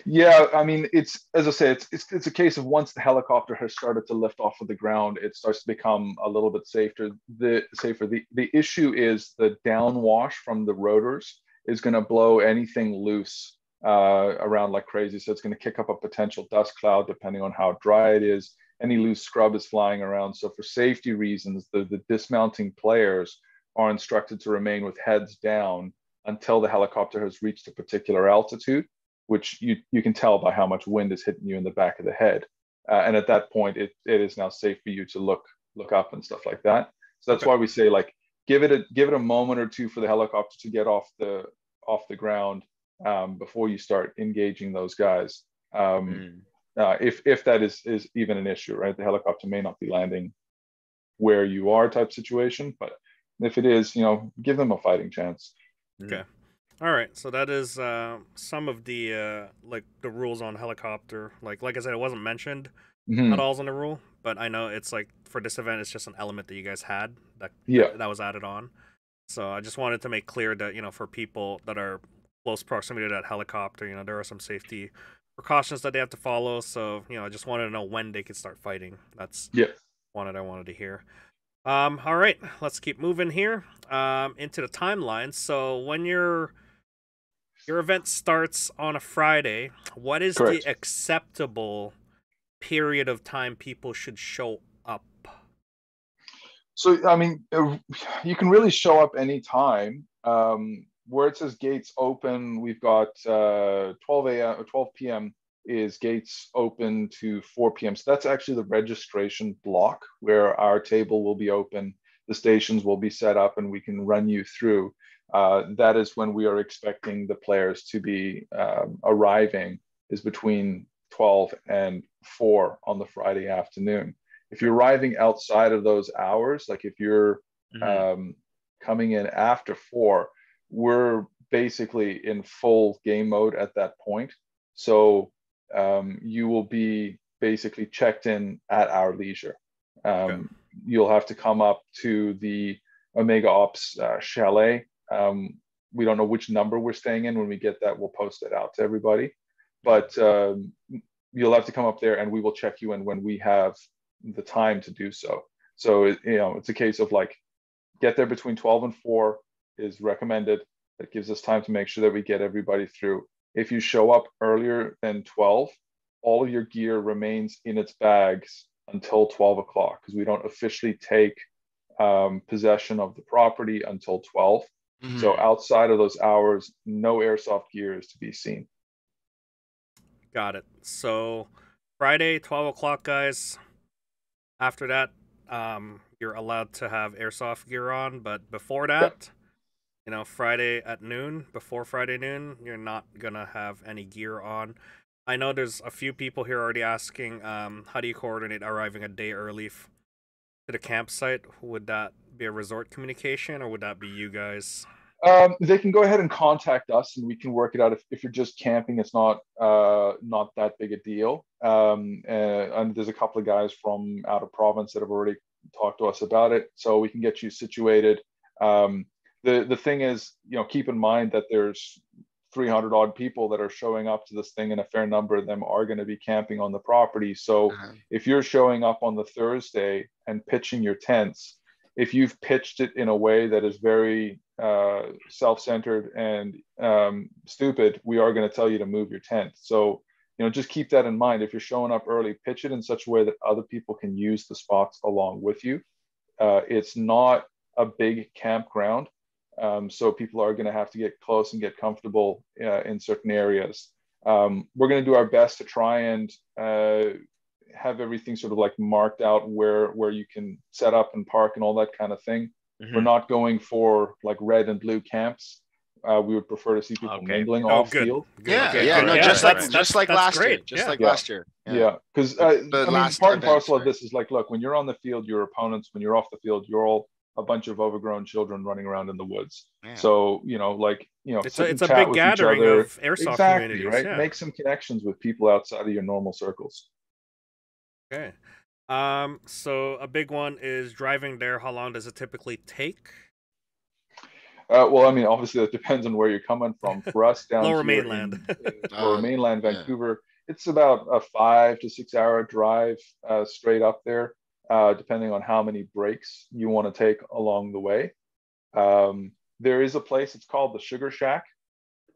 Yeah, I mean, it's, as I say, it's a case of once the helicopter has started to lift off of the ground, it starts to become a little bit safer. The issue is the downwash from the rotors is going to blow anything loose around like crazy. So it's going to kick up a potential dust cloud depending on how dry it is. Any loose scrub is flying around. So for safety reasons, the dismounting players are instructed to remain with heads down until the helicopter has reached a particular altitude, which you can tell by how much wind is hitting you in the back of the head. And at that point, it is now safe for you to look up and stuff like that. So that's why we say, like, give it a moment or two for the helicopter to get off the ground before you start engaging those guys. If that is even an issue, right? The helicopter may not be landing where you are type situation, but if it is, give them a fighting chance. Okay. All right, so that is some of the the rules on helicopter. Like I said, it wasn't mentioned at all in the rule, but I know it's like for this event, it's just an element that you guys had Yeah. that was added on. So I just wanted to make clear that, you know, for people that are close proximity to that helicopter, you know, there are some safety precautions that they have to follow. So, you know, I just wanted to know when they could start fighting. That's one that I wanted to hear. All right, let's keep moving here. Into the timeline. So when your event starts on a Friday, what is Correct. the acceptable period of time people should show up? So, I mean, you can really show up anytime. Where it says gates open, we've got 12 a.m. or 12 p.m. is gates open to 4 p.m. So that's actually the registration block where our table will be open, the stations will be set up, and we can run you through. That is when we are expecting the players to be arriving, is between 12 and 4 on the Friday afternoon. If you're arriving outside of those hours, like if you're coming in after 4, we're basically in full game mode at that point. So you will be basically checked in at our leisure. You'll have to come up to the OmegaOps chalet. We don't know which number we're staying in. When we get that, we'll post it out to everybody. But you'll have to come up there, and we will check you in when we have the time to do so. So it's a case of like, get there between 12 and 4 is recommended. That gives us time to make sure that we get everybody through. If you show up earlier than 12, all of your gear remains in its bags until 12 o'clock, because we don't officially take possession of the property until 12. So outside of those hours, no airsoft gear is to be seen. Got it. So Friday, 12 o'clock, guys. After that, you're allowed to have airsoft gear on, but before that, you know, Friday at noon, before Friday noon, you're not gonna have any gear on. I know there's a few people here already asking, how do you coordinate arriving a day early to the campsite? Would that be a resort communication, or would that be you guys? They can go ahead and contact us, and we can work it out. If you're just camping, it's not that big a deal. And there's a couple of guys from out of province that have already talked to us about it, so we can get you situated. The thing is, keep in mind that there's 300 odd people that are showing up to this thing, and a fair number of them are going to be camping on the property. So if you're showing up on the Thursday and pitching your tents, if you've pitched it in a way that is very self-centered and stupid, we are going to tell you to move your tent. So, just keep that in mind. If you're showing up early, pitch it in such a way that other people can use the spots along with you. It's not a big campground, so people are going to have to get close and get comfortable in certain areas. We're going to do our best to try and have everything sort of like marked out where you can set up and park and all that kind of thing. We're not going for like red and blue camps. We would prefer to see people mingling off field. Just like last year. Last year. Yeah, because part and parcel of this is like, look, when you're on the field, your opponents. When you're off the field, you're all a bunch of overgrown children running around in the woods. So it's a big gathering of airsoft communities, right? Make some connections with people outside of your normal circles. Okay. So a big one is driving there. How long does it typically take? Well, I mean, obviously that depends on where you're coming from. For us down Lower here mainland, Lower mainland, Vancouver, it's about a 5 to 6 hour drive straight up there, depending on how many breaks you want to take along the way. There is a place, it's called the Sugar Shack.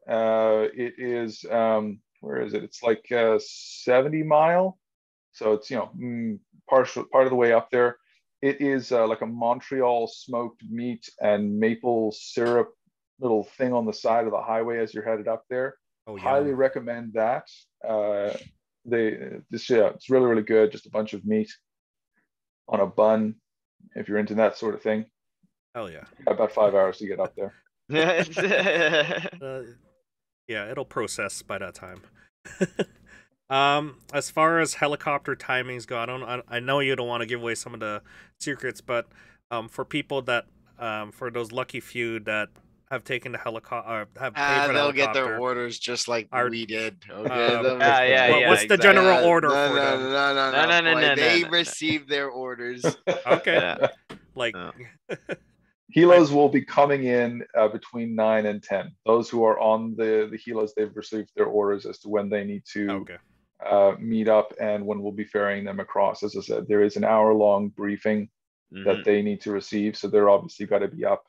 It is, where is it? It's like 70 mile. So it's, part of the way up there. It is like a Montreal smoked meat and maple syrup little thing on the side of the highway as you're headed up there. Highly recommend that. It's really, really good. Just a bunch of meat on a bun, if you're into that sort of thing. Hell yeah. About 5 hours to get up there. Yeah, it'll process by that time. As far as helicopter timings go, I know you don't want to give away some of the secrets, but for people that, for those lucky few that have taken the helicopter, have paid for the They'll get their helicopter. orders just like Are- we did. Okay. They'll Yeah, get- yeah, yeah. What's the exactly. general order no, for no, them? No, no, no, No, boy. They no. received their orders. Okay, Yeah. like Oh. Helos will be coming in between 9 and 10. Those who are on the Helos, they've received their orders as to when they need to okay, meet up and when we'll be ferrying them across. As I said, there is an hour-long briefing that they need to receive, so they're obviously got to be up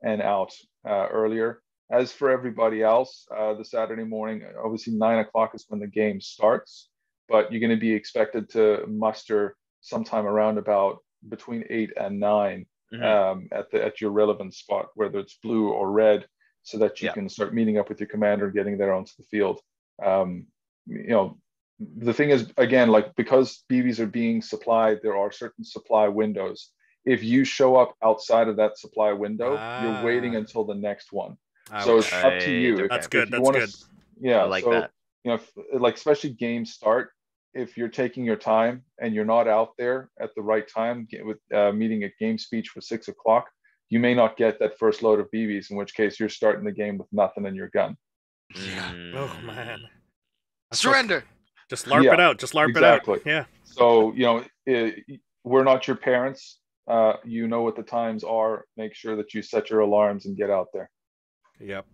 and out earlier. As for everybody else, the Saturday morning, obviously 9 o'clock is when the game starts, but you're going to be expected to muster sometime around about between 8 and 9 at your relevant spot, whether it's blue or red, so that you can start meeting up with your commander and getting there onto the field. The thing is, again, like, because BBs are being supplied, there are certain supply windows. If you show up outside of that supply window, you're waiting until the next one. So it's up to you. That's good. That's good. Yeah, I like that. Like, especially game start, if you're taking your time and you're not out there at the right time with meeting at game speech for 6 o'clock, you may not get that first load of BBs, in which case you're starting the game with nothing in your gun. Yeah. Oh man. Surrender. Just LARP it out. Just LARP it out. Yeah. So, we're not your parents. You know what the times are. Make sure that you set your alarms and get out there. Yep.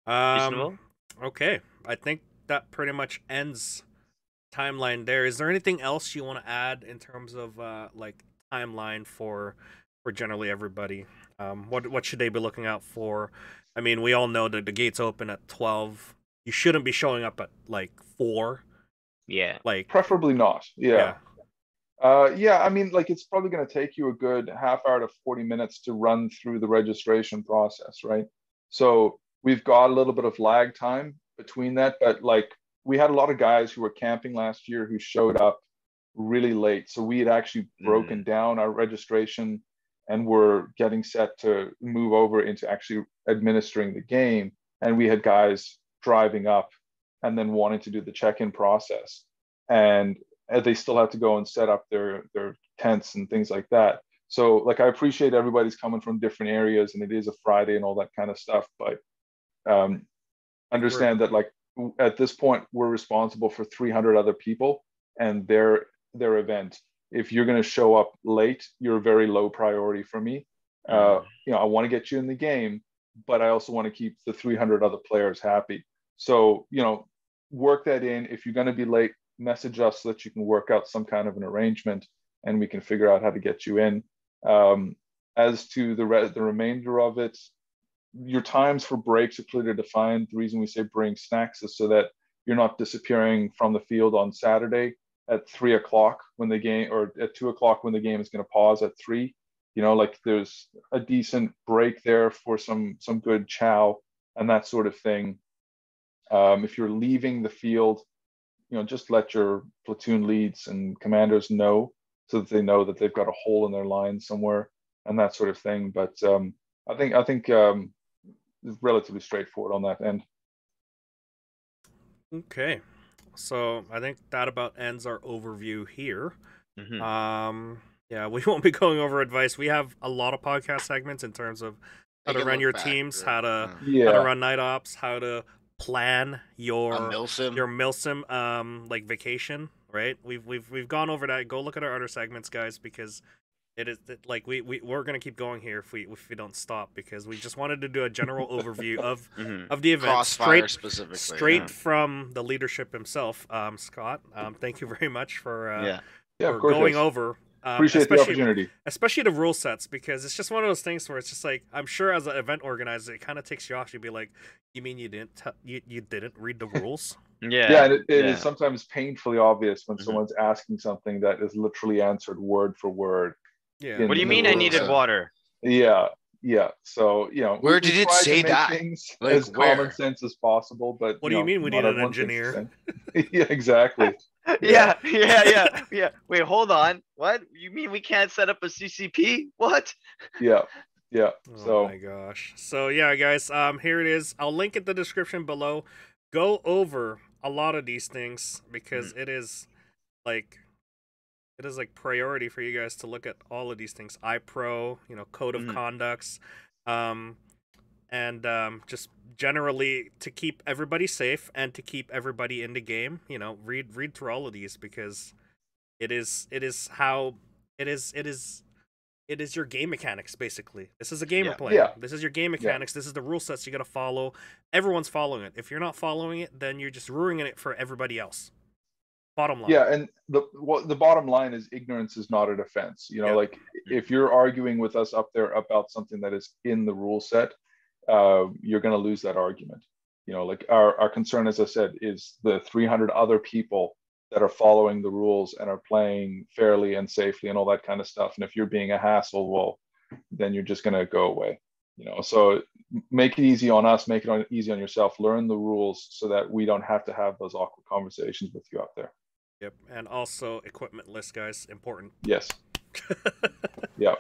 Reasonable. Okay. I think that pretty much ends timeline there. Is there anything else you want to add in terms of like timeline for generally everybody? What should they be looking out for? I mean, we all know that the gates open at 12. You shouldn't be showing up at like 4. Yeah. Like preferably not. Yeah. I mean, like, it's probably going to take you a good half hour to 40 minutes to run through the registration process, right? So we've got a little bit of lag time between that, but like, we had a lot of guys who were camping last year who showed up really late. So we had actually broken down our registration and were getting set to move over into actually administering the game. And we had guys driving up and then wanting to do the check-in process. And they still have to go and set up their tents and things like that. So, like, I appreciate everybody's coming from different areas and it is a Friday and all that kind of stuff, but understand that, like, at this point, we're responsible for 300 other people and their event. If you're going to show up late, you're a very low priority for me. I want to get you in the game, but I also want to keep the 300 other players happy. So, work that in. If you're going to be late, message us so that you can work out some kind of an arrangement and we can figure out how to get you in. As to the remainder of it, your times for breaks are clearly defined. The reason we say bring snacks is so that you're not disappearing from the field on Saturday at 3 o'clock when the game, or at 2 o'clock when the game is going to pause at 3. Like, there's a decent break there for some good chow and that sort of thing. If you're leaving the field, just let your platoon leads and commanders know so that they know that they've got a hole in their line somewhere and that sort of thing. But I think it's relatively straightforward on that end. Okay, so I think that about ends our overview here. Yeah, we won't be going over advice. We have a lot of podcast segments in terms of how to run your teams, how to run night ops, how to plan your milsim like vacation, right? We've gone over that. Go look at our other segments, guys, because it is like we're gonna keep going here if we don't stop, because we just wanted to do a general overview of the event, Crossfire straight from the leadership himself, Scott. Thank you very much for going over. Appreciate the opportunity, especially the rule sets, because it's just one of those things where it's just like, I'm sure as an event organizer, it kind of takes you off. You'd be like, you mean you didn't you didn't read the rules? And it is sometimes painfully obvious when someone's asking something that is literally answered word for word. What do you mean I needed water? So where did it say that? Things like, as common sense as possible, but what do you mean we need an engineer? Yeah, exactly. Yeah. Wait, hold on. What? You mean we can't set up a CCP? What? Yeah. Oh my gosh. So yeah, guys, here it is. I'll link in the description below. Go over a lot of these things because it is like priority for you guys to look at all of these things. iPro, code of conducts, and just generally to keep everybody safe and to keep everybody in the game. Read through all of these, because it is how it is your game mechanics, basically. This is a gamer playing. Yeah. This is your game mechanics. This is the rule sets you got to follow. Everyone's following it. If you're not following it, then you're just ruining it for everybody else. Bottom line. Yeah, and the bottom line is ignorance is not a defense. Like if you're arguing with us up there about something that is in the rule set, you're going to lose that argument. Like our concern, as I said, is the 300 other people that are following the rules and are playing fairly and safely and all that kind of stuff. And if you're being a hassle, well, then you're just going to go away. So make it easy on us, make it easy on yourself, learn the rules so that we don't have to have those awkward conversations with you up there. Yep. And also equipment list, guys, important. Yes. Yeah.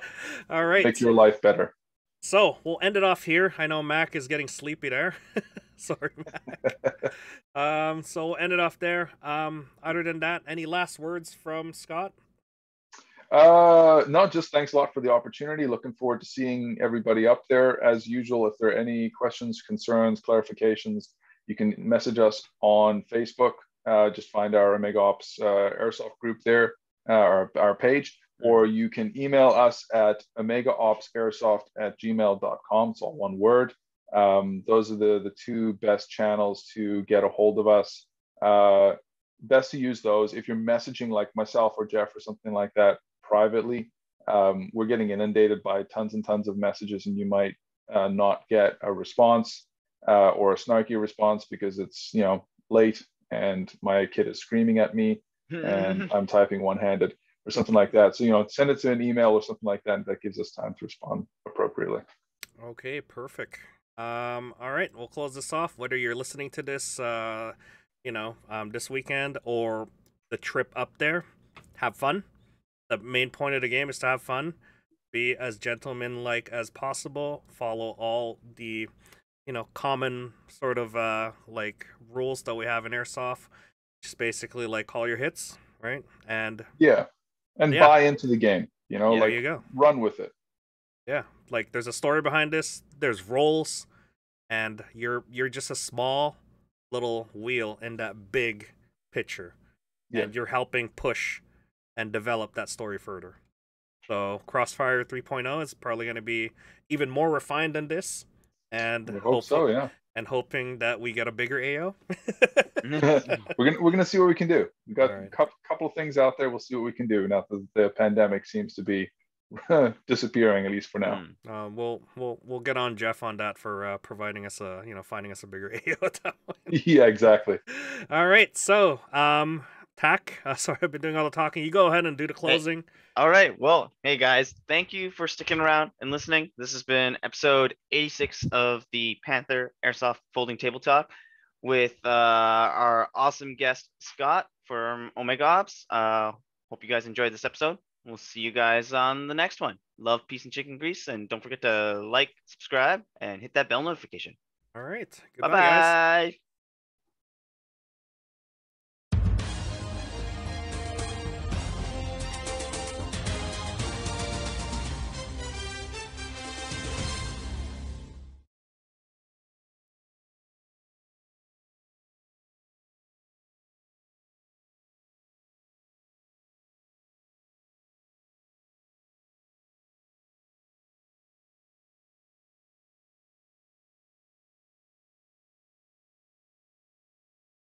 All right. Make your life better. So we'll end it off here. I know Mac is getting sleepy there. Sorry, Mac. So we'll end it off there. Other than that, any last words from Scott? No, just thanks a lot for the opportunity. Looking forward to seeing everybody up there. As usual, if there are any questions, concerns, clarifications, you can message us on Facebook. Just find our OmegaOps Airsoft group there, our page, or you can email us at OmegaOpsAirsoft@gmail.com. It's all one word. Those are the two best channels to get a hold of us. Best to use those. If you're messaging like myself or Jeff or something like that privately, we're getting inundated by tons and tons of messages, and you might not get a response or a snarky response because it's late and my kid is screaming at me and I'm typing one-handed or something like that. So send it to an email or something like that, and that gives us time to respond appropriately. Okay, perfect. All right, we'll close this off. Whether you're listening to this this weekend or the trip up there, have fun. The main point of the game is to have fun, be as gentlemanlike as possible, follow all the common sort of like rules that we have in Airsoft. Just basically like call your hits, right? And buy into the game, there you go. Run with it. Yeah, like there's a story behind this, there's roles, and you're just a small little wheel in that big picture, and you're helping push and develop that story further. So Crossfire 3.0 is probably going to be even more refined than this, and hoping that we get a bigger AO. we're gonna see what we can do. We got a couple of things out there. We'll see what we can do now that the pandemic seems to be disappearing, at least for now. We'll get on Jeff on that for providing us finding us a bigger AO at that point. Yeah, exactly. All right, so Tack, sorry, I've been doing all the talking. You go ahead and do the closing. All right. Well, hey guys, thank you for sticking around and listening. This has been episode 86 of the Panther Airsoft Folding Table Talk with our awesome guest Scott from OmegaOps. Hope you guys enjoyed this episode. We'll see you guys on the next one. Love, peace, and chicken grease, and don't forget to like, subscribe, and hit that bell notification. All right. Goodbye, guys.